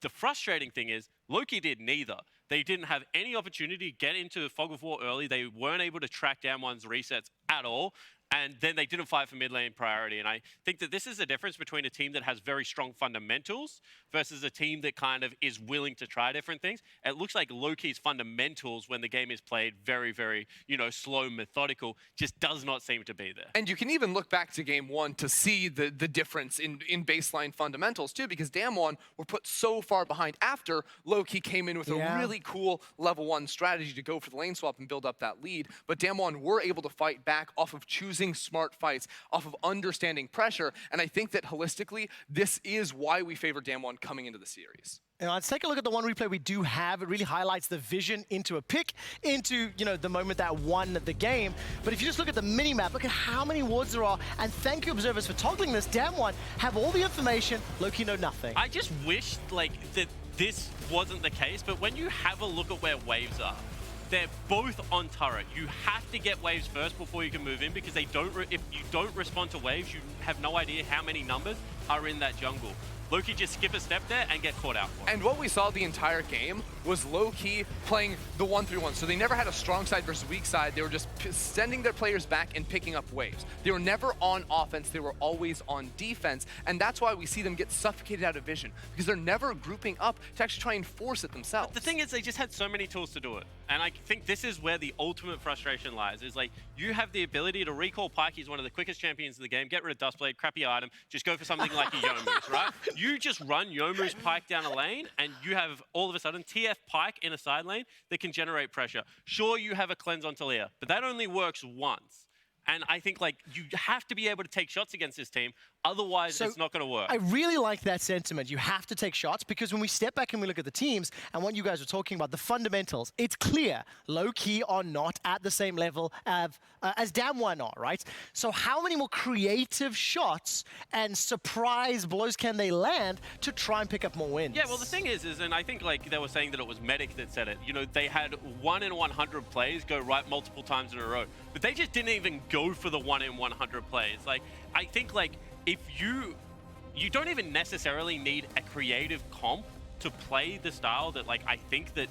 Speaker 2: The frustrating thing is, Low-Key did neither. They didn't have any opportunity to get into Fog of War early. They weren't able to track down one's resets at all. And then they didn't fight for mid lane priority. And I think that this is the difference between a team that has very strong fundamentals versus a team that kind of is willing to try different things. It looks like Low-Key's fundamentals when the game is played very, very, slow, methodical, just does not seem to be there.
Speaker 1: And you can even look back to game 1 to see the difference in baseline fundamentals too, because Damwon were put so far behind after Low-Key came in with a really cool level 1 strategy to go for the lane swap and build up that lead. But Damwon were able to fight back off of choosing smart fights, off of understanding pressure, and I think that holistically, this is why we favor Damwon coming into the series.
Speaker 3: Let's take a look at the one replay we do have. It really highlights the vision into a pick, into, the moment that won the game. But if you just look at the mini-map, look at how many wards there are, and thank you, observers, for toggling this. Damwon have all the information, Low-Key know nothing.
Speaker 2: I just wish, that this wasn't the case, but when you have a look at where waves are, they're both on turret. You have to get waves first before you can move in, because they don't. If you don't respond to waves, you have no idea how many numbers are in that jungle. Low-Key just skip a step there and get caught out for it.
Speaker 1: And what we saw the entire game was Low-Key playing the 1-3-1. So they never had a strong side versus weak side. They were just sending their players back and picking up waves. They were never on offense. They were always on defense. And that's why we see them get suffocated out of vision, because they're never grouping up to actually try and force it themselves.
Speaker 2: But the thing is, they just had so many tools to do it. And I think this is where the ultimate frustration lies, is like, you have the ability to recall Pyke. He's one of the quickest champions in the game. Get rid of Dustblade, crappy item. Just go for something like a Youmuu's, right? You just run Youmuu's Pyke down a lane, and you have, all of a sudden, TF Pyke in a side lane that can generate pressure. Sure, you have a cleanse on Talia, but that only works once. And I think, you have to be able to take shots against this team. Otherwise, it's not going to work.
Speaker 3: I really like that sentiment. You have to take shots, because when we step back and we look at the teams and what you guys were talking about, the fundamentals, it's clear Low-Key are not at the same level as Damwon are, right? So how many more creative shots and surprise blows can they land to try and pick up more wins?
Speaker 2: Yeah, well, the thing is, and I think they were saying that it was Medic that said it. They had 1 in 100 plays go right multiple times in a row, but they just didn't even go for the 1 in 100 plays. I think if you don't even necessarily need a creative comp to play the style that I think that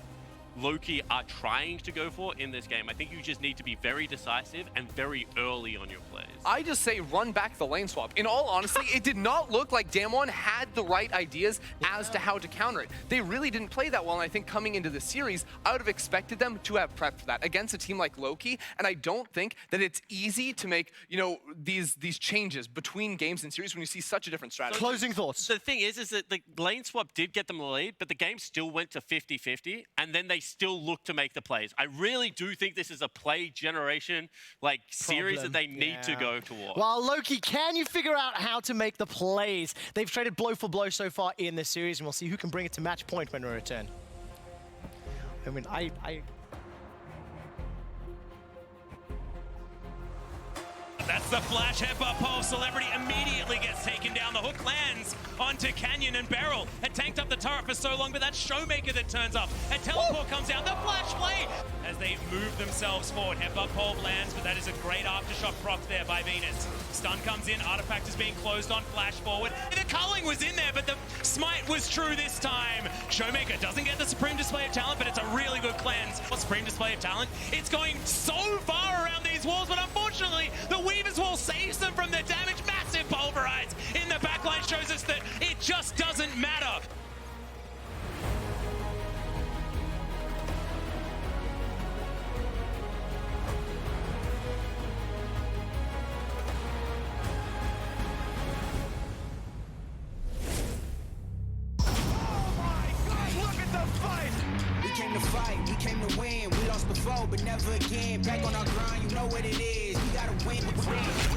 Speaker 2: Low-Key are trying to go for in this game. I think you just need to be very decisive and very early on your plays.
Speaker 1: I just say run back the lane swap. In all honesty, it did not look like Damwon had the right ideas as to how to counter it. They really didn't play that well, and I think coming into the series, I would have expected them to have prepped for that against a team like Low-Key, and I don't think that it's easy to make, these changes between games and series when you see such a different strategy.
Speaker 3: Closing thoughts.
Speaker 2: The thing is that the lane swap did get them the lead, but the game still went to 50-50, and then they still look to make the plays. I really do think this is a play generation series that they need to go towards.
Speaker 3: Well, Low-Key, can you figure out how to make the plays? They've traded blow for blow so far in this series, and we'll see who can bring it to match point when we return. I mean,
Speaker 12: That's the flash headbutt pole. Celebrity immediately gets taken down. The hook lands onto Canyon, and Beryl had tanked up the turret for so long, but that's Showmaker that turns up. And teleport comes down. The flash play as they move themselves forward. Headbutt pole lands, but that is a great aftershock proc there by Venus. Stun comes in. Artifact is being closed on. Flash forward. The culling was in there, but the smite was true this time. Showmaker doesn't get the Supreme Display of Talent, but it's a really good cleanse. Supreme Display of Talent. It's going so far around these walls, but unfortunately, the Weaver's Wall saves them from the damage. Massive pulverize in the backline shows us that it just doesn't matter.
Speaker 15: We came to fight, we came to win. We lost before, but never again. Back on our grind, you know what it is. We gotta win, win.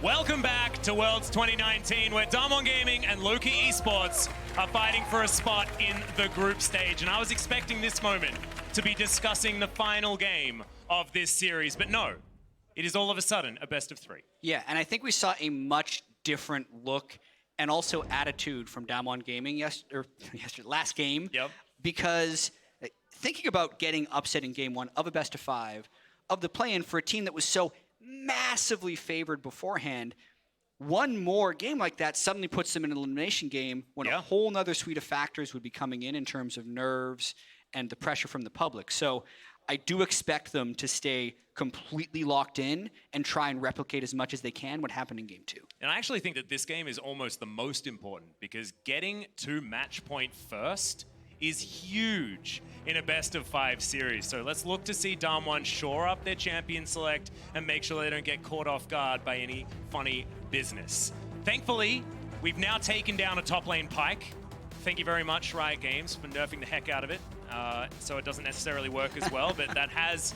Speaker 12: Welcome back to Worlds 2019, where Damwon Gaming and Loki Esports are fighting for a spot in the group stage. And I was expecting this moment to be discussing the final game of this series, but no, it is all of a sudden a best of 3.
Speaker 11: Yeah, and I think we saw a much different look and also attitude from Damwon Gaming last game.
Speaker 12: Yep.
Speaker 11: Because thinking about getting upset in game 1 of a best of 5 of the play-in for a team that was so massively favored beforehand, one more game like that suddenly puts them in an elimination game when a whole nother suite of factors would be coming in terms of nerves and the pressure from the public. So I do expect them to stay completely locked in and try and replicate as much as they can what happened in game 2.
Speaker 12: And I actually think that this game is almost the most important, because getting to match point first is huge in a best of 5 series. So let's look to see Damwon shore up their champion select and make sure they don't get caught off guard by any funny business. Thankfully, we've now taken down a top lane Pyke. Thank you very much, Riot Games, for nerfing the heck out of it, so it doesn't necessarily work as well, but that has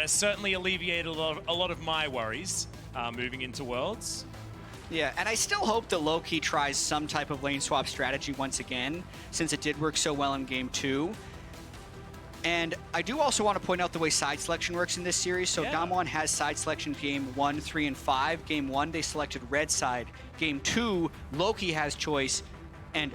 Speaker 12: certainly alleviated a lot of my worries moving into Worlds.
Speaker 11: Yeah, and I still hope that Loki tries some type of lane swap strategy once again, since it did work so well in game 2. And I do also want to point out the way side selection works in this series. So Damwon has side selection game 1, 3, and 5. Game 1, they selected red side. Game 2, Loki has choice, and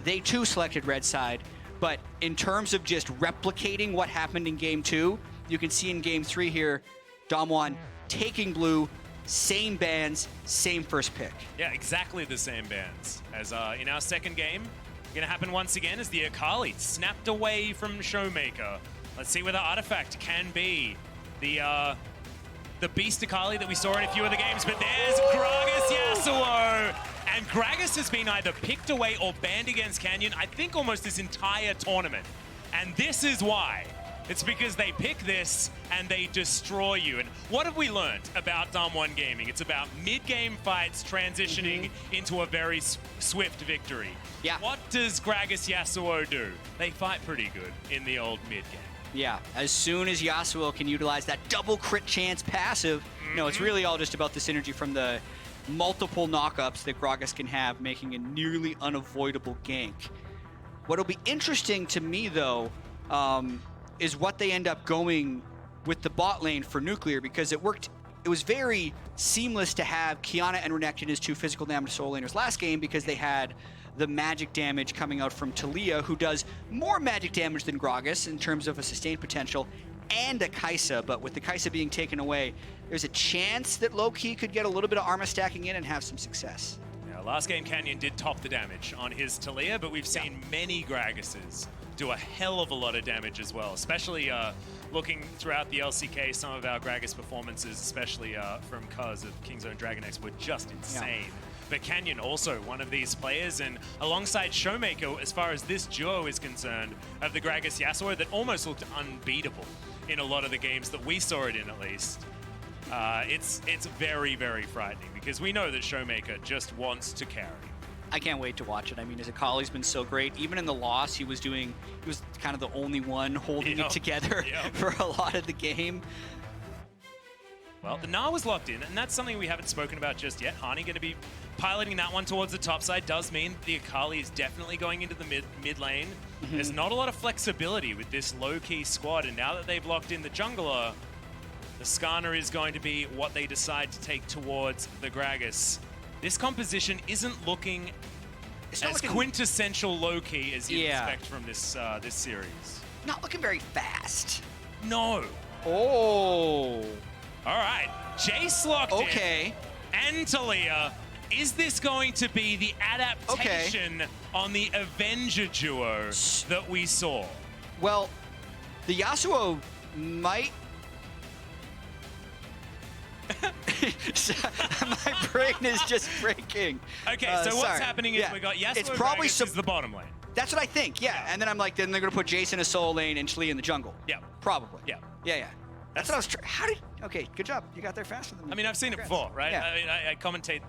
Speaker 11: they too selected red side. But in terms of just replicating what happened in game 2, you can see in game 3 here, Damwon taking blue, same bans, same first pick.
Speaker 12: Yeah, exactly the same bans as in our second game. Gonna happen once again as the Akali snapped away from Showmaker. Let's see where the artifact can be. The Beast Akali that we saw in a few of the games, but there's Gragas Yasuo. And Gragas has been either picked away or banned against Canyon, I think almost this entire tournament. And this is why. It's because they pick this and they destroy you. And what have we learned about Damwon Gaming? It's about mid-game fights transitioning into a very swift victory.
Speaker 11: Yeah.
Speaker 12: What does Gragas Yasuo do? They fight pretty good in the old mid-game.
Speaker 11: Yeah, as soon as Yasuo can utilize that double crit chance passive, no, it's really all just about the synergy from the multiple knockups that Gragas can have, making a nearly unavoidable gank. What'll be interesting to me, though, is what they end up going with the bot lane for Nuclear, because it worked. It was very seamless to have Kiana and Renekton as 2 physical damage solo laners last game, because they had the magic damage coming out from Talia, who does more magic damage than Gragas in terms of a sustained potential, and a Kai'Sa. But with the Kai'Sa being taken away, there's a chance that Loki could get a little bit of armor stacking in and have some success.
Speaker 12: Yeah, last game Canyon did top the damage on his Talia, but we've seen many Gragases do a hell of a lot of damage as well, especially looking throughout the LCK. Some of our Gragas performances, especially from Cuz of King's Own Dragon X, were just insane. Yeah. But Canyon also one of these players, and alongside Showmaker, as far as this duo is concerned, of the Gragas Yasuo that almost looked unbeatable in a lot of the games that we saw it in, at least. It's very, very frightening, because we know that Showmaker just wants to carry.
Speaker 11: I can't wait to watch it. I mean, his Akali's been so great. Even in the loss, he was kind of the only one holding it together for a lot of the game.
Speaker 12: Well, the Gnar was locked in, and that's something we haven't spoken about just yet. Hani going to be piloting that one towards the top side. Does mean the Akali is definitely going into the mid lane. There's not a lot of flexibility with this low-key squad, and now that they've locked in the jungler, the Skarner is going to be what they decide to take towards the Gragas. This composition isn't looking as quintessential low-key as you'd expect from this this series.
Speaker 11: Not looking very fast.
Speaker 12: No.
Speaker 11: Oh.
Speaker 12: All right, Jace locked in. And Talia. Is this going to be the adaptation on the Avenger duo that we saw?
Speaker 11: Well, the Yasuo might... My brain is just breaking.
Speaker 12: Okay, so what's happening is we got Yasuo,
Speaker 11: it's probably
Speaker 12: Gragas is the bottom lane.
Speaker 11: That's what I think, And then I'm like, then they're going to put Jace in a solo lane and Shlee in the jungle.
Speaker 12: Yeah.
Speaker 11: Probably.
Speaker 12: Yeah.
Speaker 11: Yeah. That's what I was trying. How did... Okay, good job. You got there faster than me.
Speaker 12: I mean, I've seen it before, right?
Speaker 11: Yeah.
Speaker 12: I mean, I commentate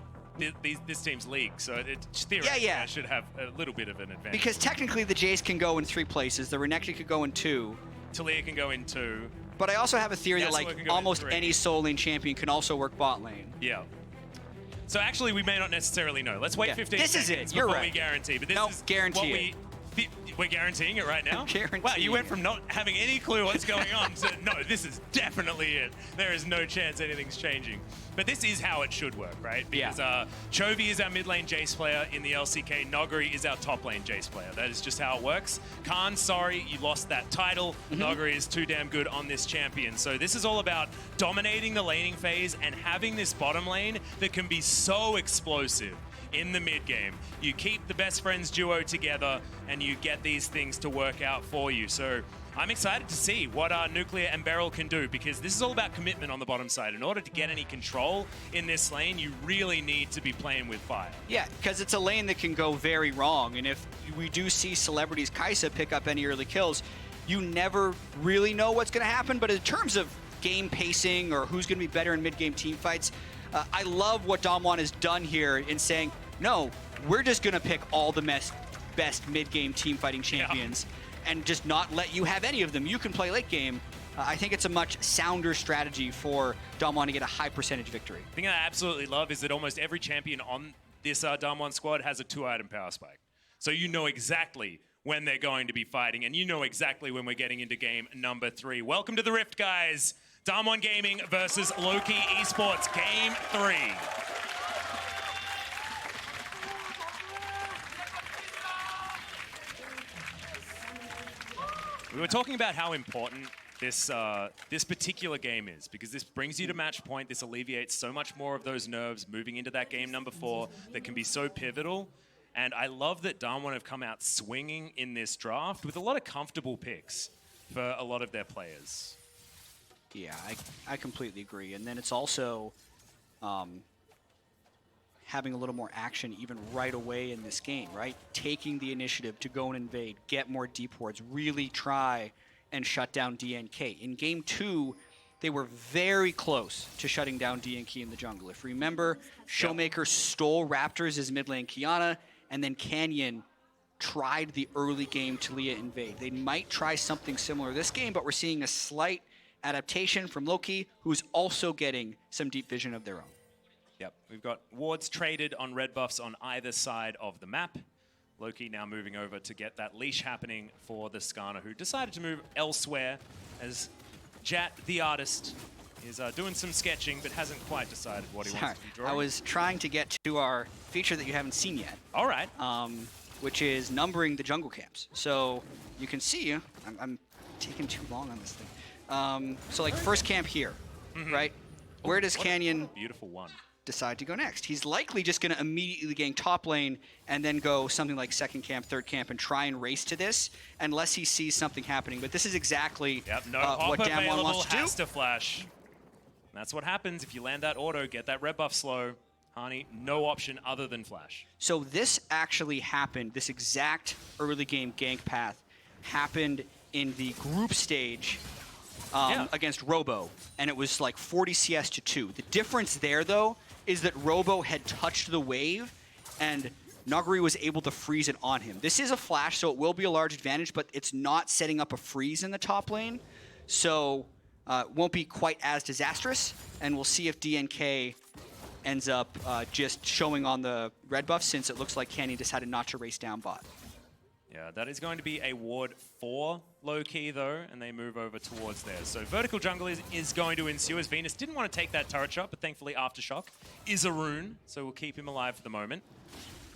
Speaker 12: this team's league, so theoretically I should have a little bit of an advantage.
Speaker 11: Because technically the Jace can go in 3 places. The Renekton could go in 2.
Speaker 12: Talia can go in 2.
Speaker 11: But I also have a theory that like almost any solo lane champion can also work bot lane.
Speaker 12: Yeah. So actually, we may not necessarily know. Let's wait 15
Speaker 11: This is
Speaker 12: seconds
Speaker 11: it. You're
Speaker 12: before
Speaker 11: right.
Speaker 12: we guarantee. But this
Speaker 11: No,
Speaker 12: is
Speaker 11: guarantee
Speaker 12: we're guaranteeing it right now?
Speaker 11: Guaranteeing
Speaker 12: Wow, you went
Speaker 11: it.
Speaker 12: from not having any clue what's going on to, no, this is definitely it. There is no chance anything's changing. But this is how it should work, right? Because Chovy is our mid lane Jace player in the LCK. Noguri is our top lane Jace player. That is just how it works. Khan, sorry, you lost that title. Noguri is too damn good on this champion. So this is all about dominating the laning phase and having this bottom lane that can be so explosive in the mid game. You keep the best friends duo together and you get these things to work out for you. So I'm excited to see what Nuclear and Beryl can do, because this is all about commitment on the bottom side. In order to get any control in this lane, you really need to be playing with fire.
Speaker 11: Yeah, because it's a lane that can go very wrong. And if we do see celebrities Kai'Sa pick up any early kills, you never really know what's going to happen. But in terms of game pacing or who's going to be better in mid-game team fights, I love what Damwon has done here in saying, no, we're just going to pick all the best mid-game team fighting champions and just not let you have any of them. You can play late game. I think it's a much sounder strategy for Damwon to get a high percentage victory.
Speaker 12: The thing I absolutely love is that almost every champion on this Damwon squad has a 2-item power spike. So you know exactly when they're going to be fighting, and you know exactly when we're getting into game number 3. Welcome to the Rift, guys. Damwon Gaming versus Loki Esports, game 3. We were talking about how important this particular game is, because this brings you to match point. This alleviates so much more of those nerves moving into that game number 4 that can be so pivotal. And I love that Damwon have come out swinging in this draft with a lot of comfortable picks for a lot of their players.
Speaker 11: Yeah, I completely agree. And then it's also having a little more action even right away in this game, right? Taking the initiative to go and invade, get more deep wards, really try and shut down DNK. In game 2, they were very close to shutting down DNK in the jungle. If you remember, Showmaker stole Raptors as mid lane Kiana, and then Canyon tried the early game Taliyah invade. They might try something similar this game, but we're seeing a slight adaptation from Loki, who's also getting some deep vision of their own.
Speaker 12: Yep, we've got wards traded on red buffs on either side of the map. Loki now moving over to get that leash happening for the Skarner, who decided to move elsewhere as Jat, the artist, is doing some sketching, but hasn't quite decided what he wants to be drawing.
Speaker 11: I was trying to get to our feature that you haven't seen yet.
Speaker 12: All right.
Speaker 11: Which is numbering the jungle camps. So you can see, I'm taking too long on this thing. So like first camp here, right? Where does Canyon
Speaker 12: beautiful one
Speaker 11: decide to go next? He's likely just going to immediately gank top lane and then go something like second camp, third camp, and try and race to this, unless he sees something happening. But this is exactly what Damwon wants to do.
Speaker 12: Has to flash. That's what happens if you land that auto, get that red buff slow. Hani, no option other than flash.
Speaker 11: So this actually happened, this exact early game gank path happened in the group stage against Robo, and it was like 40 CS to 2. The difference there, though, is that Robo had touched the wave, and Noguri was able to freeze it on him. This is a flash, so it will be a large advantage, but it's not setting up a freeze in the top lane, so it won't be quite as disastrous, and we'll see if DNK ends up just showing on the red buff, since it looks like Canyon decided not to race down bot.
Speaker 12: Yeah, that is going to be a ward for low-key, though, and they move over towards there. So vertical jungle is going to ensue, as Venus didn't want to take that turret shot, but thankfully Aftershock is a rune, so we'll keep him alive for the moment.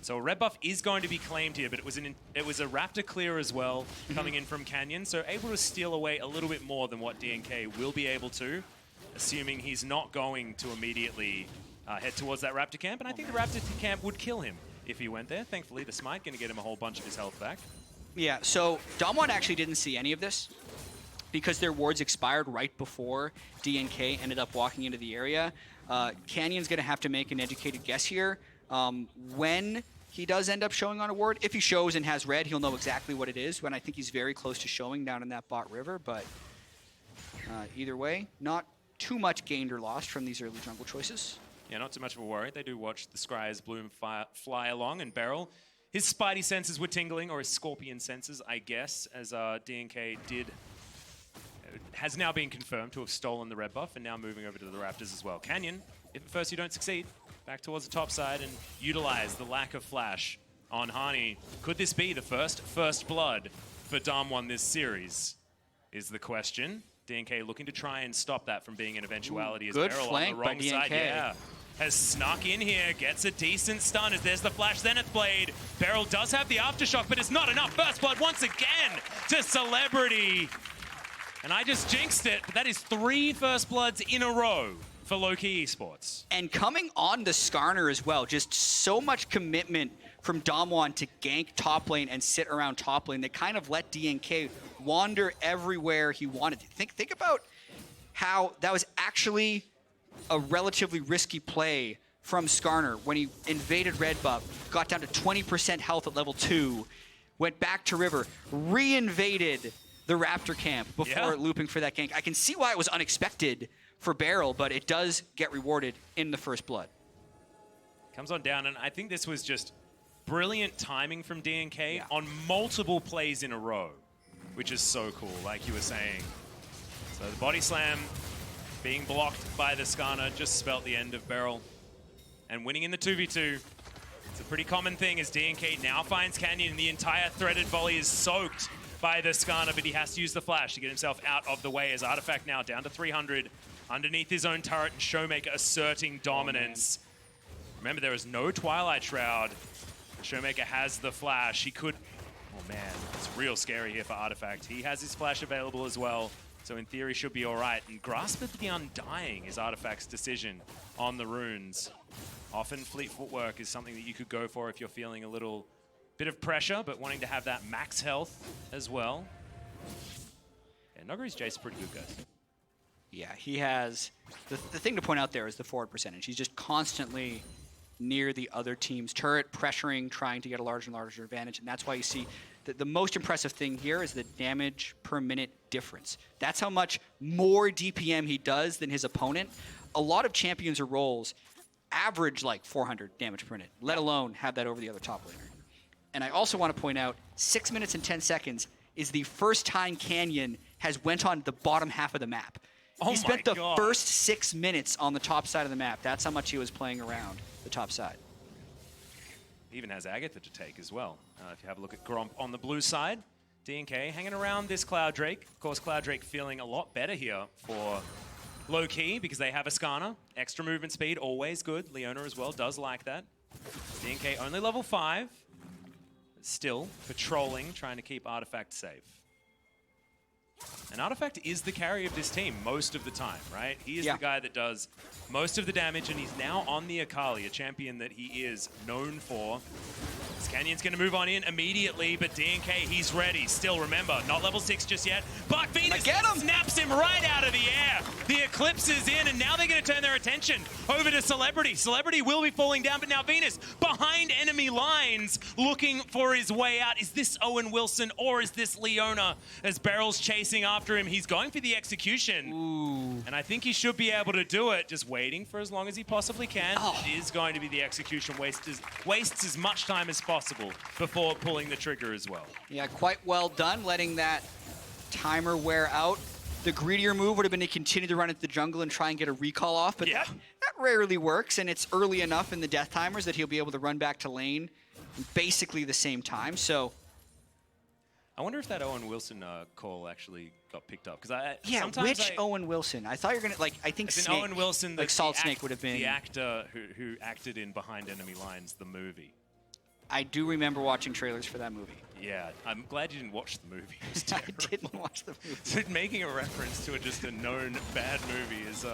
Speaker 12: So a red buff is going to be claimed here, but it was a Raptor clear as well, coming in from Canyon, so able to steal away a little bit more than what DNK will be able to, assuming he's not going to immediately head towards that Raptor camp, and I think the Raptor camp would kill him if he went there. Thankfully, the smite going to get him a whole bunch of his health back.
Speaker 11: Yeah, so Damwon actually didn't see any of this because their wards expired right before DNK ended up walking into the area. Canyon's going to have to make an educated guess here. When he does end up showing on a ward, if he shows and has red, he'll know exactly what it is, when I think he's very close to showing down in that bot river, but either way, not too much gained or lost from these early jungle choices.
Speaker 12: Yeah, not too much of a worry. They do watch the Scryers bloom fly along, and Beryl, his spidey senses were tingling, or his scorpion senses, I guess, as DNK has now been confirmed to have stolen the red buff, and now moving over to the Raptors as well. Canyon, if at first you don't succeed, back towards the top side and utilize the lack of flash on Hani. Could this be the first blood for Damwon this series, is the question. DNK looking to try and stop that from being an eventuality. As
Speaker 11: Good
Speaker 12: Beryl
Speaker 11: flank
Speaker 12: on the
Speaker 11: by
Speaker 12: wrong
Speaker 11: DNK.
Speaker 12: side. Yeah. Has snuck in here, gets a decent stun as there's the Flash Zenith Blade. Beryl does have the Aftershock, but it's not enough. First blood once again to Celebrity. And I just jinxed it, but that is 3 first bloods in a row for Low-Key Esports.
Speaker 11: And coming on the Skarner as well, just so much commitment from Damwon to gank top lane and sit around top lane that kind of let DNK wander everywhere he wanted to. Think about how that was actually a relatively risky play from Skarner when he invaded red buff, got down to 20% health at level 2, went back to river, re-invaded the Raptor camp before looping for that gank. I can see why it was unexpected for Beryl, but it does get rewarded in the first blood.
Speaker 12: Comes on down, and I think this was just brilliant timing from DNK on multiple plays in a row, which is so cool, like you were saying. So the body slam being blocked by the Skarner just spelt the end of Beryl. And winning in the 2v2, it's a pretty common thing as DNK now finds Canyon, and the entire threaded volley is soaked by the Skarner, but he has to use the flash to get himself out of the way as Artifact now down to 300 underneath his own turret, and Showmaker asserting dominance. Remember, there is no Twilight Shroud. Showmaker has the flash. He could... Oh man, it's real scary here for Artifact. He has his flash available as well, so in theory should be all right. And Grasp of the Undying is Artifact's decision on the runes. Often fleet footwork is something that you could go for if you're feeling a little bit of pressure, but wanting to have that max health as well. Yeah, Nogari's Jace is pretty good, guys.
Speaker 11: Yeah, he has... The thing to point out there is the forward percentage. He's just constantly near the other team's turret, pressuring, trying to get a larger and larger advantage, and that's why you see the most impressive thing here is the damage per minute difference. That's how much more DPM he does than his opponent. A lot of champions or roles average like 400 damage per minute, let alone have that over the other top laner. And I also want to point out 6 minutes and 10 seconds is the first time Canyon has went on the bottom half of the map.
Speaker 12: Oh
Speaker 11: he spent the
Speaker 12: God.
Speaker 11: first 6 minutes on the top side of the map. That's how much he was playing around the top side.
Speaker 12: Even has Agatha to take as well. If you have a look at Gromp on the blue side, DNK hanging around this Cloud Drake. Of course, Cloud Drake feeling a lot better here for Low-Key because they have a Skarner. Extra movement speed, always good. Leona as well does like that. DNK only level 5. Still patrolling, trying to keep Artifact safe. And Artifact is the carry of this team most of the time, right? He is the guy that does most of the damage, and he's now on the Akali, a champion that he is known for. Canyon's going to move on in immediately, but DNK, he's ready. Still, remember, not level 6 just yet. But Venus snaps him right out of the air. The Eclipse is in, and now they're going to turn their attention over to Celebrity. Celebrity will be falling down, but now Venus behind enemy lines looking for his way out. Is this Owen Wilson or is this Leona? As Beryl's chasing after him, he's going for the execution.
Speaker 11: Ooh.
Speaker 12: And I think he should be able to do it, just waiting for as long as he possibly can. It is going to be the execution. Wastes as much time as possible before pulling the trigger as well.
Speaker 11: Yeah, quite well done, letting that timer wear out. The greedier move would have been to continue to run into the jungle and try and get a recall off, but that rarely works, and it's early enough in the death timers that he'll be able to run back to lane in basically the same time, so...
Speaker 12: I wonder if that Owen Wilson call actually got picked up.
Speaker 11: Which Owen Wilson? I thought you were going to, I think Snake,
Speaker 12: Owen Wilson,
Speaker 11: like Solid Snake would have been...
Speaker 12: The actor who acted in Behind Enemy Lines, the movie.
Speaker 11: I do remember watching trailers for that movie.
Speaker 12: Yeah, I'm glad you didn't watch the movie. It was terrible.
Speaker 11: I didn't watch the movie.
Speaker 12: So making a reference to just a known bad movie is,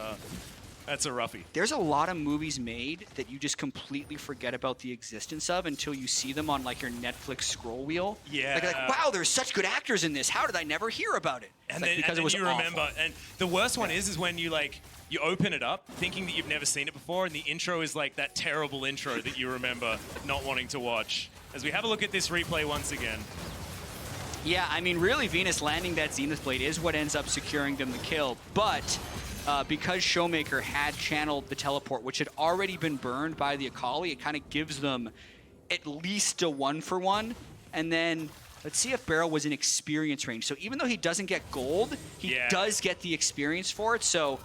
Speaker 12: that's a roughie.
Speaker 11: There's a lot of movies made that you just completely forget about the existence of until you see them on, like, your Netflix scroll wheel.
Speaker 12: Yeah.
Speaker 11: Like, wow, there's such good actors in this. How did I never hear about it?
Speaker 12: And
Speaker 11: It's because it was
Speaker 12: you
Speaker 11: awful.
Speaker 12: remember. And the worst one is when you, you open it up thinking that you've never seen it before, and the intro is like that terrible intro that you remember not wanting to watch. As we have a look at this replay once again.
Speaker 11: Yeah, I mean, really, Venus landing that Zenith Blade is what ends up securing them the kill. But because Showmaker had channeled the teleport, which had already been burned by the Akali, it kind of gives them at least a 1-for-1. And then let's see if Beryl was in experience range. So even though he doesn't get gold, he does get the experience for it. So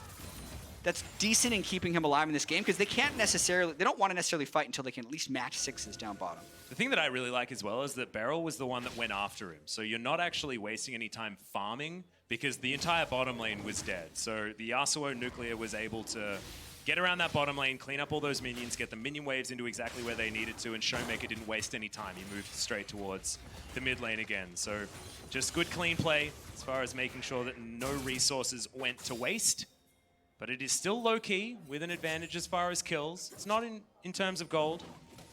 Speaker 11: that's decent in keeping him alive in this game, because they don't want to necessarily fight until they can at least match 6s down bottom.
Speaker 12: The thing that I really like as well is that Beryl was the one that went after him. So you're not actually wasting any time farming because the entire bottom lane was dead. So the Yasuo Nuclear was able to get around that bottom lane, clean up all those minions, get the minion waves into exactly where they needed to, and Showmaker didn't waste any time. He moved straight towards the mid lane again. So just good, clean play as far as making sure that no resources went to waste. But it is still low-key with an advantage as far as kills. It's not in terms of gold.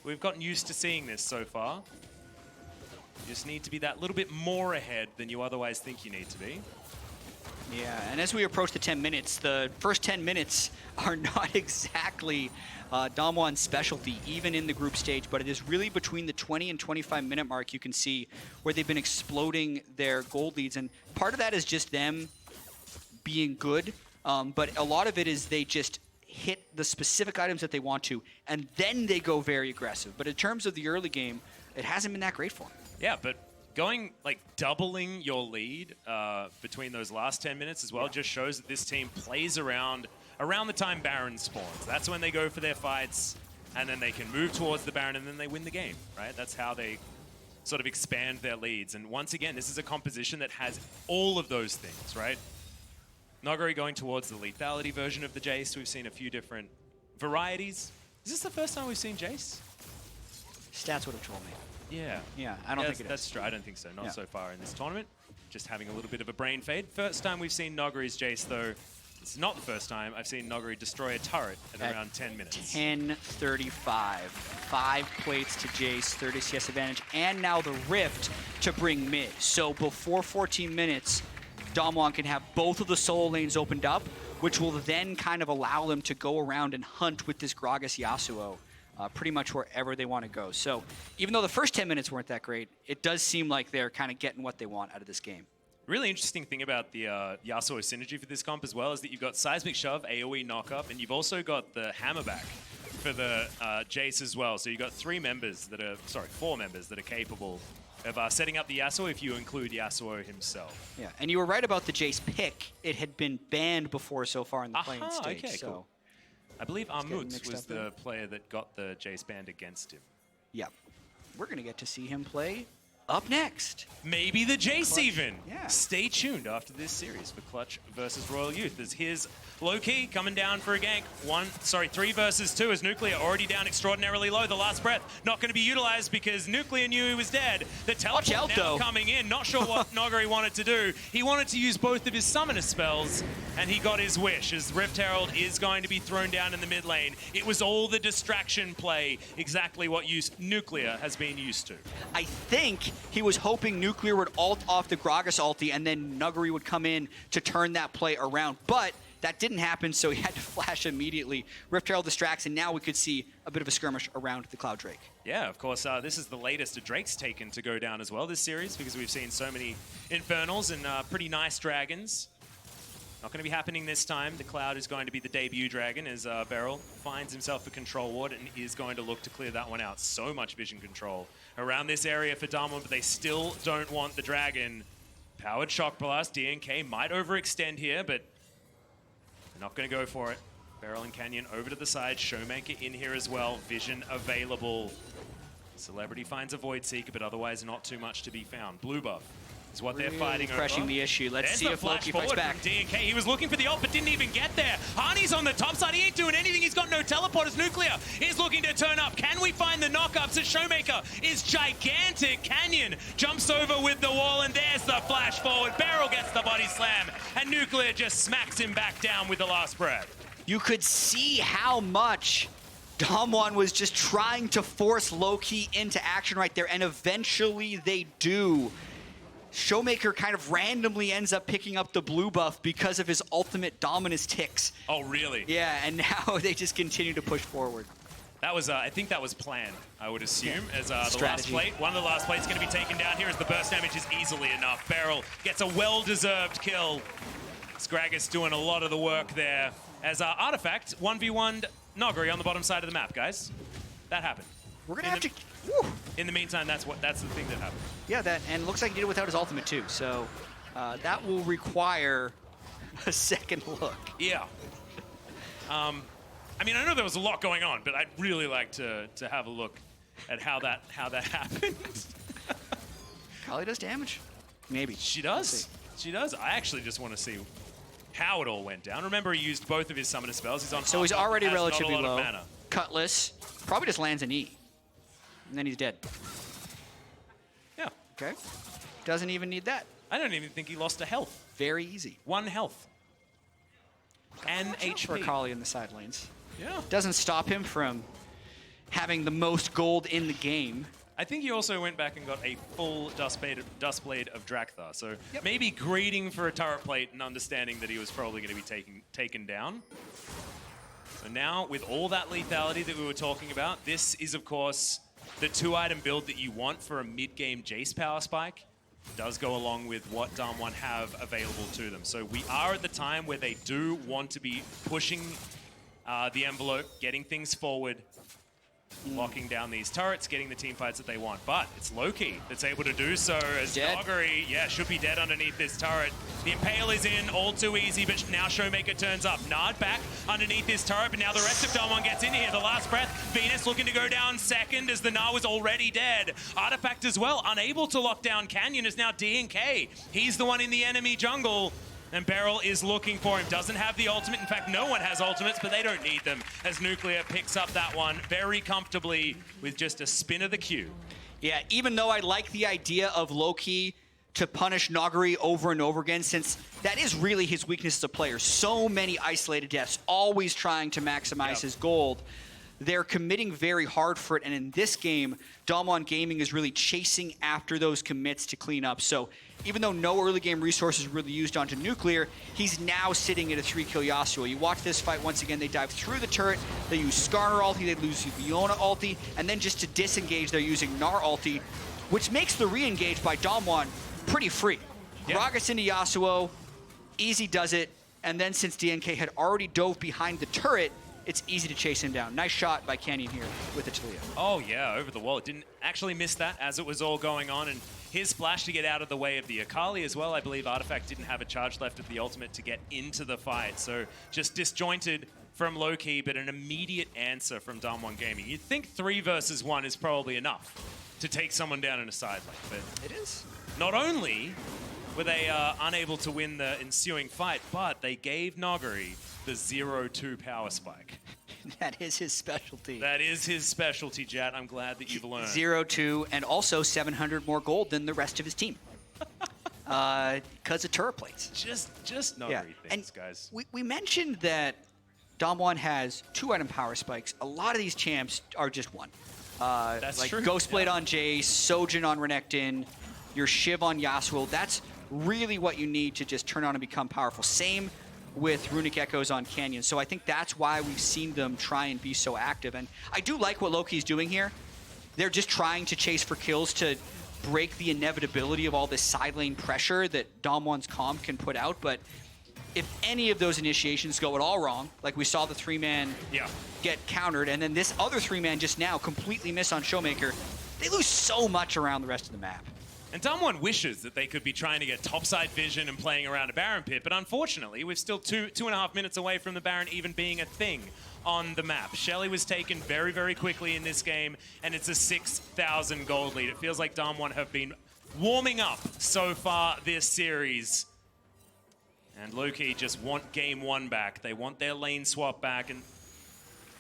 Speaker 12: We've gotten used to seeing this so far. You just need to be that little bit more ahead than you otherwise think you need to be.
Speaker 11: Yeah, and as we approach the 10 minutes, the first 10 minutes are not exactly Damwon's specialty, even in the group stage, but it is really between the 20 and 25 minute mark you can see where they've been exploding their gold leads, and part of that is just them being good, but a lot of it is they just hit the specific items that they want to, and then they go very aggressive. But in terms of the early game, it hasn't been that great for them.
Speaker 12: Yeah, but going, like, doubling your lead between those last 10 minutes as well just shows that this team plays around the time Baron spawns. That's when they go for their fights, and then they can move towards the Baron, and then they win the game, right? That's how they sort of expand their leads. And once again, this is a composition that has all of those things, right? Noguri going towards the lethality version of the Jace. We've seen a few different varieties. Is this the first time we've seen Jace?
Speaker 11: Stats would have told me.
Speaker 12: Yeah.
Speaker 11: Yeah, I don't think it is.
Speaker 12: That's true. I don't think so. Not so far in this tournament. Just having a little bit of a brain fade. First time we've seen Noguri's Jace, though. It's not the first time I've seen Noguri destroy a turret at around 10 minutes.
Speaker 11: 10:35. 5 plates to Jace, 30 CS advantage, and now the Rift to bring mid. So before 14 minutes, Damwon can have both of the solo lanes opened up, which will then kind of allow them to go around and hunt with this Gragas Yasuo pretty much wherever they want to go. So even though the first 10 minutes weren't that great, it does seem like they're kind of getting what they want out of this game.
Speaker 12: Really interesting thing about the Yasuo synergy for this comp as well is that you've got Seismic Shove, AoE Knockup, and you've also got the Hammerback for the Jace as well. So you've got 4 members that are capable of setting up the Yasuo if you include Yasuo himself.
Speaker 11: Yeah, and you were right about the Jace pick. It had been banned before so far in the playing stage.
Speaker 12: Okay,
Speaker 11: so
Speaker 12: cool. I believe Armut was the player that got the Jace banned against him.
Speaker 11: Yeah. We're going to get to see him play up next.
Speaker 12: Maybe the Jace
Speaker 11: Clutch.
Speaker 12: even.
Speaker 11: Yeah.
Speaker 12: Stay tuned after this series for Clutch versus Royal Youth. As here's Low-Key coming down for a gank. 3 versus 2 as Nuclear already down extraordinarily low. The last breath not going to be utilized because Nuclear knew he was dead. The teleport now coming in. Not sure what Noguri wanted to do. He wanted to use both of his summoner spells, and he got his wish as Rift Herald is going to be thrown down in the mid lane. It was all the distraction play, exactly what Nuclear has been used to.
Speaker 11: I think he was hoping Nuclear would ult off the Gragas ulti and then Nuguri would come in to turn that play around. But that didn't happen, so he had to flash immediately. Rift Herald distracts, and now we could see a bit of a skirmish around the Cloud Drake.
Speaker 12: Yeah, of course, this is the latest Drake's taken to go down as well this series because we've seen so many Infernals and pretty nice dragons. Not going to be happening this time. The Cloud is going to be the debut dragon as Beryl finds himself a control ward and is going to look to clear that one out. So much vision control around this area for Damwon, but they still don't want the dragon. Powered Shock Blast, DNK might overextend here, but they're not going to go for it. Beryl and Canyon over to the side. Showmaker in here as well. Vision available. Celebrity finds a Void Seeker, but otherwise not too much to be found. Blue buff is what they're fighting over.
Speaker 11: Pressing the issue. Let's see if Loki fights back.
Speaker 12: From DNK. He was looking for the ult, but didn't even get there. Harney's on the top side. He ain't doing anything. He's got no teleporters. Nuclear is looking to turn up. Can we find the knockups? As Showmaker is gigantic. Canyon jumps over with the wall, and there's the flash forward. Beryl gets the body slam, and Nuclear just smacks him back down with the last breath.
Speaker 11: You could see how much Damwon was just trying to force Loki into action right there, and eventually they do. Showmaker kind of randomly ends up picking up the blue buff because of his ultimate dominus ticks.
Speaker 12: Oh, really?
Speaker 11: Yeah, and now they just continue to push forward.
Speaker 12: That was, I think that was planned, I would assume, as the last plate. One of the last plates going to be taken down here as the burst damage is easily enough. Beryl gets a well-deserved kill. Gragas doing a lot of the work there. As Artifact 1v1'd Noguri on the bottom side of the map, guys. That happened.
Speaker 11: We're gonna have to.
Speaker 12: In the meantime, that's the thing that happened.
Speaker 11: Yeah, that, and it looks like he did it without his ultimate too. So that will require a second look.
Speaker 12: Yeah. I mean, I know there was a lot going on, but I'd really like to have a look at how that happened.
Speaker 11: Kali does damage. Maybe.
Speaker 12: She does. She does. I actually just want to see how it all went down. Remember, he used both of his summoner spells. He's on.
Speaker 11: So he's already relatively
Speaker 12: not a lot
Speaker 11: low.
Speaker 12: of mana.
Speaker 11: Cutlass probably just lands an E, and then he's dead.
Speaker 12: Yeah.
Speaker 11: Okay. Doesn't even need that.
Speaker 12: I don't even think he lost a health.
Speaker 11: Very easy.
Speaker 12: 1 health. And HP.
Speaker 11: For Kali in the side lanes.
Speaker 12: Yeah.
Speaker 11: Doesn't stop him from having the most gold in the game.
Speaker 12: I think he also went back and got a full Dustblade of Drakthar. So maybe grading for a turret plate and understanding that he was probably going to be taken down. So now, with all that lethality that we were talking about, this is, of course, the 2-item build that you want for a mid-game Jace power spike. It does go along with what Damwon have available to them. So we are at the time where they do want to be pushing the envelope, getting things forward, locking down these turrets, getting the team fights that they want. But it's Loki that's able to do so, as Noggery, should be dead underneath this turret. The Impale is in, all too easy, but now Showmaker turns up. Nard back underneath this turret, but now the rest of Damwon gets in here. The last breath, Venus looking to go down second as the Gnar was already dead. Artifact as well, unable to lock down Canyon, is now DNK. He's the one in the enemy jungle. And Beryl is looking for him. Doesn't have the ultimate. In fact, no one has ultimates, but they don't need them, as Nuclear picks up that one very comfortably with just a spin of the Q.
Speaker 11: Yeah, even though I like the idea of Loki to punish Noggery over and over again, since that is really his weakness as a player. So many isolated deaths, always trying to maximize his gold. They're committing very hard for it, and in this game, Damwon Gaming is really chasing after those commits to clean up. So even though no early game resources were really used onto Nuclear, he's now sitting at a 3-kill Yasuo. You watch this fight once again, they dive through the turret, they use Skarner ulti, they lose Leona ulti, and then just to disengage, they're using Gnar ulti, which makes the re-engage by Damwon pretty free. Gragas into Yasuo, easy does it, and then since DNK had already dove behind the turret, it's easy to chase him down. Nice shot by Canyon here with the Talia.
Speaker 12: Oh yeah, over the wall. Didn't actually miss that as it was all going on, and his flash to get out of the way of the Akali as well. I believe Artifact didn't have a charge left of the ultimate to get into the fight, so just disjointed from Loki, but an immediate answer from Damwon Gaming. You'd think 3 versus 1 is probably enough to take someone down in a side lane, but
Speaker 11: it is.
Speaker 12: Not only were they unable to win the ensuing fight, but they gave Noggery the 0-2 power spike.
Speaker 11: That is his specialty.
Speaker 12: That is his specialty, Jat. I'm glad that you've learned.
Speaker 11: 0-2, and also 700 more gold than the rest of his team. Because of turret plates.
Speaker 12: Just Noggery things, guys.
Speaker 11: We mentioned that Damwon has 2-item power spikes. A lot of these champs are just 1.
Speaker 12: That's
Speaker 11: like
Speaker 12: true.
Speaker 11: Ghostblade on Jace, Sojin on Renekton, your Shiv on Yasuo. That's really what you need to just turn on and become powerful. Same with Runic Echoes on Canyon. So I think that's why we've seen them try and be so active. And I do like what Loki's doing here. They're just trying to chase for kills to break the inevitability of all this side lane pressure that Damwon's comp can put out. But if any of those initiations go at all wrong, like we saw the 3-man get countered, and then this other 3-man just now completely miss on Showmaker, they lose so much around the rest of the map.
Speaker 12: And Damwon wishes that they could be trying to get topside vision and playing around a Baron pit, but unfortunately, we're still 2.5 minutes away from the Baron even being a thing on the map. Shelly was taken very, very quickly in this game, and it's a 6,000 gold lead. It feels like Damwon have been warming up so far this series. And Loki just want game 1 back. They want their lane swap back, and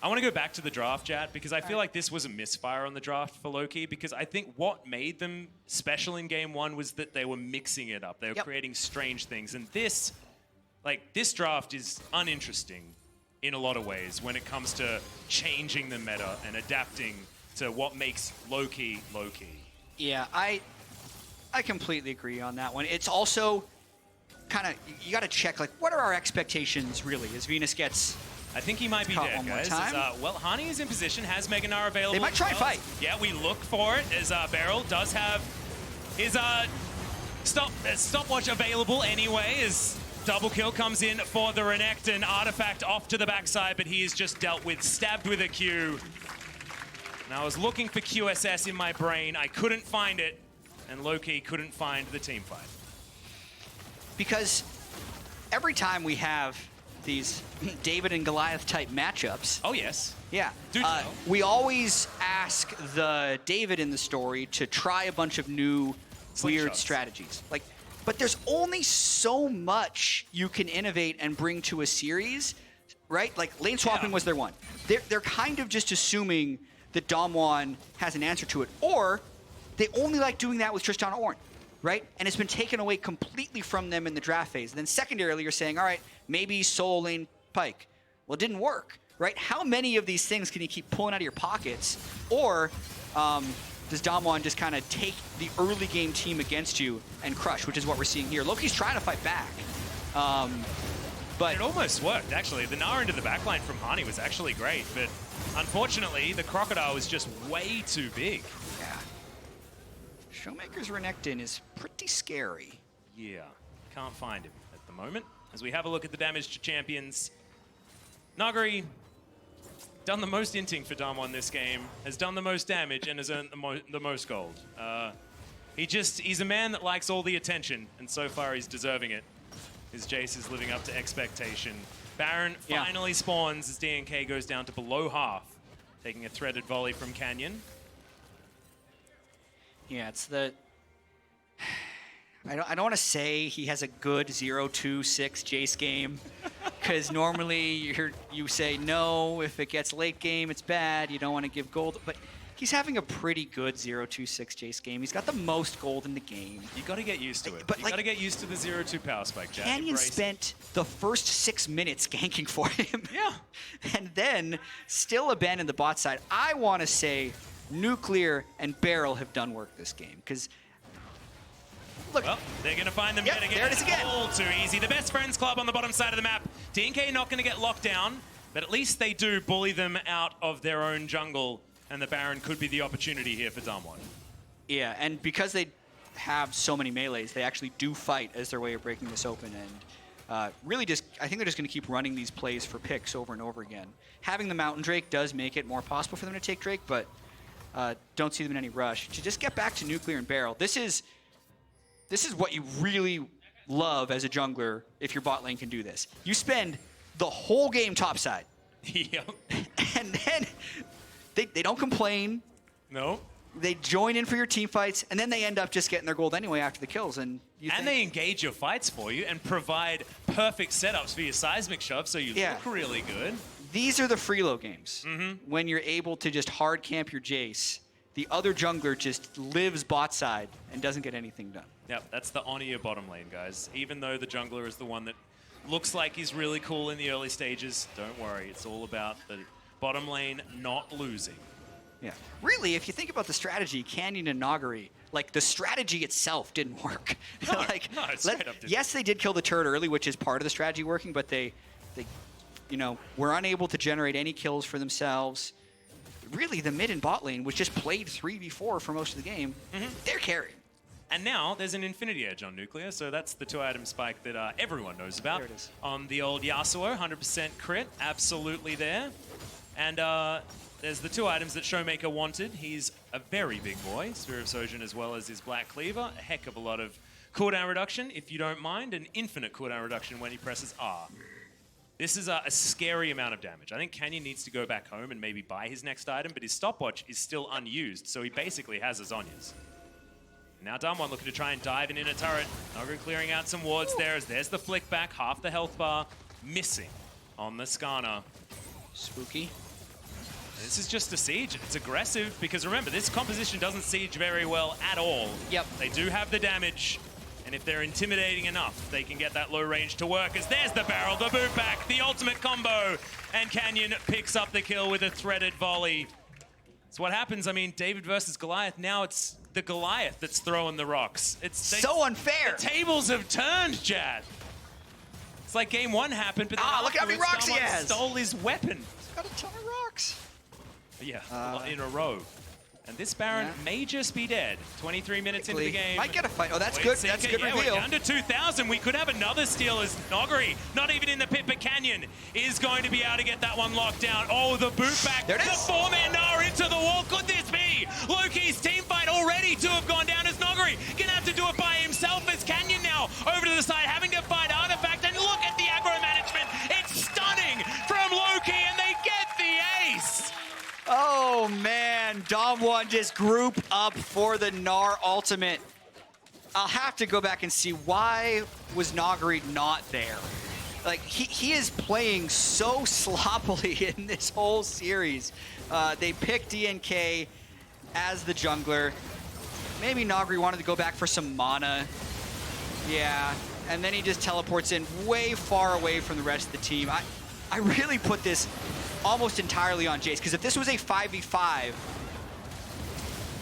Speaker 12: I want to go back to the draft, Jad, because I feel like this was a misfire on the draft for Loki, because I think what made them special in game 1 was that they were mixing it up. They were creating strange things. And this draft is uninteresting in a lot of ways when it comes to changing the meta and adapting to what makes Loki Loki.
Speaker 11: Yeah, I completely agree on that one. It's also kind of, you got to check, like, what are our expectations really as Venus gets...
Speaker 12: I think he might be dead, guys. Well, Hani is in position, has Mega Gnar available.
Speaker 11: They might try and fight.
Speaker 12: Yeah, we look for it as Beryl does have his stopwatch available anyway, as double kill comes in for the Renekton. Artifact off to the backside, but he is just dealt with, stabbed with a Q. And I was looking for QSS in my brain. I couldn't find it, and Loki couldn't find the team fight.
Speaker 11: Because every time we have these David and Goliath type matchups.
Speaker 12: Oh, yes.
Speaker 11: Yeah.
Speaker 12: Do tell.
Speaker 11: We always ask the David in the story to try a bunch of new weird
Speaker 12: Slingshots.
Speaker 11: strategies. But there's only so much you can innovate and bring to a series, right? Like lane swapping was their one. They're kind of just assuming that Damwon has an answer to it, or they only like doing that with Tristan Ornn, right? And it's been taken away completely from them in the draft phase. And then secondarily, you're saying, all right, maybe solo lane Pyke. Well, it didn't work, right? How many of these things can you keep pulling out of your pockets? Or does Damwon just kind of take the early game team against you and crush, which is what we're seeing here. Loki's trying to fight back. But
Speaker 12: it almost worked, actually. The Gnar into the backline from Hani was actually great, but unfortunately, the Crocodile was just way too big.
Speaker 11: Yeah. Showmaker's Renekton is pretty scary.
Speaker 12: Yeah, can't find him at the moment. As we have a look at the damage to champions, Nagari done the most inting for Damwon this game, has done the most damage, and has earned the most gold. He's a man that likes all the attention, and so far he's deserving it. His Jace is living up to expectation. Baron finally spawns as DNK goes down to below half, taking a threaded volley from Canyon.
Speaker 11: Yeah, it's the... I don't want to say he has a good 0-2-6 Jace game, because normally you say no, if it gets late game, it's bad, you don't want to give gold, but he's having a pretty good 0-2-6 Jace game. He's got the most gold in the game.
Speaker 12: You got to get used to it.
Speaker 11: But
Speaker 12: you got to get used to the 0-2 power spike, Jack.
Speaker 11: Canyon spent the first 6 minutes ganking for him.
Speaker 12: Yeah.
Speaker 11: And then still abandoned the bot side. I want to say Nuclear and Barrel have done work this game, because look,
Speaker 12: well, they're going to find them yet again.
Speaker 11: There it is again.
Speaker 12: All too easy. The best friends club on the bottom side of the map. DNK not going to get locked down, but at least they do bully them out of their own jungle, and the Baron could be the opportunity here for Damwon.
Speaker 11: Yeah, and because they have so many melees, they actually do fight as their way of breaking this open, and really just, I think they're just going to keep running these plays for picks over and over again. Having the Mountain Drake does make it more possible for them to take Drake, but don't see them in any rush. To just get back to Nuclear and Barrel, this is what you really love as a jungler if your bot lane can do this. You spend the whole game topside.
Speaker 12: Yep.
Speaker 11: And then they don't complain.
Speaker 12: No.
Speaker 11: They join in for your team fights, and then they end up just getting their gold anyway after the kills. And
Speaker 12: they engage your fights for you and provide perfect setups for your seismic shove, so you look really good.
Speaker 11: These are the freelo games. When you're able to just hard camp your Jace, the other jungler just lives bot side and doesn't get anything done.
Speaker 12: Yep, that's the honor your bottom lane, guys. Even though the jungler is the one that looks like he's really cool in the early stages, don't worry. It's all about the bottom lane not losing.
Speaker 11: Yeah. Really, if you think about the strategy, Canyon and Nagari, like the strategy itself didn't work. Yes, they did kill the turret early, which is part of the strategy working, but they were unable to generate any kills for themselves. Really, the mid and bot lane was just played 3v4 for most of the game. They're carrying.
Speaker 12: And now there's an Infinity Edge on Nuclear, so that's the 2-item spike that everyone knows about.
Speaker 11: There it is.
Speaker 12: On the old Yasuo, 100% crit, absolutely there. And there's the 2 items that Showmaker wanted. He's a very big boy, Sphere of Sojourn as well as his Black Cleaver. A heck of a lot of cooldown reduction, if you don't mind, an infinite cooldown reduction when he presses R. This is a scary amount of damage. I think Canyon needs to go back home and maybe buy his next item, but his stopwatch is still unused, so he basically has a Zhonya's. Now Damwon looking to try and dive in a turret. Nagari clearing out some wards there as there's the flick back, half the health bar, missing on the Skarner.
Speaker 11: Spooky.
Speaker 12: This is just a siege. It's aggressive because remember, this composition doesn't siege very well at all.
Speaker 11: Yep.
Speaker 12: They do have the damage. And if they're intimidating enough, they can get that low range to work as there's the barrel, the boot back, the ultimate combo. And Canyon picks up the kill with a threaded volley. It's what happens. I mean, David versus Goliath. Now it's the Goliath that's throwing the rocks. It's
Speaker 11: so unfair.
Speaker 12: The tables have turned, Jad. It's like game 1 happened, but then
Speaker 11: look how many rocks he has.
Speaker 12: Stole his weapon.
Speaker 11: He's got a ton of rocks.
Speaker 12: Yeah, in a row. And this Baron may just be dead. 23 minutes into the game.
Speaker 11: Might get a fight. Oh, that's good. That's a good reveal.
Speaker 12: We're down to 2,000. We could have another steal as Nagari, not even in the pit, but Canyon is going to be able to get that one locked down. Oh, the boot back.
Speaker 11: There it is.
Speaker 12: The 4-man Gnar into the wall. Could this be? Loki's team fight already to have gone down as Nagari. Gonna have to do it by himself as Canyon now over to the side, having to fight Artifact. And look at the aggro management. It's
Speaker 11: Dom1 just group up for the Gnar ultimate. I'll have to go back and see why was Nagari not there. Like, he is playing so sloppily in this whole series. They picked DNK as the jungler. Maybe Nagari wanted to go back for some mana. Yeah, and then he just teleports in way far away from the rest of the team. I really put this almost entirely on Jace, because if this was a 5v5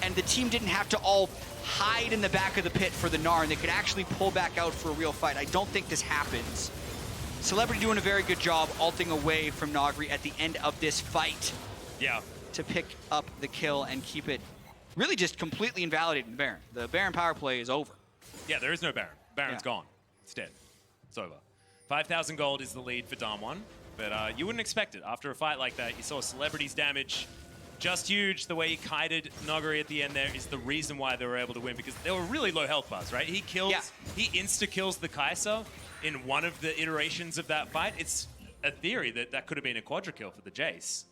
Speaker 11: and the team didn't have to all hide in the back of the pit for the Gnar and they could actually pull back out for a real fight, I don't think this happens. Celebrity doing a very good job ulting away from Nagari at the end of this fight.
Speaker 12: Yeah.
Speaker 11: To pick up the kill and keep it really just completely invalidating the Baron. The Baron power play is over.
Speaker 12: Yeah, there is no Baron. Baron's gone. It's dead. It's over. 5,000 gold is the lead for Dom1, but you wouldn't expect it. After a fight like that, you saw Celebrity's damage just huge. The way he kited Nagari at the end there is the reason why they were able to win, because they were really low health bars, right? He insta-kills the Kai'Sa in one of the iterations of that fight. It's a theory that that could have been a quadra kill for the Jace.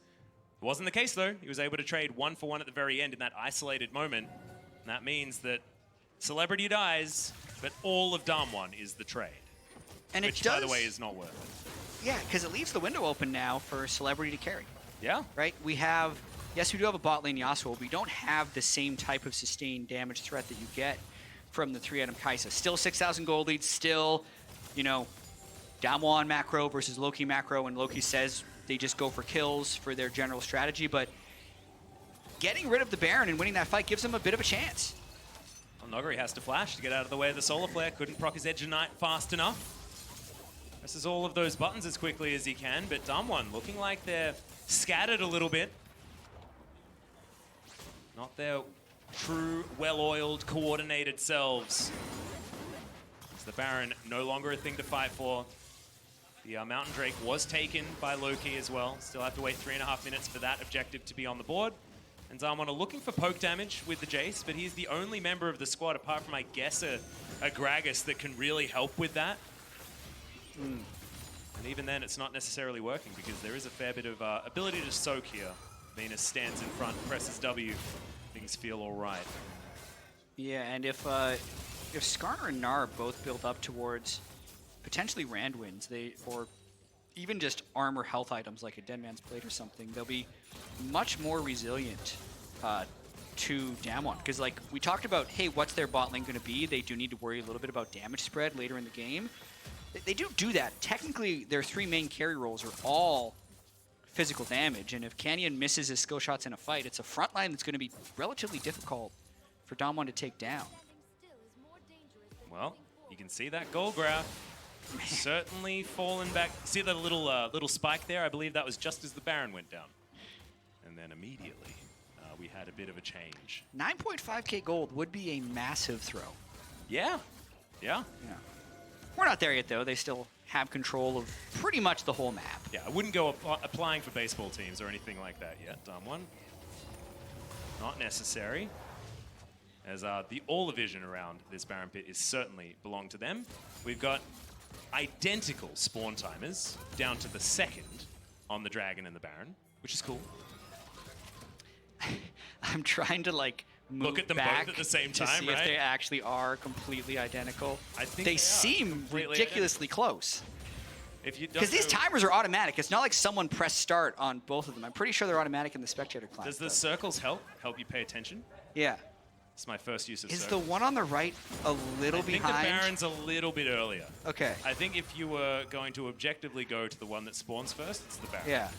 Speaker 12: It wasn't the case, though. He was able to trade 1-for-1 at the very end in that isolated moment. And that means that Celebrity dies, but all of Dom1 is the trade.
Speaker 11: And
Speaker 12: which,
Speaker 11: it does,
Speaker 12: by the way, is not worth it.
Speaker 11: Yeah, because it leaves the window open now for Celebrity to carry.
Speaker 12: Yeah.
Speaker 11: Right? We have, yes, we do have a bot lane Yasuo. We don't have the same type of sustained damage threat that you get from the 3-item Kai'Sa. Still 6,000 gold lead, still, you know, Dom1 macro versus Loki macro, and Loki says they just go for kills for their general strategy, but getting rid of the Baron and winning that fight gives them a bit of a chance.
Speaker 12: Well, Nagari has to flash to get out of the way of the Solar Flare. Couldn't proc his Edge of Night fast enough. Presses all of those buttons as quickly as he can, but Dom1 looking like they're scattered a little bit. Not their true, well-oiled, coordinated selves. Is the Baron no longer a thing to fight for? The Mountain Drake was taken by Loki as well. Still have to wait 3.5 minutes for that objective to be on the board. And Dom1 are looking for poke damage with the Jace, but he's the only member of the squad, apart from, I guess, a Gragas that can really help with that. And even then, it's not necessarily working, because there is a fair bit of ability to soak here. Venus stands in front, presses W. Things feel all right.
Speaker 11: Yeah, and if Skarner and Gnar both build up towards potentially Rand wins, or even just armor health items like a Dead Man's Blade or something, they'll be much more resilient to Dom1. Because like we talked about, hey, what's their bot lane going to be? They do need to worry a little bit about damage spread later in the game. They do that. Technically, their 3 main carry roles are all physical damage, and if Canyon misses his skill shots in a fight, it's a front line that's going to be relatively difficult for Dom1 to take down.
Speaker 12: Well, you can see that gold graph. Certainly fallen back. See that little spike there? I believe that was just as the Baron went down. And then immediately, we had a bit of a change.
Speaker 11: 9.5k gold would be a massive throw.
Speaker 12: Yeah. Yeah.
Speaker 11: Yeah. We're not there yet, though. They still have control of pretty much the whole map.
Speaker 12: Yeah, I wouldn't go applying for baseball teams or anything like that yet, Dom1. Not necessary. As the all vision around this Baron pit is certainly belong to them. We've got identical spawn timers down to the second on the Dragon and the Baron, which is cool.
Speaker 11: I'm trying to like
Speaker 12: look at them
Speaker 11: back
Speaker 12: both at the same
Speaker 11: to
Speaker 12: time,
Speaker 11: see
Speaker 12: right?
Speaker 11: if they actually are completely identical.
Speaker 12: I think
Speaker 11: they seem ridiculously close. Because these timers are automatic. It's not like someone pressed start on both of them. I'm pretty sure they're automatic in the spectator class.
Speaker 12: Does the circles help you pay attention?
Speaker 11: Yeah.
Speaker 12: It's my first use of
Speaker 11: Is
Speaker 12: circles.
Speaker 11: the one on the right a little behind?
Speaker 12: I think the Baron's a little bit earlier.
Speaker 11: Okay.
Speaker 12: I think if you were going to objectively go to the one that spawns first, it's the Baron.
Speaker 11: Yeah.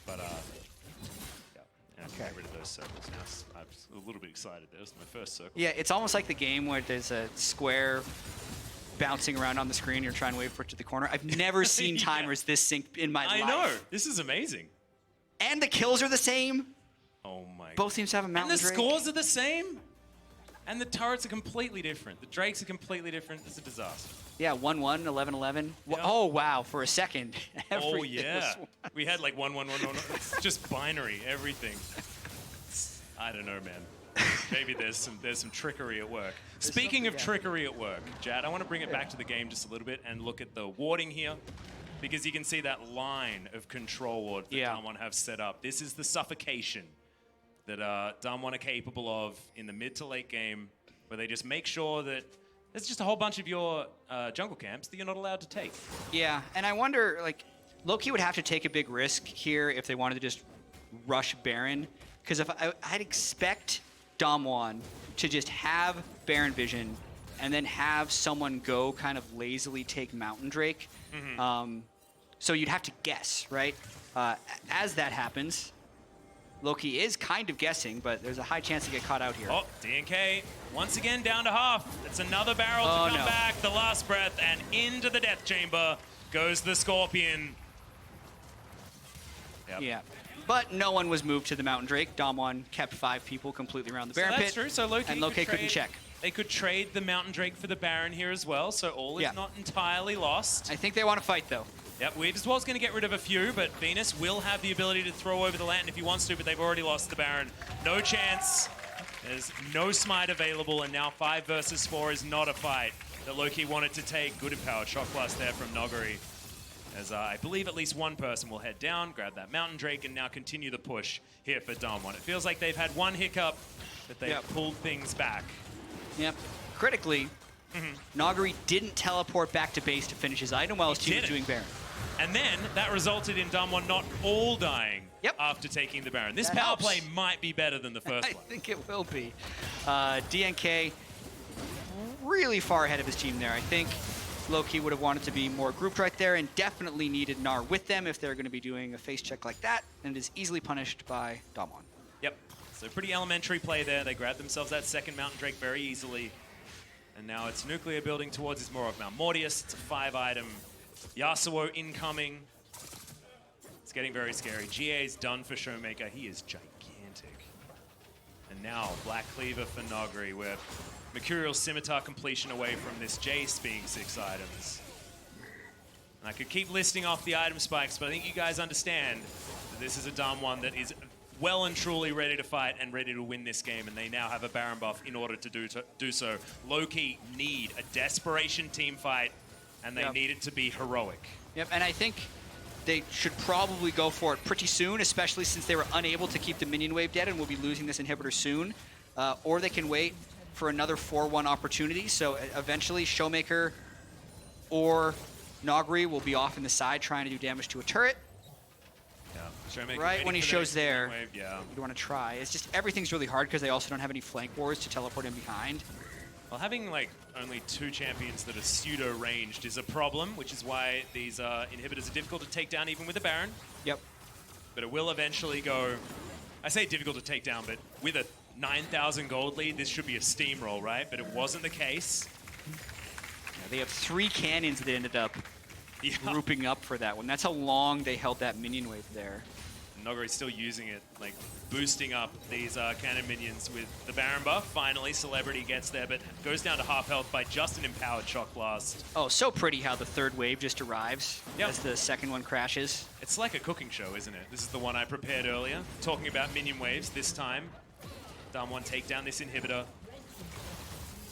Speaker 12: But, yeah. I can get rid of those circles now. I'm a little bit excited. There's my first circle.
Speaker 11: Yeah, it's almost like the game where there's a square bouncing around on the screen. You're trying to wait for it to the corner. I've never seen timers this sync in my life.
Speaker 12: I know. This is amazing.
Speaker 11: And the kills are the same.
Speaker 12: Oh my.
Speaker 11: Both teams have a Mountain
Speaker 12: And the
Speaker 11: Drake.
Speaker 12: scores are the same. And the turrets are completely different. The Drakes are completely different. It's a disaster.
Speaker 11: Yeah, 1-1, 11-11.
Speaker 12: Yeah.
Speaker 11: Oh, wow, for a second.
Speaker 12: Oh,
Speaker 11: everything
Speaker 12: yeah.
Speaker 11: was-
Speaker 12: We had like 1-1-1-1. It's just binary, everything. I don't know, man. Maybe there's some trickery at work. Speaking of trickery at work, Jad, I want to bring it back to the game just a little bit and look at the warding here. because you can see that line of control ward that Damwon have set up. This is the suffocation that Damwon are capable of in the mid to late game, where they just make sure that there's just a whole bunch of your jungle camps that you're not allowed to take.
Speaker 11: Yeah, and I wonder, like, Loki would have to take a big risk here if they wanted to just rush Baron, because if I'd expect Damwon to just have Baron vision and then have someone go kind of lazily take Mountain Drake. So you'd have to guess, right? As that happens, Loki is kind of guessing, but there's a high chance to get caught out here.
Speaker 12: Oh, DNK once again down to half. It's another barrel to come back. The last breath, and into the death chamber goes the Scorpion. Yep.
Speaker 11: Yeah, but no one was moved to the Mountain Drake. Damwon kept 5 people completely around the Baron pit.
Speaker 12: That's true. So Loki
Speaker 11: and Loki couldn't check.
Speaker 12: They could trade the Mountain Drake for the Baron here as well, so all is not entirely lost.
Speaker 11: I think they want to fight, though.
Speaker 12: Yep, Weave as well is going to get rid of a few, but Venus will have the ability to throw over the Lantern if he wants to, but they've already lost the Baron. No chance. There's no smite available, and now 5 versus 4 is not a fight that Loki wanted to take. Good empowered shock blast there from Noguri, as I believe at least one person will head down, grab that Mountain Drake, and now continue the push here for Damwon. It feels like they've had one hiccup, but they've pulled things back.
Speaker 11: Yep. Critically, Noguri didn't teleport back to base to finish his item while his team was doing Baron.
Speaker 12: And then that resulted in Damwon not all dying after taking the Baron. This power play might be better than the first one.
Speaker 11: I think it will be. DNK really far ahead of his team there. I think Loki would have wanted to be more grouped right there and definitely needed Gnar with them if they're going to be doing a face check like that, and it is easily punished by Damwon.
Speaker 12: Yep. So pretty elementary play there. They grabbed themselves that second Mountain Drake very easily. And now it's Nuclear building towards his Morok Mount Mortius. It's a 5-item. Yasuo incoming. It's getting very scary. GA's done for Showmaker. He is gigantic. And now Black Cleaver for Noguri, where Mercurial Scimitar completion away from this Jace being 6 items. And I could keep listing off the item spikes, but I think you guys understand that this is a Damwon that is well and truly ready to fight and ready to win this game, and they now have a Baron buff in order to do so. Loki need a desperation team fight, and they need it to be heroic.
Speaker 11: Yep, and I think they should probably go for it pretty soon, especially since they were unable to keep the minion wave dead and will be losing this inhibitor soon. Or they can wait for another 4-1 opportunity, so eventually Showmaker or Noguri will be off in the side trying to do damage to a turret. Right when he shows there, you want to try. It's just everything's really hard because they also don't have any flank wars to teleport in behind.
Speaker 12: Well, having like only 2 champions that are pseudo-ranged is a problem, which is why these inhibitors are difficult to take down even with a Baron.
Speaker 11: Yep.
Speaker 12: But it will eventually go, I say difficult to take down, but with a 9,000 gold lead, this should be a steamroll, right? But it wasn't the case.
Speaker 11: Yeah, they have 3 cannons that ended up grouping up for that one. That's how long they held that minion wave there.
Speaker 12: Noguri's still using it, like boosting up these cannon minions with the Baron buff. Finally, Celebrity gets there, but goes down to half health by just an empowered shock blast.
Speaker 11: Oh, so pretty how the 3rd wave just arrives as the 2nd one crashes.
Speaker 12: It's like a cooking show, isn't it? This is the one I prepared earlier, talking about minion waves. This time, Damwon take down this inhibitor.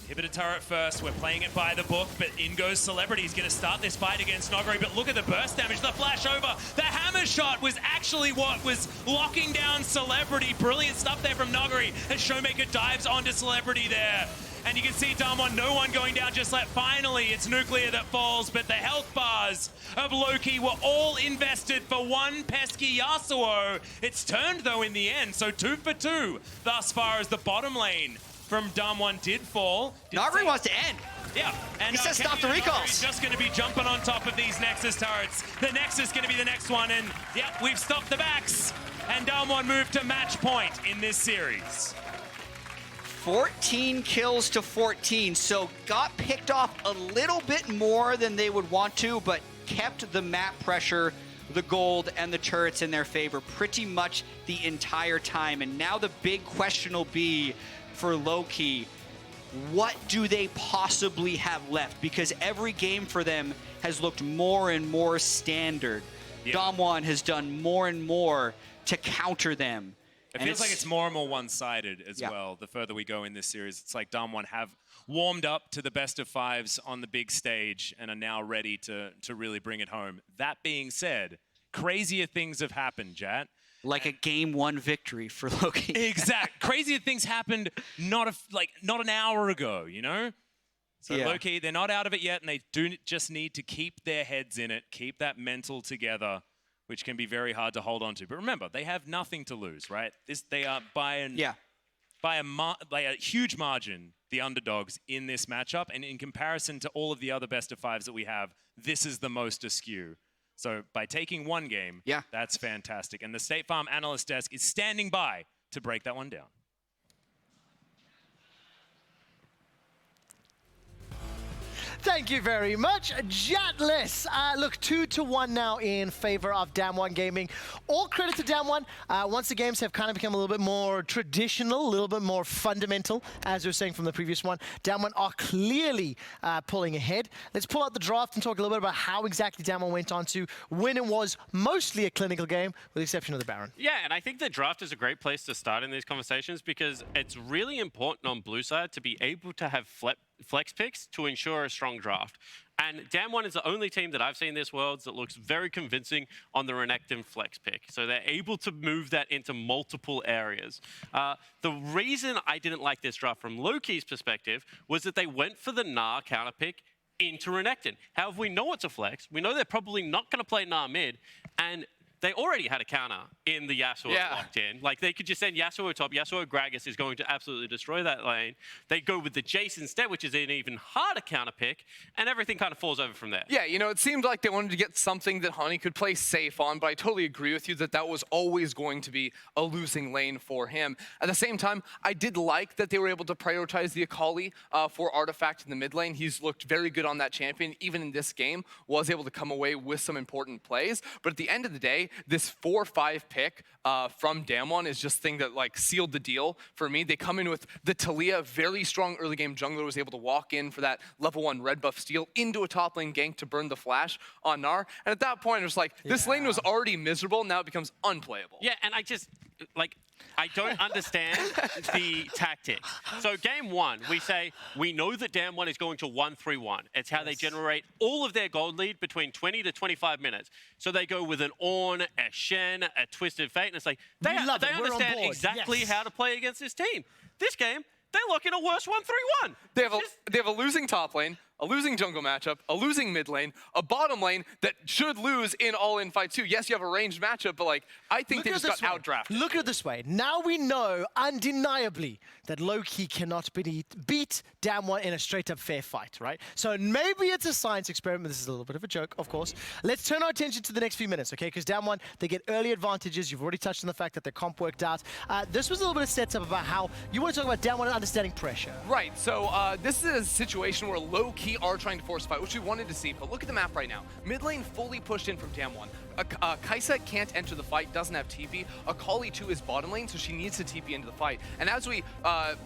Speaker 12: Inhibitor turret first, we're playing it by the book, but in goes Celebrity. He's gonna start this fight against Noguri, but look at the burst damage, the flash over. The hammer shot was actually what was locking down Celebrity. Brilliant stuff there from Noguri as Showmaker dives onto Celebrity there. And you can see Damwon, no one going down just like finally it's Nuclear that falls, but the health bars of Loki were all invested for one pesky Yasuo. It's turned though in the end, so 2 for 2 thus far as the bottom lane from Damwon did fall.
Speaker 11: Noguri wants to end.
Speaker 12: Yeah, and
Speaker 11: he says stop the recalls.
Speaker 12: He's just going to be jumping on top of these Nexus turrets. The Nexus is going to be the next one, and yeah, we've stopped the backs. And Damwon moved to match point in this series.
Speaker 11: 14 kills to 14, so got picked off a little bit more than they would want to, but kept the map pressure, the gold, and the turrets in their favor pretty much the entire time. And now the big question will be for Loki, what do they possibly have left? Because every game for them has looked more and more standard. Damwon has done more and more to counter them.
Speaker 12: It feels like it's more and more one-sided as well, the further we go in this series. It's like Damwon have warmed up to the best of fives on the big stage and are now ready to really bring it home. That being said, crazier things have happened, Jat.
Speaker 11: Like a game 1 victory for Loki.
Speaker 12: Exact. Crazier things happened not an hour ago, you know? So Loki, they're not out of it yet, and they do just need to keep their heads in it, keep that mental together, which can be very hard to hold on to. But remember, they have nothing to lose, right? They are by a huge margin the underdogs in this matchup, and in comparison to all of the other best of fives that we have, this is the most askew. So by taking one game, that's fantastic. And the State Farm analyst desk is standing by to break that one down.
Speaker 3: Thank you very much, Jatless. Look, 2-1 now in favor of Damwon Gaming. All credit to Damwon. Once the games have kind of become a little bit more traditional, a little bit more fundamental, as we were saying from the previous one, Damwon are clearly pulling ahead. Let's pull out the draft and talk a little bit about how exactly Damwon went on to win. It was mostly a clinical game, with the exception of the Baron.
Speaker 2: Yeah, and I think the draft is a great place to start in these conversations because it's really important on blue side to be able to have flex picks to ensure a strong draft. And Damwon is the only team that I've seen this Worlds that looks very convincing on the Renekton flex pick. So they're able to move that into multiple areas. The reason I didn't like this draft from Loki's perspective was that they went for the Gnar counter pick into Renekton. However, we know it's a flex. We know they're probably not going to play Gnar mid. And they already had a counter in the Yasuo locked in. Like, they could just send Yasuo top. Yasuo Gragas is going to absolutely destroy that lane. They go with the Jace instead, which is an even harder counter pick, and everything kind of falls over from there.
Speaker 1: Yeah, you know, it seemed like they wanted to get something that Honey could play safe on, but I totally agree with you that that was always going to be a losing lane for him. At the same time, I did like that they were able to prioritize the Akali for Artifact in the mid lane. He's looked very good on that champion, even in this game, was able to come away with some important plays. But at the end of the day, this 4-5 pick from Damwon is just thing that like sealed the deal for me. They come in with the Talia, very strong early game jungler, was able to walk in for that level 1 red buff steal into a top lane gank to burn the flash on Gnar. And at that point, it was like, this lane was already miserable, now it becomes unplayable.
Speaker 2: Yeah, and I just, like, I don't understand the tactic. So game 1, we say, we know that Damwon is going to 1-3-1. It's how they generate all of their gold lead between 20 to 25 minutes. So they go with an Ornn, a Shen, a Twisted Fate, and it's like, they understand exactly how to play against this team. This game, they look in a worse 1-3-1.
Speaker 1: They have a losing top lane, a losing jungle matchup, a losing mid lane, a bottom lane that should lose in all-in fights too. Yes, you have a ranged matchup, but like, I think they just got outdrafted.
Speaker 3: Look at it this way. Now we know undeniably that Loki cannot beat Damwon in a straight-up fair fight, right? So maybe it's a science experiment. This is a little bit of a joke, of course. Let's turn our attention to the next few minutes, okay? Because Damwon, they get early advantages. You've already touched on the fact that their comp worked out. This was a little bit of setup about how you want to talk about Damwon and understanding pressure.
Speaker 1: Right, so this is a situation where Loki are trying to force a fight, which we wanted to see, but look at the map right now. Mid lane fully pushed in from Damwon. Kai'Sa can't enter the fight, doesn't have TP. Akali too is bottom lane, so she needs to TP into the fight. And as we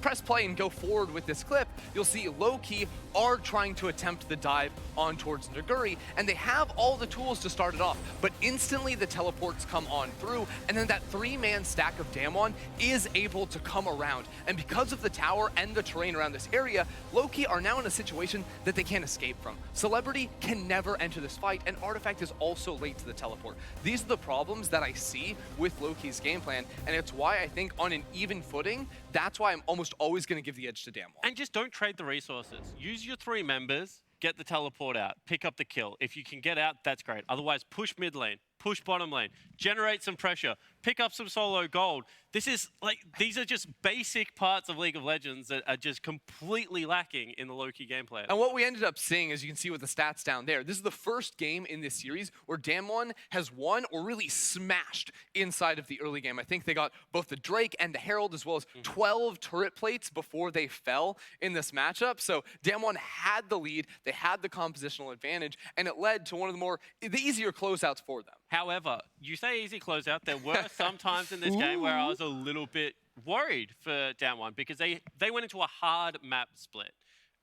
Speaker 1: press play and go forward with this clip, you'll see Loki are trying to attempt the dive on towards Naguri, and they have all the tools to start it off, but instantly the teleports come on through, and then that 3-man stack of Damwon is able to come around. And because of the tower and the terrain around this area, Loki are now in a situation that they can't escape from. Celebrity can never enter this fight, and Artifact is also late to the teleport. These are the problems that I see with Loki's game plan, and it's why I think on an even footing, that's why I'm almost always going to give the edge to Damwon.
Speaker 2: And just don't trade the resources. Use your 3 members, get the teleport out, pick up the kill. If you can get out, that's great. Otherwise, push mid lane, push bottom lane, generate some pressure, pick up some solo gold. This is like, these are just basic parts of League of Legends that are just completely lacking in the Loki gameplay.
Speaker 1: And what we ended up seeing, as you can see with the stats down there, this is the first game in this series where Damwon has won or really smashed inside of the early game. I think they got both the Drake and the Herald, as well as 12 turret plates before they fell in this matchup. So Damwon had the lead, they had the compositional advantage, and it led to one of the easier closeouts for them.
Speaker 2: However, you say easy closeout. There were some times in this game where I was a little bit worried for Damwon because they went into a hard map split.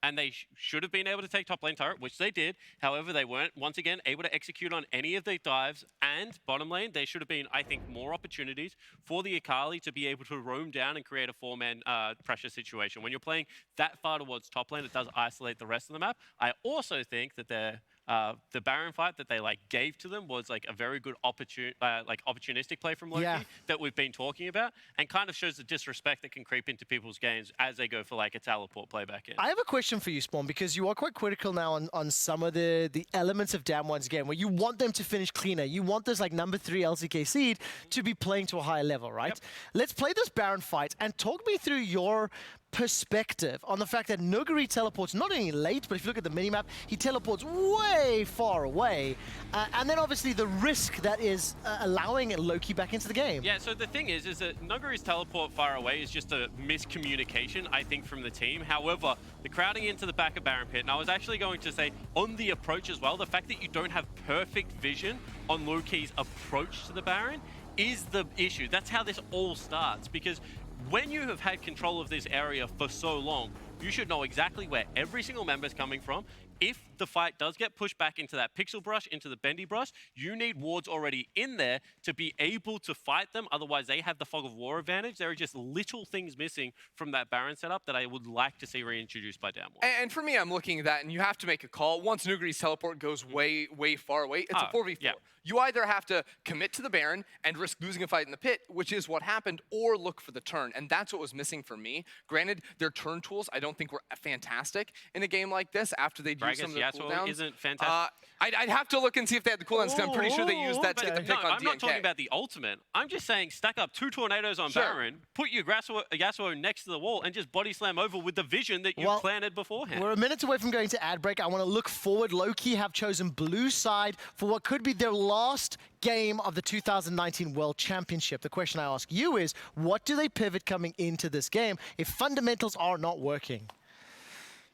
Speaker 2: and they should have been able to take top lane turret, which they did. However, they weren't, once again, able to execute on any of the dives. And bottom lane, there should have been, I think, more opportunities for the Akali to be able to roam down and create a 4-man pressure situation. When you're playing that far towards top lane, it does isolate the rest of the map. I also think that the Baron fight that they gave to them was a very good opportunistic play from Loki that we've been talking about, and kind of shows the disrespect that can creep into people's games as they go for a teleport play back in.
Speaker 3: I have a question for you, Spawn, because you are quite critical now on some of the elements of Damwon's game, where you want them to finish cleaner. You want this number 3 LCK seed to be playing to a higher level, right? Yep. Let's play this Baron fight and talk me through your perspective on the fact that Nuguri teleports not only late, but if you look at the minimap, he teleports way far away. And then obviously the risk that is allowing Loki back into the game.
Speaker 2: Yeah, so the thing is that Nuguri's teleport far away is just a miscommunication, I think, from the team. However, the crowding into the back of Baron Pit, and I was actually going to say on the approach as well, the fact that you don't have perfect vision on Loki's approach to the Baron is the issue. That's how this all starts, because when you have had control of this area for so long, you should know exactly where every single member is coming from. If the fight does get pushed back into that pixel brush, into the bendy brush, you need wards already in there to be able to fight them. Otherwise, they have the fog of war advantage. There are just little things missing from that Baron setup that I would like to see reintroduced by Damwon.
Speaker 1: And for me, I'm looking at that, and you have to make a call. Once Nuguri's teleport goes way far away, it's a 4v4. Yeah. You either have to commit to the Baron and risk losing a fight in the pit, which is what happened, or look for the turn. And that's what was missing for me. Granted, their turn tools I don't think were fantastic in a game like this after they do some of the cooldowns.
Speaker 2: Isn't fantastic.
Speaker 1: I'd have to look and see if they had the cooldowns, because I'm pretty sure they used that to get the pick on
Speaker 2: I'm
Speaker 1: DNK.
Speaker 2: not talking about the ultimate. I'm just saying stack up 2 tornadoes on Baron, put your Yasuo next to the wall, and just body slam over with the vision that you planted beforehand.
Speaker 3: We're a minute away from going to ad break. I want to look forward. Loki have chosen blue side for what could be their last game of the 2019 World Championship. The question I ask you is, what do they pivot coming into this game if fundamentals are not working?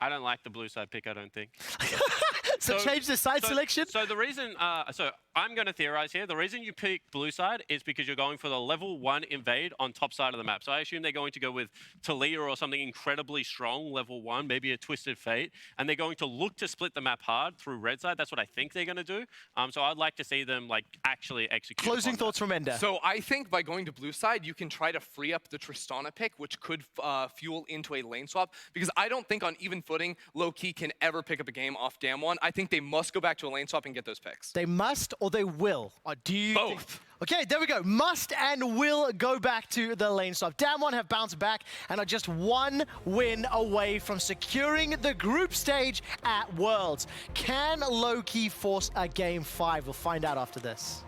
Speaker 2: I don't like the blue side pick, I don't think.
Speaker 3: So change the side selection?
Speaker 2: So the reason, so I'm going to theorize here. The reason you pick blue side is because you're going for the level 1 invade on top side of the map. So I assume they're going to go with Talia or something incredibly strong, level 1, maybe a Twisted Fate. And they're going to look to split the map hard through red side. That's what I think they're going to do. So I'd like to see them actually execute.
Speaker 3: Closing thoughts from Ender.
Speaker 1: So I think by going to blue side, you can try to free up the Tristana pick, which could fuel into a lane swap. Because I don't think on even footing, Loki can ever pick up a game off Damwon. I think they must go back to a lane swap and get those picks.
Speaker 3: They must or they will? Or do you
Speaker 1: Both.
Speaker 3: Okay, there we go. Must and will go back to the lane swap. Damwon have bounced back and are just 1 win away from securing the group stage at Worlds. Can Loki force a game 5? We'll find out after this.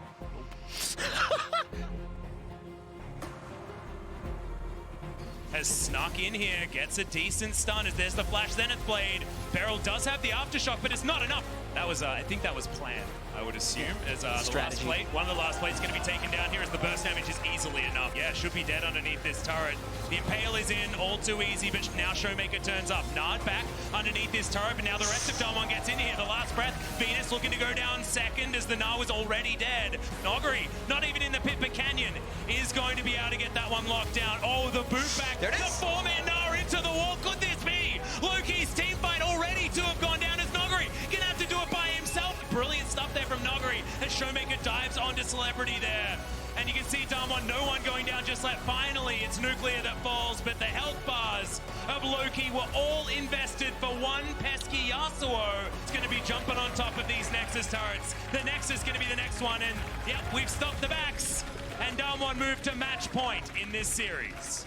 Speaker 12: Has snuck in here, gets a decent stun as there's the flash zenith blade. Beryl does have the aftershock, but it's not enough. That was, I think that was planned, I would assume, as the last plate. One of the last plates going to be taken down here as the burst damage is easily enough. Yeah, should be dead underneath this turret. The Impale is in, all too easy, but now Showmaker turns up. Nard back underneath this turret, but now the rest of Damwon gets in here. The last breath, Venus looking to go down second as the Gnar was already dead. Noguri, not even in the pit, but Canyon is going to be able to get that one locked down. Oh, the boot back. There it is. The 4-man Gnar into the wall. Could this be Loki's team fight already to have gone down as Noguri gonna have to do it by himself? Brilliant stuff there from Noguri as Showmaker dives onto Celebrity there. And you can see Damwon, no one going down just like finally it's Nuclear that falls, but the health bars of Loki were all invested for one pesky Yasuo. It's going to be jumping on top of these Nexus turrets. The Nexus is going to be the next one, and yep, we've stopped the backs. And Damwon moved to match point in this series.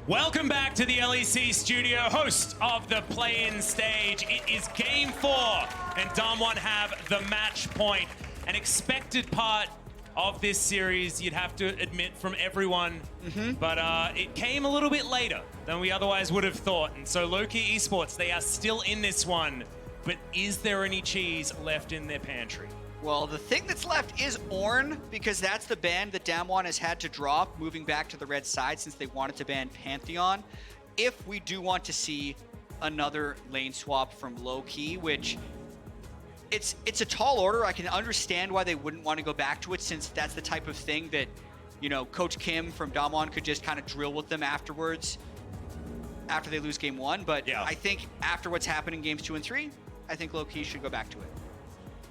Speaker 12: Welcome back to the LEC studio, host of the play-in stage. It is game 4, and Damwon have the match point. An expected part of this series, you'd have to admit, from everyone. But it came a little bit later than we otherwise would have thought. And so Loki Esports, they are still in this one. But is there any cheese left in their pantry?
Speaker 11: Well, the thing that's left is Ornn, because that's the ban that Damwon has had to drop, moving back to the red side since they wanted to ban Pantheon. If we do want to see another lane swap from Loki, which it's a tall order. I can understand why they wouldn't want to go back to it, since that's the type of thing that, you know, Coach Kim from Damwon could just kind of drill with them afterwards, after they lose game 1. But yeah, I think after what's happened in games 2 and 3, I think Loki should go back to it.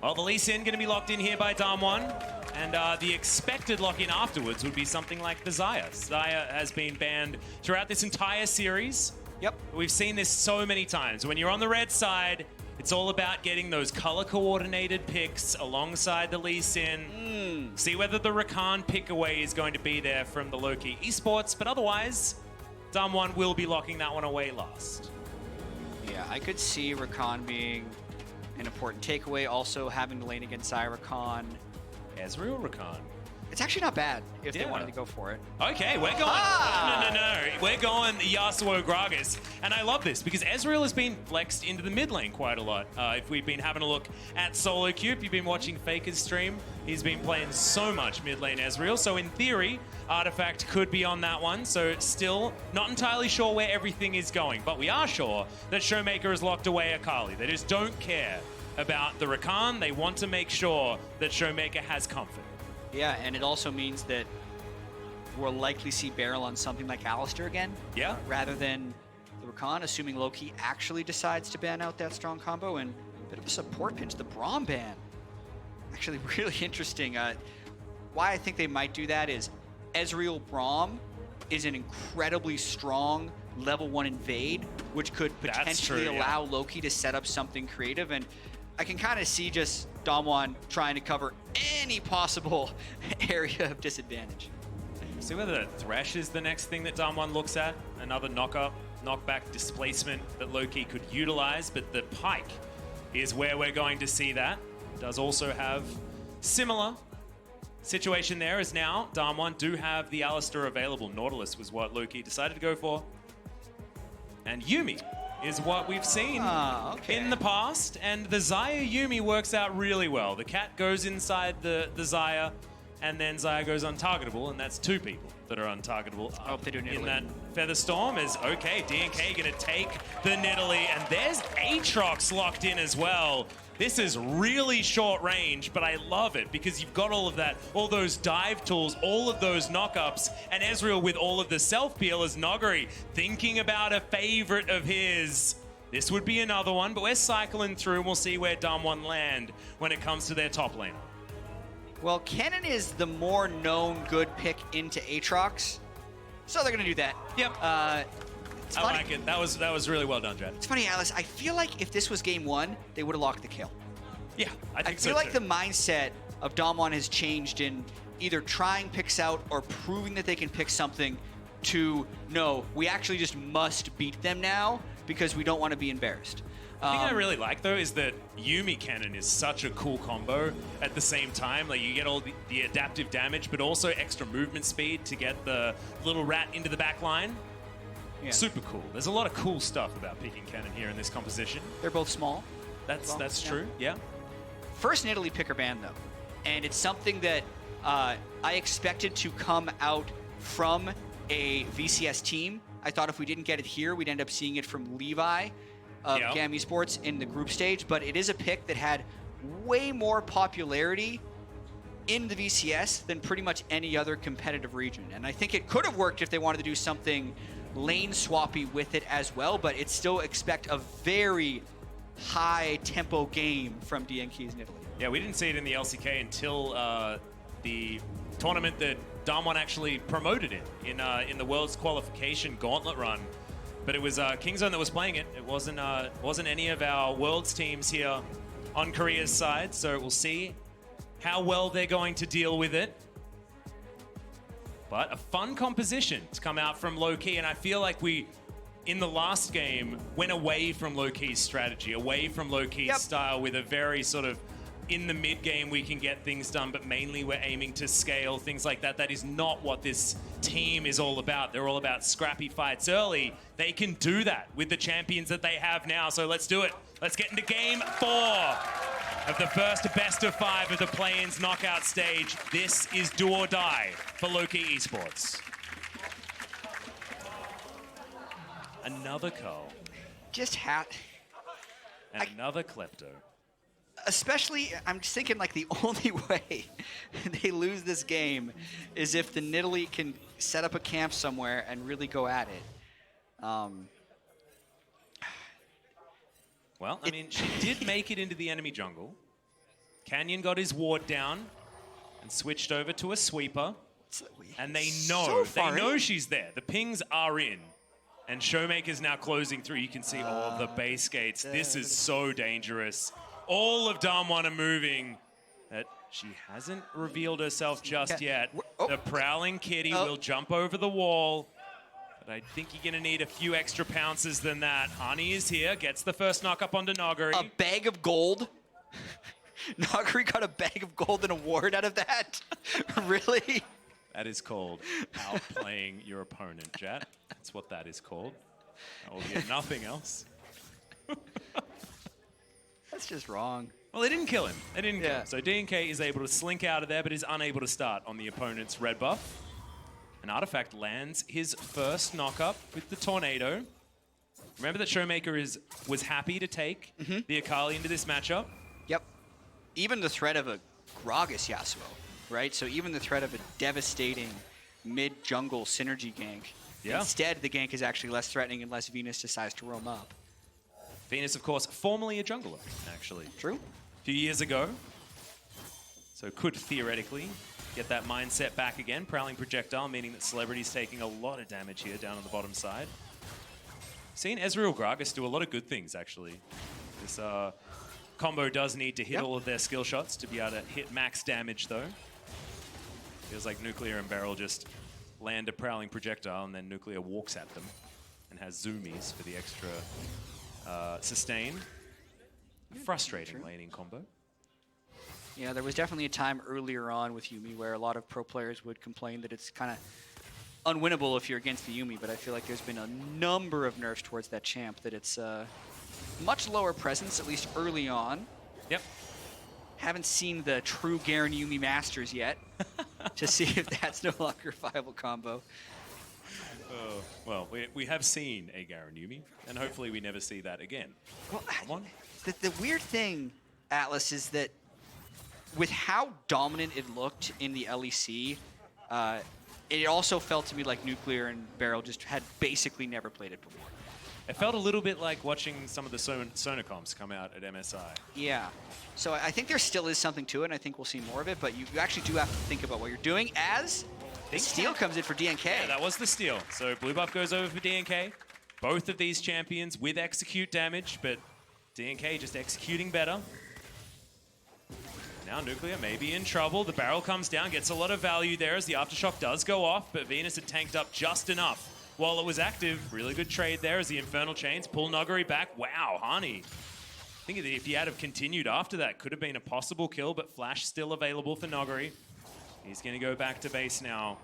Speaker 12: Well, the Lee Sin going to be locked in here by Damwon, and the expected lock-in afterwards would be something like the Xayah. Xayah has been banned throughout this entire series.
Speaker 11: Yep.
Speaker 12: We've seen this so many times. When you're on the red side, it's all about getting those color-coordinated picks alongside the Lee Sin. See whether the Rakan pick away is going to be there from the Loki Esports, but otherwise, Damwon will be locking that one away last.
Speaker 11: Yeah, I could see Rakan being an important takeaway. Also, having the lane against Rakan.
Speaker 12: Ezreal Rakan.
Speaker 11: It's actually not bad if they wanted to go for it.
Speaker 12: Okay, we're going. No. We're going Yasuo Gragas. And I love this because Ezreal has been flexed into the mid lane quite a lot. If we've been having a look at Solo Cube, you've been watching Faker's stream. He's been playing so much mid lane Ezreal. So in theory, Artifact could be on that one. So still not entirely sure where everything is going. But we are sure that Showmaker has locked away Akali. They just don't care about the Rakan. They want to make sure that Showmaker has comfort.
Speaker 11: Yeah, and it also means that we'll likely see Beryl on something like Alistar again.
Speaker 12: Yeah.
Speaker 11: Rather than the Rakan, assuming Loki actually decides to ban out that strong combo, and a bit of a support pinch, the Braum ban. Actually really interesting. Why I think they might do that is Ezreal Braum is an incredibly strong level 1 invade, which could potentially allow Loki to set up something creative, and I can kind of see just Damwon trying to cover any possible area of disadvantage.
Speaker 12: See whether Thresh is the next thing that Damwon looks at. Another knockback displacement that Loki could utilize, but the Pike is where we're going to see that. Does also have similar situation there, as now Damwon do have the Alistar available. Nautilus was what Loki decided to go for. And Yuumi is what we've seen in the past, and the Xayah Yuumi works out really well. The cat goes inside the Xayah, and then Xayah goes untargetable, and that's 2 people that are untargetable.
Speaker 11: I hope they do Nidalee.
Speaker 12: In that Featherstorm is okay. DNK gonna take the Nidalee, and there's Aatrox locked in as well. This is really short range, but I love it because you've got all of that, all those dive tools, all of those knockups, and Ezreal with all of the self-peel as Nogari thinking about a favorite of his. This would be another one, but we're cycling through and we'll see where Damwon land when it comes to their top laner.
Speaker 11: Well, Kennen is the more known good pick into Aatrox, so they're going to do that.
Speaker 12: Yep. I like it. That was really well done, Jed.
Speaker 11: It's funny, Alice. I feel like if this was game 1, they would have locked the kill.
Speaker 12: Yeah, I think so
Speaker 11: feel like
Speaker 12: too.
Speaker 11: the mindset of Damwon has changed in either trying picks out or proving that they can pick something to, no, we actually just must beat them now because we don't want to be embarrassed.
Speaker 12: The thing I really like, though, is that Yuumi Cannon is such a cool combo at the same time. Like, you get all the adaptive damage, but also extra movement speed to get the little rat into the back line. Yeah. Super cool. There's a lot of cool stuff about picking Cannon here in this composition.
Speaker 11: They're both small.
Speaker 12: That's true, yeah.
Speaker 11: First Nidalee picker ban, though. And it's something that I expected to come out from a VCS team. I thought if we didn't get it here, we'd end up seeing it from Levi of GAM Esports in the group stage. But it is a pick that had way more popularity in the VCS than pretty much any other competitive region. And I think it could have worked if they wanted to do something lane swappy with it as well, but it still expect a very high tempo game from DNK's Nidalee.
Speaker 12: Yeah, we didn't see it in the LCK until the tournament that Damwon actually promoted in the World's Qualification Gauntlet run. But it was Kingzone that was playing it. It wasn't any of our Worlds teams here on Korea's side, so we'll see how well they're going to deal with it. But a fun composition to come out from Low-Key, and I feel like we, in the last game, went away from Low-Key's strategy, away from Low-Key's style with a very sort of, in the mid game we can get things done, but mainly we're aiming to scale, things like that. That is not what this team is all about. They're all about scrappy fights early. They can do that with the champions that they have now, so let's do it. Let's get into game 4 of the first best of 5 of the play-ins knockout stage. This is do or die for Low-Key Esports. Another Carl.
Speaker 11: Just
Speaker 12: And another Klepto.
Speaker 11: Especially, I'm just thinking like the only way they lose this game is if the Nidalee can set up a camp somewhere and really go at it.
Speaker 12: Well, I mean, she did make it into the enemy jungle. Canyon got his ward down and switched over to a sweeper. And they know, she's there. The pings are in. And Showmaker's now closing through. You can see all of the base gates. This is so dangerous. All of Damwon are moving. She hasn't revealed herself just yet. The Prowling Kitty will jump over the wall. But I think you're going to need a few extra pounces than that. Hani is here, gets the first knock up onto Noguri.
Speaker 11: A bag of gold? Noguri got a bag of gold and a ward out of that? Really?
Speaker 12: That is called outplaying your opponent, Jet. That's what that is called. That will be nothing else.
Speaker 11: That's just wrong.
Speaker 12: Well, they didn't kill him. They didn't kill him. So DNK is able to slink out of there, but is unable to start on the opponent's red buff. An Artifact lands his first knock-up with the Tornado. Remember that Showmaker was happy to take the Akali into this matchup.
Speaker 11: Yep. Even the threat of a Gragas Yasuo, right? So even the threat of a devastating mid-jungle synergy gank.
Speaker 12: Yeah.
Speaker 11: Instead, the gank is actually less threatening unless Venus decides to roam up.
Speaker 12: Venus, of course, formerly a jungler, actually.
Speaker 11: True.
Speaker 12: A few years ago. So could theoretically get that mindset back again. Prowling Projectile, meaning that Celebrity's taking a lot of damage here down on the bottom side. Seen Ezreal Gragas do a lot of good things, actually. This combo does need to hit all of their skill shots to be able to hit max damage, though. Feels like Nuclear and Beryl just land a Prowling Projectile, and then Nuclear walks at them and has zoomies for the extra sustain. Frustrating laning combo.
Speaker 11: Yeah, there was definitely a time earlier on with Yuumi where a lot of pro players would complain that it's kind of unwinnable if you're against the Yuumi, but I feel like there's been a number of nerfs towards that champ, that it's much lower presence, at least early on.
Speaker 12: Yep.
Speaker 11: Haven't seen the true Garen Yuumi Masters yet to see if that's no longer a viable combo.
Speaker 12: Well, we have seen a Garen Yuumi, and hopefully we never see that again.
Speaker 11: Well, the weird thing, Atlas, is that with how dominant it looked in the LEC, it also felt to me like Nuclear and Beryl just had basically never played it before.
Speaker 12: It felt a little bit like watching some of the Sonacomps come out at MSI.
Speaker 11: Yeah. So I think there still is something to it, and I think we'll see more of it, but you actually do have to think about what you're doing as the steal comes in for DNK.
Speaker 12: Yeah, that was the steal. So blue buff goes over for DNK. Both of these champions with execute damage, but DNK just executing better. Now Nuclear may be in trouble. The barrel comes down, gets a lot of value there as the Aftershock does go off, but Venus had tanked up just enough while it was active. Really good trade there as the Infernal Chains pull Noguri back. Wow, Hani. I think if he had have continued after that, could have been a possible kill, but Flash still available for Noguri. He's going to go back to base now.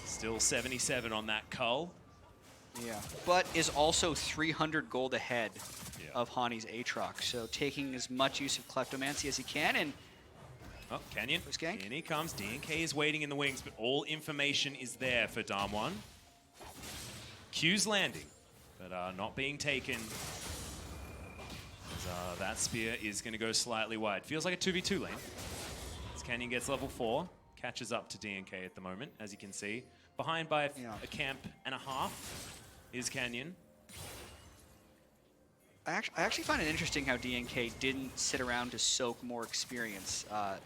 Speaker 12: Still 77 on that cull.
Speaker 11: Yeah, but is also 300 gold ahead of Hani's Aatrox, so taking as much use of Kleptomancy as he can, and
Speaker 12: oh, Canyon, in he comes. DNK is waiting in the wings, but all information is there for Damwon. Q's landing, but not being taken. As, that spear is going to go slightly wide. Feels like a 2v2 lane. As Canyon gets level 4, catches up to DNK at the moment, as you can see. Behind by a camp and a half is Canyon.
Speaker 11: I actually find it interesting how DNK didn't sit around to soak more experience. I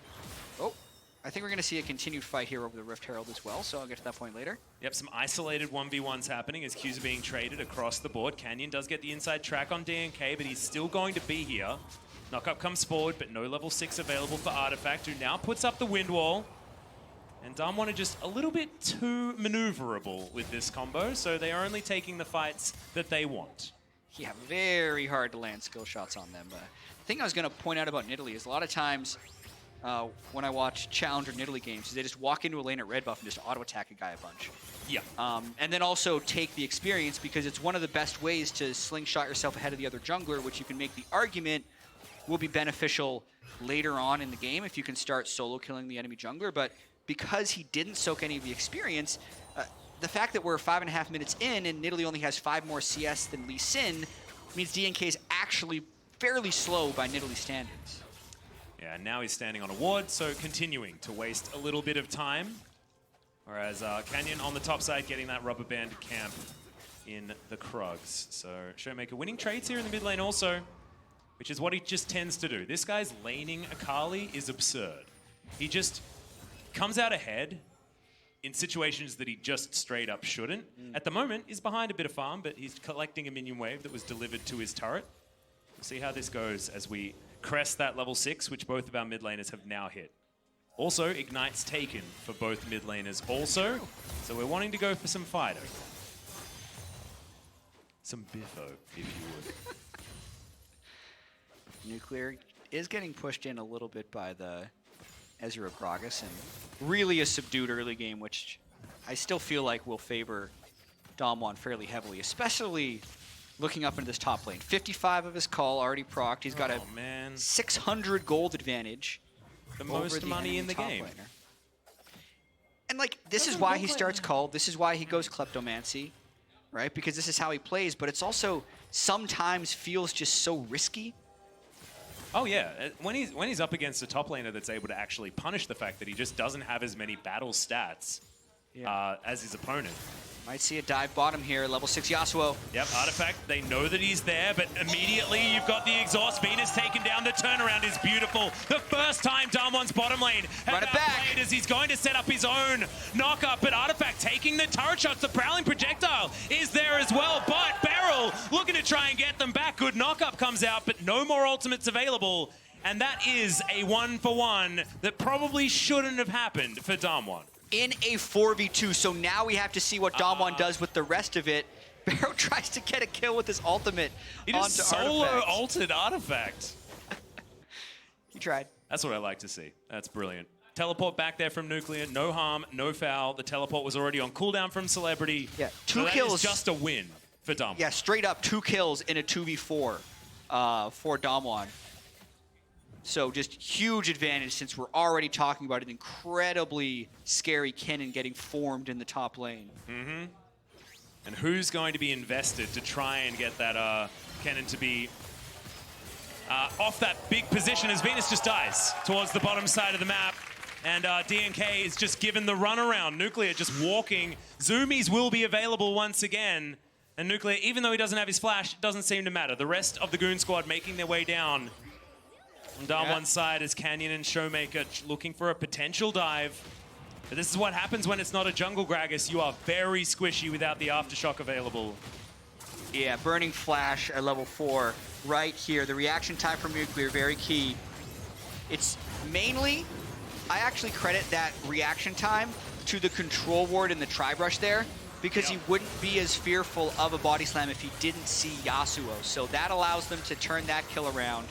Speaker 11: think we're going to see a continued fight here over the Rift Herald as well, so I'll get to that point later.
Speaker 12: Yep, some isolated 1v1s happening as Qs are being traded across the board. Canyon does get the inside track on DNK, but he's still going to be here. Knockup comes forward, but no level 6 available for Artifact, who now puts up the wind wall. And Damwon are just a little bit too maneuverable with this combo, so they are only taking the fights that they want.
Speaker 11: Yeah, very hard to land skill shots on them. The thing I was going to point out about Nidalee is a lot of times when I watch Challenger Nidalee games, they just walk into a lane at red buff and just auto-attack a guy a bunch.
Speaker 12: Yeah.
Speaker 11: And then also take the experience, because it's one of the best ways to slingshot yourself ahead of the other jungler, which you can make the argument will be beneficial later on in the game if you can start solo killing the enemy jungler. But because he didn't soak any of the experience, the fact that we're 5.5 minutes in and Nidalee only has 5 more CS than Lee Sin means DNK is actually fairly slow by Nidalee standards.
Speaker 12: Yeah, now he's standing on a ward, so continuing to waste a little bit of time. Whereas Canyon on the top side getting that rubber banded camp in the Krugs. So Showmaker winning trades here in the mid lane also, which is what he just tends to do. This guy's laning Akali is absurd. He just comes out ahead in situations that he just straight up shouldn't. At the moment, he's behind a bit of farm, but he's collecting a minion wave that was delivered to his turret. We'll see how this goes as we crest that level 6, which both of our mid laners have now hit. Also, Ignite's taken for both mid laners also, so we're wanting to go for some Fido. Some Biffo, if you would.
Speaker 11: Nuclear is getting pushed in a little bit by the Ezreal Gragas, and really a subdued early game, which I still feel like will favor Damwon fairly heavily, especially looking up into this top lane. 55 of his call already procced. He's got a 600 gold advantage.
Speaker 12: The most money in the game.
Speaker 11: Laner. And like, this is why he starts call. This is why he goes Kleptomancy, right? Because this is how he plays, but it's also sometimes feels just so risky.
Speaker 12: Oh yeah, when he's up against a top laner that's able to actually punish the fact that he just doesn't have as many battle stats as his opponent.
Speaker 11: Might see a dive bottom here, level 6 Yasuo.
Speaker 12: Yep, Artifact, they know that he's there, but immediately you've got the exhaust. Venus taken down, the turnaround is beautiful. The first time Damwon's bottom lane has outplayed as he's going to set up his own knock-up, but Artifact taking the turret shots. The Prowling Projectile is there as well, but Beryl looking to try and get them back. Good knock-up comes out, but no more ultimates available, and that is a 1-for-1 that probably shouldn't have happened for Damwon.
Speaker 11: In a 4v2, so now we have to see what Damwon does with the rest of it. Barrow tries to get a kill with his ultimate.
Speaker 12: He just solo ulted Artifact.
Speaker 11: He tried.
Speaker 12: That's what I like to see. That's brilliant. Teleport back there from Nuclear. No harm, no foul. The teleport was already on cooldown from Celebrity.
Speaker 11: Yeah,
Speaker 12: two kills. That is just a win for Damwon.
Speaker 11: Yeah, straight up 2 kills in a 2v4 for Damwon. So just huge advantage since we're already talking about an incredibly scary Kennen getting formed in the top lane.
Speaker 12: Mm-hmm. And who's going to be invested to try and get that Kennen to be off that big position as Venus just dies towards the bottom side of the map. And DNK is just given the runaround. Nuclear just walking. Zoomies will be available once again. And Nuclear, even though he doesn't have his flash, it doesn't seem to matter. The rest of the Goon Squad making their way down. On down one side is Canyon and Showmaker looking for a potential dive. But this is what happens when it's not a jungle Gragas. You are very squishy without the Aftershock available.
Speaker 11: Yeah, Burning Flash at level 4 right here. The reaction time from Nuclear, very key. It's mainly, I actually credit that reaction time to the control ward in the Tri-Brush there, because he wouldn't be as fearful of a body slam if he didn't see Yasuo. So that allows them to turn that kill around.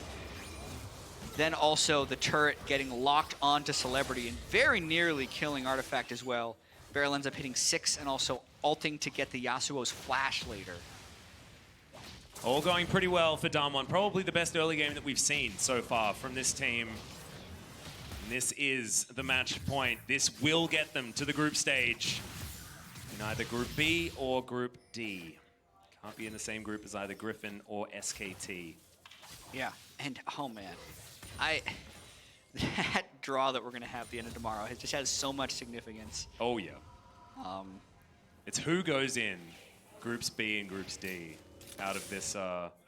Speaker 11: Then also the turret getting locked onto Celebrity and very nearly killing Artifact as well. Beryl ends up hitting 6 and also ulting to get the Yasuo's flash later.
Speaker 12: All going pretty well for Damwon. Probably the best early game that we've seen so far from this team. And this is the match point. This will get them to the group stage in either Group B or Group D. Can't be in the same group as either Griffin or SKT.
Speaker 11: Yeah, and oh man. That draw that we're going to have at the end of tomorrow just has so much significance.
Speaker 12: Oh, yeah. It's who goes in Groups B and Groups D out of this.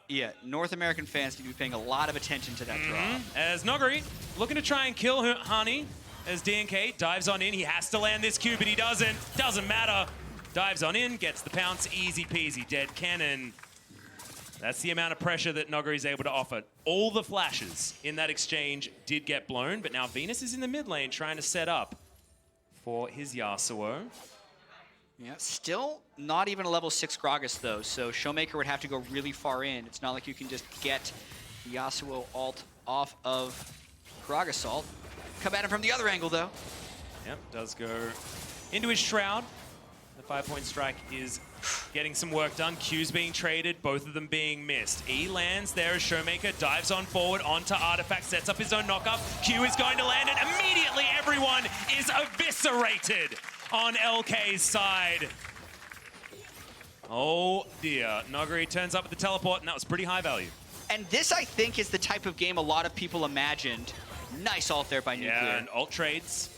Speaker 11: Yeah, North American fans need to be paying a lot of attention to that draw.
Speaker 12: As Noguri looking to try and kill Honey as DNK dives on in. He has to land this Q, but he doesn't. Doesn't matter. Dives on in, gets the pounce, easy peasy, dead cannon. That's the amount of pressure that Noguri is able to offer. All the flashes in that exchange did get blown, but now Venus is in the mid lane trying to set up for his Yasuo.
Speaker 11: Yeah, still not even a level 6 Gragas though, so Showmaker would have to go really far in. It's not like you can just get the Yasuo ult off of Gragas ult. Come at him from the other angle though.
Speaker 12: Yep, does go into his Shroud. The 5-point strike is getting some work done. Q's being traded, both of them being missed. E lands there as Showmaker dives on forward onto Artifact, sets up his own knockup. Q is going to land it. Immediately everyone is eviscerated on LK's side. Oh dear, Noguri turns up with the teleport, and that was pretty high value.
Speaker 11: And this, I think, is the type of game a lot of people imagined. Nice ult there by Nuclear.
Speaker 12: Yeah, and ult trades.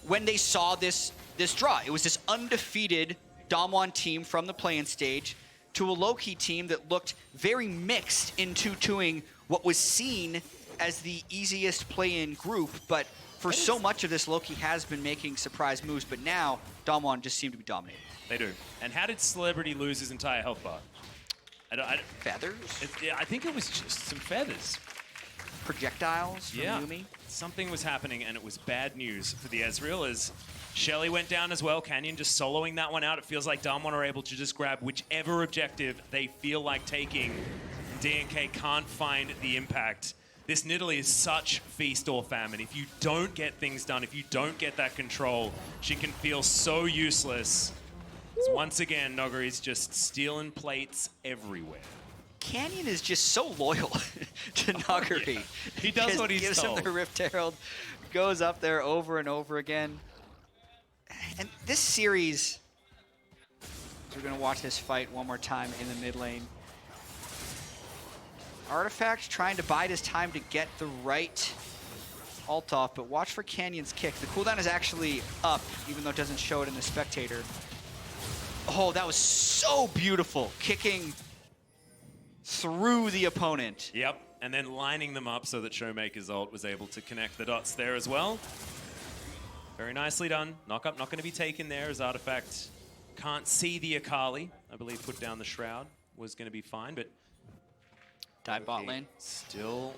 Speaker 11: When they saw this draw, it was this undefeated Damwon team from the play-in stage to a low-key team that looked very mixed in 2-2ing what was seen as the easiest play-in group, but for so much of this, Loki has been making surprise moves, but now Damwon just seem to be dominating.
Speaker 12: They do. And how did Celebrity lose his entire health bar?
Speaker 11: Feathers?
Speaker 12: I think it was just some feathers.
Speaker 11: Projectiles from Yumi?
Speaker 12: Something was happening, and it was bad news for the Ezreal as Shelly went down as well. Canyon just soloing that one out. It feels like Damwon are able to just grab whichever objective they feel like taking. And DNK can't find the impact. This Nidalee is such feast or famine. If you don't get things done, if you don't get that control, she can feel so useless. So once again, Noguri's just stealing plates everywhere.
Speaker 11: Canyon is just so loyal to Noguri.
Speaker 12: Yeah. He does what he's
Speaker 11: gives
Speaker 12: told.
Speaker 11: him the Rift Herald, goes up there over and over again. And this series, we're going to watch this fight one more time in the mid lane. Artifact trying to bide his time to get the right ult off, but watch for Canyon's kick. The cooldown is actually up, even though it doesn't show it in the spectator. Oh, that was so beautiful. Kicking through the opponent.
Speaker 12: Yep, and then lining them up so that Showmaker's ult was able to connect the dots there as well. Very nicely done. Knock-up not going to be taken there as Artifact can't see the Akali. I believe put down the Shroud was going to be fine, but
Speaker 11: dive bot lane.
Speaker 12: Still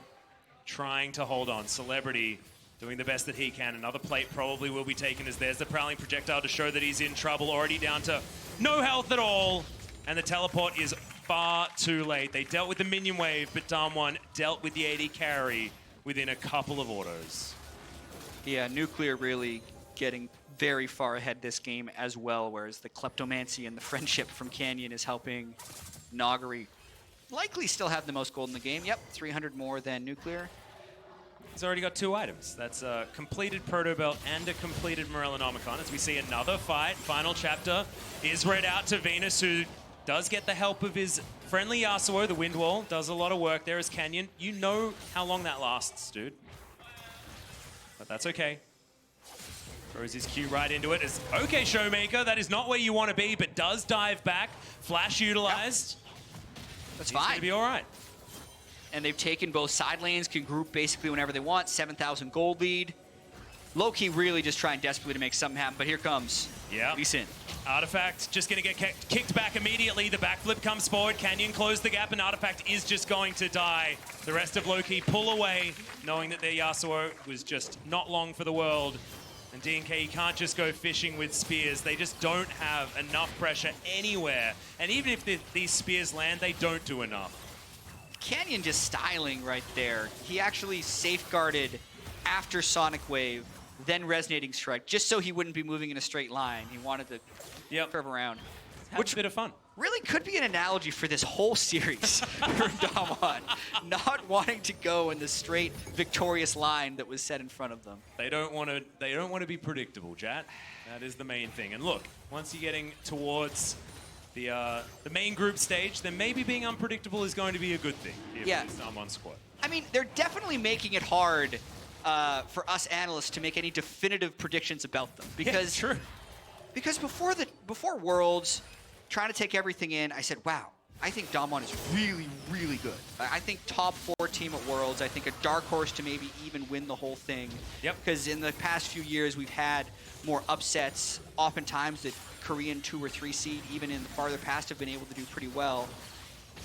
Speaker 12: trying to hold on. Celebrity doing the best that he can. Another plate probably will be taken as there's the Prowling Projectile to show that he's in trouble. Already down to no health at all. And the teleport is far too late. They dealt with the minion wave, but Damwon dealt with the AD carry within a couple of autos.
Speaker 11: Yeah, Nuclear really getting very far ahead this game as well, whereas the Kleptomancy and the friendship from Canyon is helping Noguri likely still have the most gold in the game. Yep, 300 more than Nuclear.
Speaker 12: He's already got 2 items. That's a completed Proto Belt and a completed Morellonomicon. As we see another fight, final chapter is read out to Venus, who does get the help of his friendly Yasuo. The Wind Wall does a lot of work there as Canyon. You know how long that lasts, dude. But that's okay. Throws his Q right into it. As okay, Showmaker, that is not where you want to be, but does dive back. Flash utilized.
Speaker 11: Yep. That's
Speaker 12: He's
Speaker 11: fine.
Speaker 12: gonna be all right.
Speaker 11: And they've taken both side lanes, can group basically whenever they want. 7,000 gold lead. Low-key really just trying desperately to make something happen, but here comes Lee Sin.
Speaker 12: Artifact just going to get kicked back immediately. The backflip comes forward. Canyon closed the gap, and Artifact is just going to die. The rest of Loki pull away, knowing that their Yasuo was just not long for the world. And DNK can't just go fishing with spears. They just don't have enough pressure anywhere. And even if these spears land, they don't do enough.
Speaker 11: Canyon just styling right there. He actually safeguarded after Sonic Wave, then Resonating Strike, just so he wouldn't be moving in a straight line. He wanted to curve around.
Speaker 12: Which a bit of fun.
Speaker 11: Really could be an analogy for this whole series for Damwon. Not wanting to go in the straight victorious line that was set in front of them.
Speaker 12: They don't want to be predictable, Jat. That is the main thing. And look, once you're getting towards the main group stage, then maybe being unpredictable is going to be a good thing.
Speaker 11: Yeah.
Speaker 12: This Damwon squad.
Speaker 11: I mean, they're definitely making it hard for us analysts to make any definitive predictions about them. Because,
Speaker 12: true.
Speaker 11: Because before Worlds, trying to take everything in, I said, wow, I think Damwon is really, really good. I think top 4 team at Worlds. I think a dark horse to maybe even win the whole thing.
Speaker 12: Yep.
Speaker 11: Because in the past few years, we've had more upsets. Oftentimes, the Korean 2 or 3 seed, even in the farther past, have been able to do pretty well.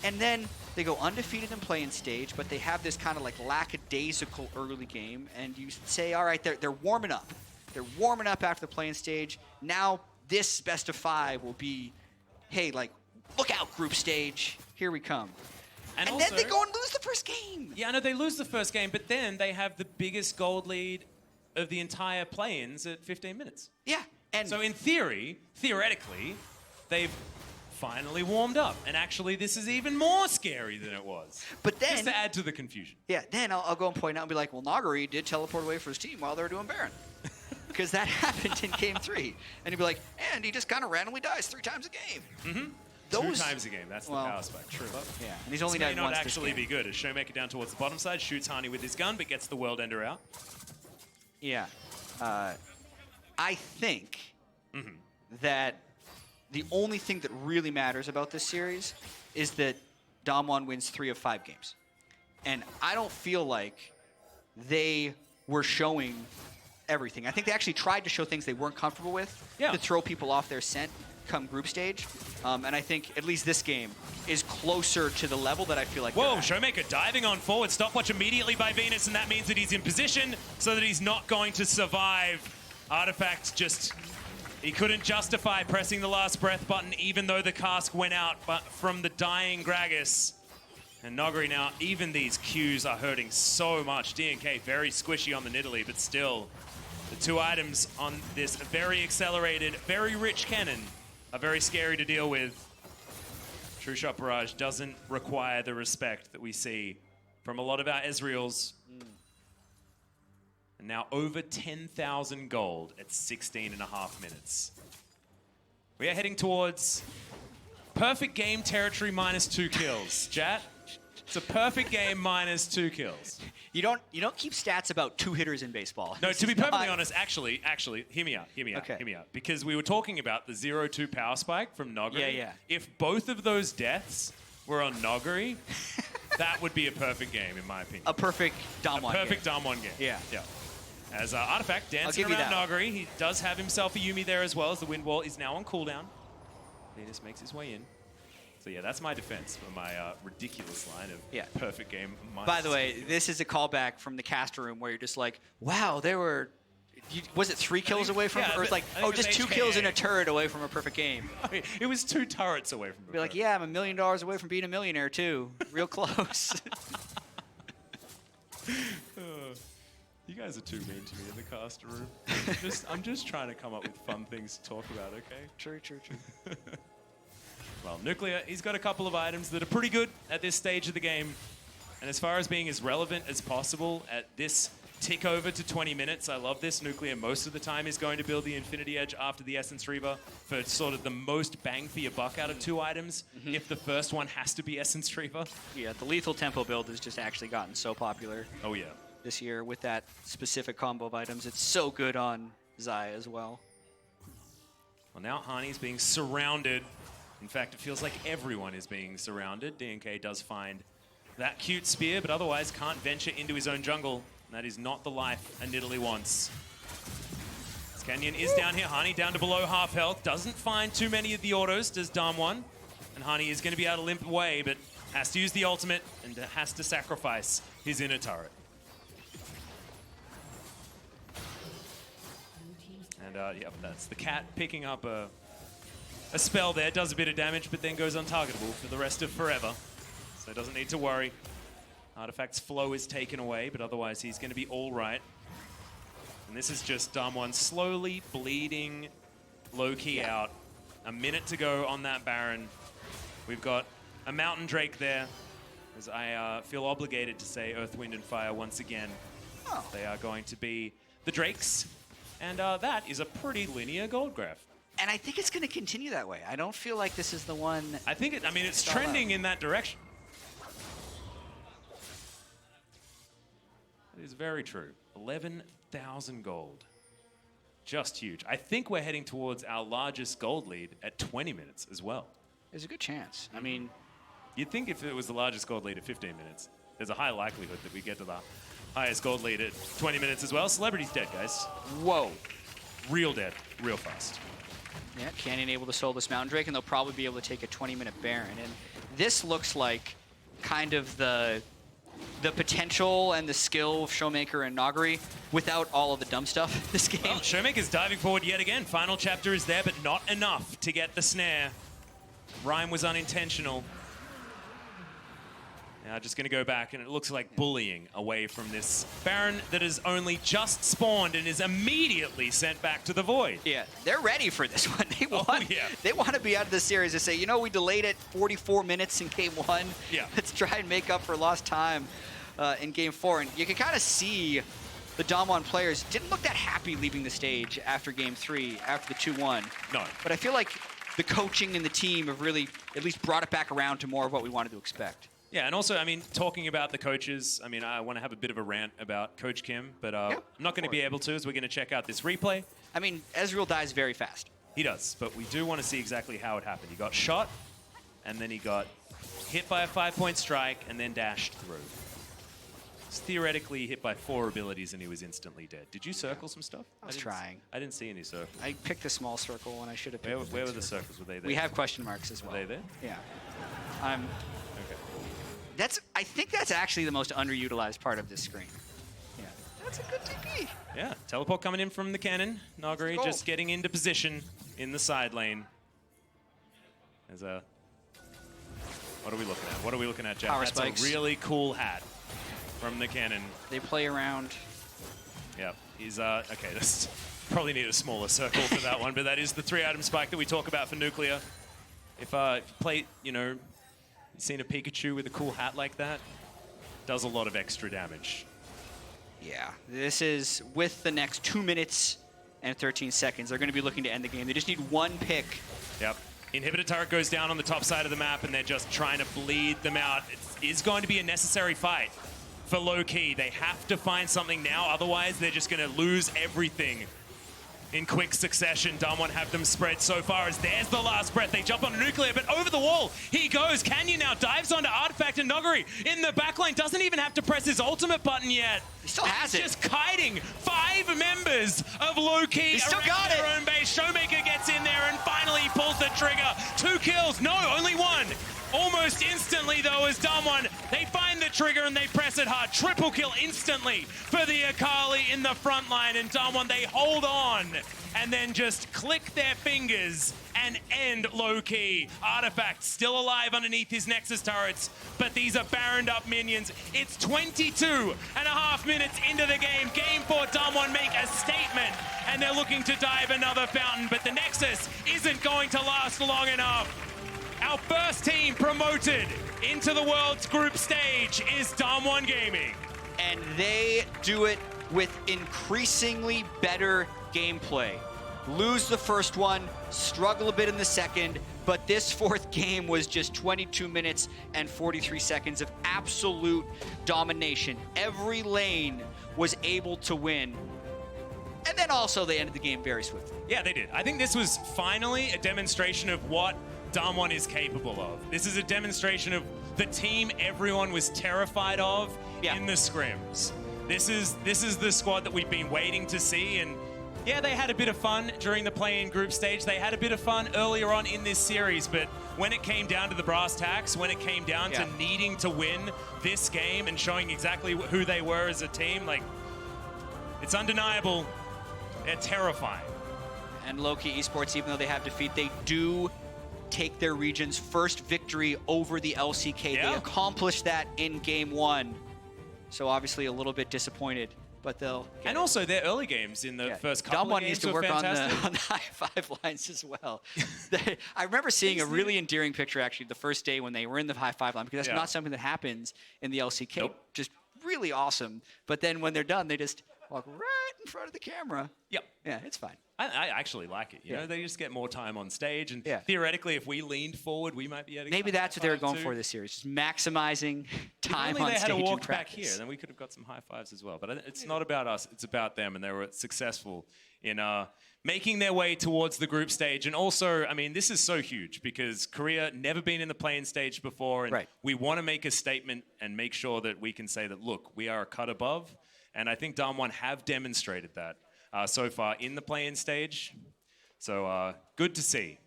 Speaker 11: And then they go undefeated in play-in stage, but they have this kind of like lackadaisical early game, and you say, all right, they're warming up. They're warming up after the playing stage. Now this best of 5 will be, hey, like, look out, group stage. Here we come. And
Speaker 12: also,
Speaker 11: then they go and lose the first game.
Speaker 12: Yeah, I know they lose the first game, but then they have the biggest gold lead of the entire play-ins at 15 minutes.
Speaker 11: Yeah. And
Speaker 12: so in theoretically, they've finally warmed up. And actually, this is even more scary than it was.
Speaker 11: But then,
Speaker 12: just to add to the confusion.
Speaker 11: Yeah, then I'll go and point out and be like, well, Nagari did teleport away for his team while they were doing Baron. Because that happened in game 3. And he'd be like, and he just kind of randomly dies 3 times a game.
Speaker 12: Mm-hmm.
Speaker 11: Those,
Speaker 12: 2 times a game, that's the power spike.
Speaker 11: True. Yeah, and he's only
Speaker 12: this
Speaker 11: died
Speaker 12: may
Speaker 11: once
Speaker 12: not actually
Speaker 11: this game.
Speaker 12: be good as Showmaker down towards the bottom side, shoots Hani with his gun, but gets the World Ender out.
Speaker 11: Yeah. I think that the only thing that really matters about this series is that Damwon wins 3 of 5 games. And I don't feel like they were showing everything. I think they actually tried to show things they weren't comfortable with to throw people off their scent come group stage. And I think at least this game is closer to the level that I feel like
Speaker 12: Whoa, Showmaker diving on forward. Stopwatch immediately by Venus, and that means that he's in position so that he's not going to survive. Artifact just... He couldn't justify pressing the last breath button even though the cask went out but from the dying Gragas. And Nogri now, even these Qs are hurting so much. DNK very squishy on the Nidalee, but still, the 2 items on this very accelerated, very rich cannon are very scary to deal with. True Shot Barrage doesn't require the respect that we see from a lot of our Ezreals. And now over 10,000 gold at 16.5 minutes. We are heading towards perfect game territory minus 2 kills. Jat, it's a perfect game minus 2 kills.
Speaker 11: You don't keep stats about 2 hitters in baseball.
Speaker 12: No, to be perfectly honest, actually, hear me out. Because we were talking about the 0-2 power spike from Nogri.
Speaker 11: Yeah.
Speaker 12: If both of those deaths were on Nogri, that would be a perfect game, in my opinion.
Speaker 11: A perfect Damwon game.
Speaker 12: A perfect Damwon game.
Speaker 11: Yeah.
Speaker 12: As Artifact dancing around Nogri, he does have himself a Yuumi there as well, as the Wind Wall is now on cooldown. Venus makes his way in. So yeah, that's my defense for my ridiculous line of perfect game.
Speaker 11: By the way, this is a callback from the caster room where you're just like, wow, there were, was it 3 kills away from, or it's like, oh, just 2 kills in a turret away from a perfect game.
Speaker 12: It was 2 turrets away from.
Speaker 11: Be like, yeah, I'm $1 million away from being a millionaire too. Real close.
Speaker 12: You guys are too mean to me in the caster room. I'm just trying to come up with fun things to talk about, okay?
Speaker 11: True.
Speaker 12: Well, Nuclear, he's got a couple of items that are pretty good at this stage of the game. And as far as being as relevant as possible at this tick over to 20 minutes, I love this. Nuclear most of the time is going to build the Infinity Edge after the Essence Reaver for sort of the most bang for your buck out of 2 items, if the first one has to be Essence Reaver.
Speaker 11: Yeah, the Lethal Tempo build has just actually gotten so popular.
Speaker 12: Oh, yeah.
Speaker 11: This year with that specific combo of items. It's so good on Xayah as well.
Speaker 12: Well, now Hani's being surrounded. In fact, it feels like everyone is being surrounded. DNK does find that cute spear, but otherwise can't venture into his own jungle. And that is not the life a Nidalee wants. Canyon is down here. Hani down to below half health. Doesn't find too many of the autos, does Damwon. And Hani is going to be able to limp away, but has to use the ultimate and has to sacrifice his inner turret. And yep, that's the cat picking up a spell there. Does a bit of damage, but then goes untargetable for the rest of forever. So doesn't need to worry. Artifact's flow is taken away, but otherwise he's going to be all right. And this is just Damwon slowly bleeding low-key out. A minute to go on that Baron. We've got a Mountain Drake there, as I feel obligated to say Earth, Wind, and Fire once again. They are going to be the Drakes. And that is a pretty linear gold graph.
Speaker 11: And I think it's going to continue that way. I don't feel like this is the one.
Speaker 12: I think it's trending in that direction. That is very true. 11,000 gold. Just huge. I think we're heading towards our largest gold lead at 20 minutes as well.
Speaker 11: There's a good chance. I mean,
Speaker 12: you'd think if it was the largest gold lead at 15 minutes, there's a high likelihood that we get to the highest gold lead at 20 minutes as well. Celebrity's dead, guys.
Speaker 11: Whoa.
Speaker 12: Real dead, real fast.
Speaker 11: Yeah, Canyon able to solo this Mountain Drake, and they'll probably be able to take a 20-minute Baron. And this looks like kind of the the potential and the skill of Showmaker and Nagari without all of the dumb stuff this game.
Speaker 12: Well, Showmaker's diving forward yet again. Final chapter is there, but not enough to get the snare. Rhyme was unintentional. Now just going to go back, and it looks like bullying away from this Baron that has only just spawned and is immediately sent back to the Void.
Speaker 11: Yeah, they're ready for this one. They want,
Speaker 12: yeah.
Speaker 11: They want to be out of the series. They say, you know, we delayed it 44 minutes in game 1.
Speaker 12: Yeah.
Speaker 11: Let's try and make up for lost time in game 4. And you can kind of see the Damwon players didn't look that happy leaving the stage after game 3, after the 2-1.
Speaker 12: No.
Speaker 11: But I feel like the coaching and the team have really at least brought it back around to more of what we wanted to expect.
Speaker 12: Yeah, and also, I mean, talking about the coaches, I mean, I want to have a bit of a rant about Coach Kim, but I'm not going to be able to, as we're going to check out this replay.
Speaker 11: I mean, Ezreal dies very fast.
Speaker 12: He does, but we do want to see exactly how it happened. He got shot, and then he got hit by a 5-point strike, and then dashed through. He's theoretically hit by 4 abilities, and he was instantly dead. Did you circle some stuff?
Speaker 11: I was trying.
Speaker 12: I didn't see any circles.
Speaker 11: I picked a small circle when I should have picked
Speaker 12: Where were the circles? Were they there?
Speaker 11: We have question marks as well.
Speaker 12: Were they there?
Speaker 11: Yeah.
Speaker 12: Okay.
Speaker 11: I think that's actually the most underutilized part of this screen. Yeah. That's a good TP.
Speaker 12: Yeah, teleport coming in from the cannon. Nagari just getting into position in the side lane. There's a... What are we looking at? What are we looking at, Jeff?
Speaker 11: Power
Speaker 12: That's
Speaker 11: spikes.
Speaker 12: a really cool hat from the cannon.
Speaker 11: They play around.
Speaker 12: Yeah, he's okay. This probably need a smaller circle for that one, but that is the 3-item spike that we talk about for nuclear. If you play, you know, you've seen a Pikachu with a cool hat like that, does a lot of extra damage.
Speaker 11: Yeah, this is with the next 2 minutes and 13 seconds. They're going to be looking to end the game. They just need one pick.
Speaker 12: Yep. Inhibitor turret goes down on the top side of the map, and they're just trying to bleed them out. It is going to be a necessary fight for low-key. They have to find something now, otherwise they're just going to lose everything in quick succession. Damwon have them spread so far as there's the last breath. They jump on nuclear, but over the wall he goes. Canyon now dives onto Artifact, and Nagari in the backline doesn't even have to press his ultimate button yet.
Speaker 11: He still has it.
Speaker 12: Just kiting 5 members of low-key.
Speaker 11: He still got it.
Speaker 12: Their own base. Showmaker gets in there and finally pulls the trigger. 2 kills. No, only 1. Almost instantly, though, as Damwon, they find the trigger and they press it hard. Triple kill instantly for the Akali in the front line. And Damwon, they hold on and then just click their fingers and end low-key. Artifact still alive underneath his Nexus turrets, but these are Baroned up minions. It's 22.5 minutes into the game. Game 4, Damwon make a statement, and they're looking to dive another fountain, but the Nexus isn't going to last long enough. Our first team promoted into the world's group stage is Damwon Gaming.
Speaker 11: And they do it with increasingly better gameplay. Lose the first one, struggle a bit in the second, but this 4th game was just 22 minutes and 43 seconds of absolute domination. Every lane was able to win. And then also they ended the game very swiftly.
Speaker 12: Yeah, they did. I think this was finally a demonstration of what Damwon is capable of. This is a demonstration of the team everyone was terrified of in the scrims. This is the squad that we've been waiting to see, and yeah, they had a bit of fun during the play-in group stage. They had a bit of fun earlier on in this series, but when it came down to the brass tacks, when it came down to needing to win this game and showing exactly who they were as a team, like, it's undeniable. They're terrifying.
Speaker 11: And low-key esports, even though they have defeat, they do take their region's first victory over the LCK. They accomplished that in game 1. So obviously a little bit disappointed, but they'll...
Speaker 12: And also their early games in the first couple
Speaker 11: Damwon
Speaker 12: of games
Speaker 11: needs to
Speaker 12: were
Speaker 11: work on
Speaker 12: fantastic.
Speaker 11: the high five lines as well. I remember seeing a really endearing picture actually the first day when they were in the high five line, because that's not something that happens in the LCK.
Speaker 12: Nope.
Speaker 11: Just really awesome. But then when they're done, they just walk right in front of the camera.
Speaker 12: Yep.
Speaker 11: Yeah, it's fine.
Speaker 12: I actually like it. You know, they just get more time on stage, and theoretically, if we leaned forward, we might be able to.
Speaker 11: Maybe that's what they were going for this series, just maximizing time on
Speaker 12: they
Speaker 11: stage
Speaker 12: had
Speaker 11: and
Speaker 12: walked back
Speaker 11: practice.
Speaker 12: here, then we could have got some high fives as well. But it's not about us; it's about them, and they were successful in making their way towards the group stage. And also, I mean, this is so huge because Korea never been in the play-in stage before, and we want to make a statement and make sure that we can say that, look, we are a cut above. And I think Damwon have demonstrated that so far in the play-in stage. So good to see.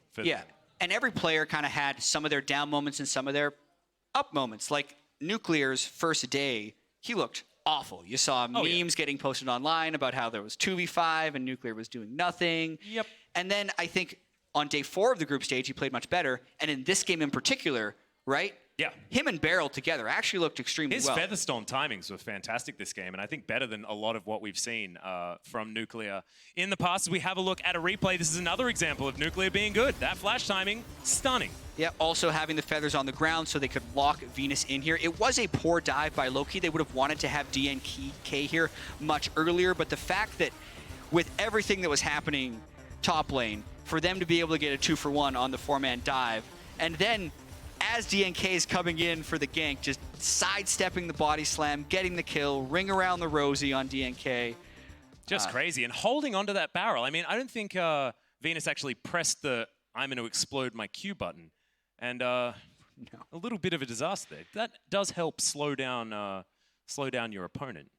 Speaker 11: And every player kind of had some of their down moments and some of their up moments. Like Nuclear's first day, he looked awful. You saw
Speaker 12: Oh,
Speaker 11: memes getting posted online about how there was 2v5 and Nuclear was doing nothing.
Speaker 12: Yep.
Speaker 11: And then I think on day 4 of the group stage, he played much better. And in this game in particular, right?
Speaker 12: Yeah.
Speaker 11: Him and Beryl together actually looked extremely
Speaker 12: His
Speaker 11: well.
Speaker 12: Featherstorm timings were fantastic this game, and I think better than a lot of what we've seen from Nuclear in the past. As we have a look at a replay, this is another example of Nuclear being good. That flash timing, stunning.
Speaker 11: Yeah, also having the feathers on the ground so they could lock Venus in here. It was a poor dive by Loki. They would have wanted to have DNK here much earlier, but the fact that with everything that was happening top lane, for them to be able to get a 2-for-1 on the 4-man dive, and then as DNK is coming in for the gank, just sidestepping the body slam, getting the kill, ring around the Rosie on DNK.
Speaker 12: Just crazy. And holding onto that barrel. I mean, I don't think Venus actually pressed the I'm going to explode my Q button. And a little bit of a disaster there. That does help slow down your opponent.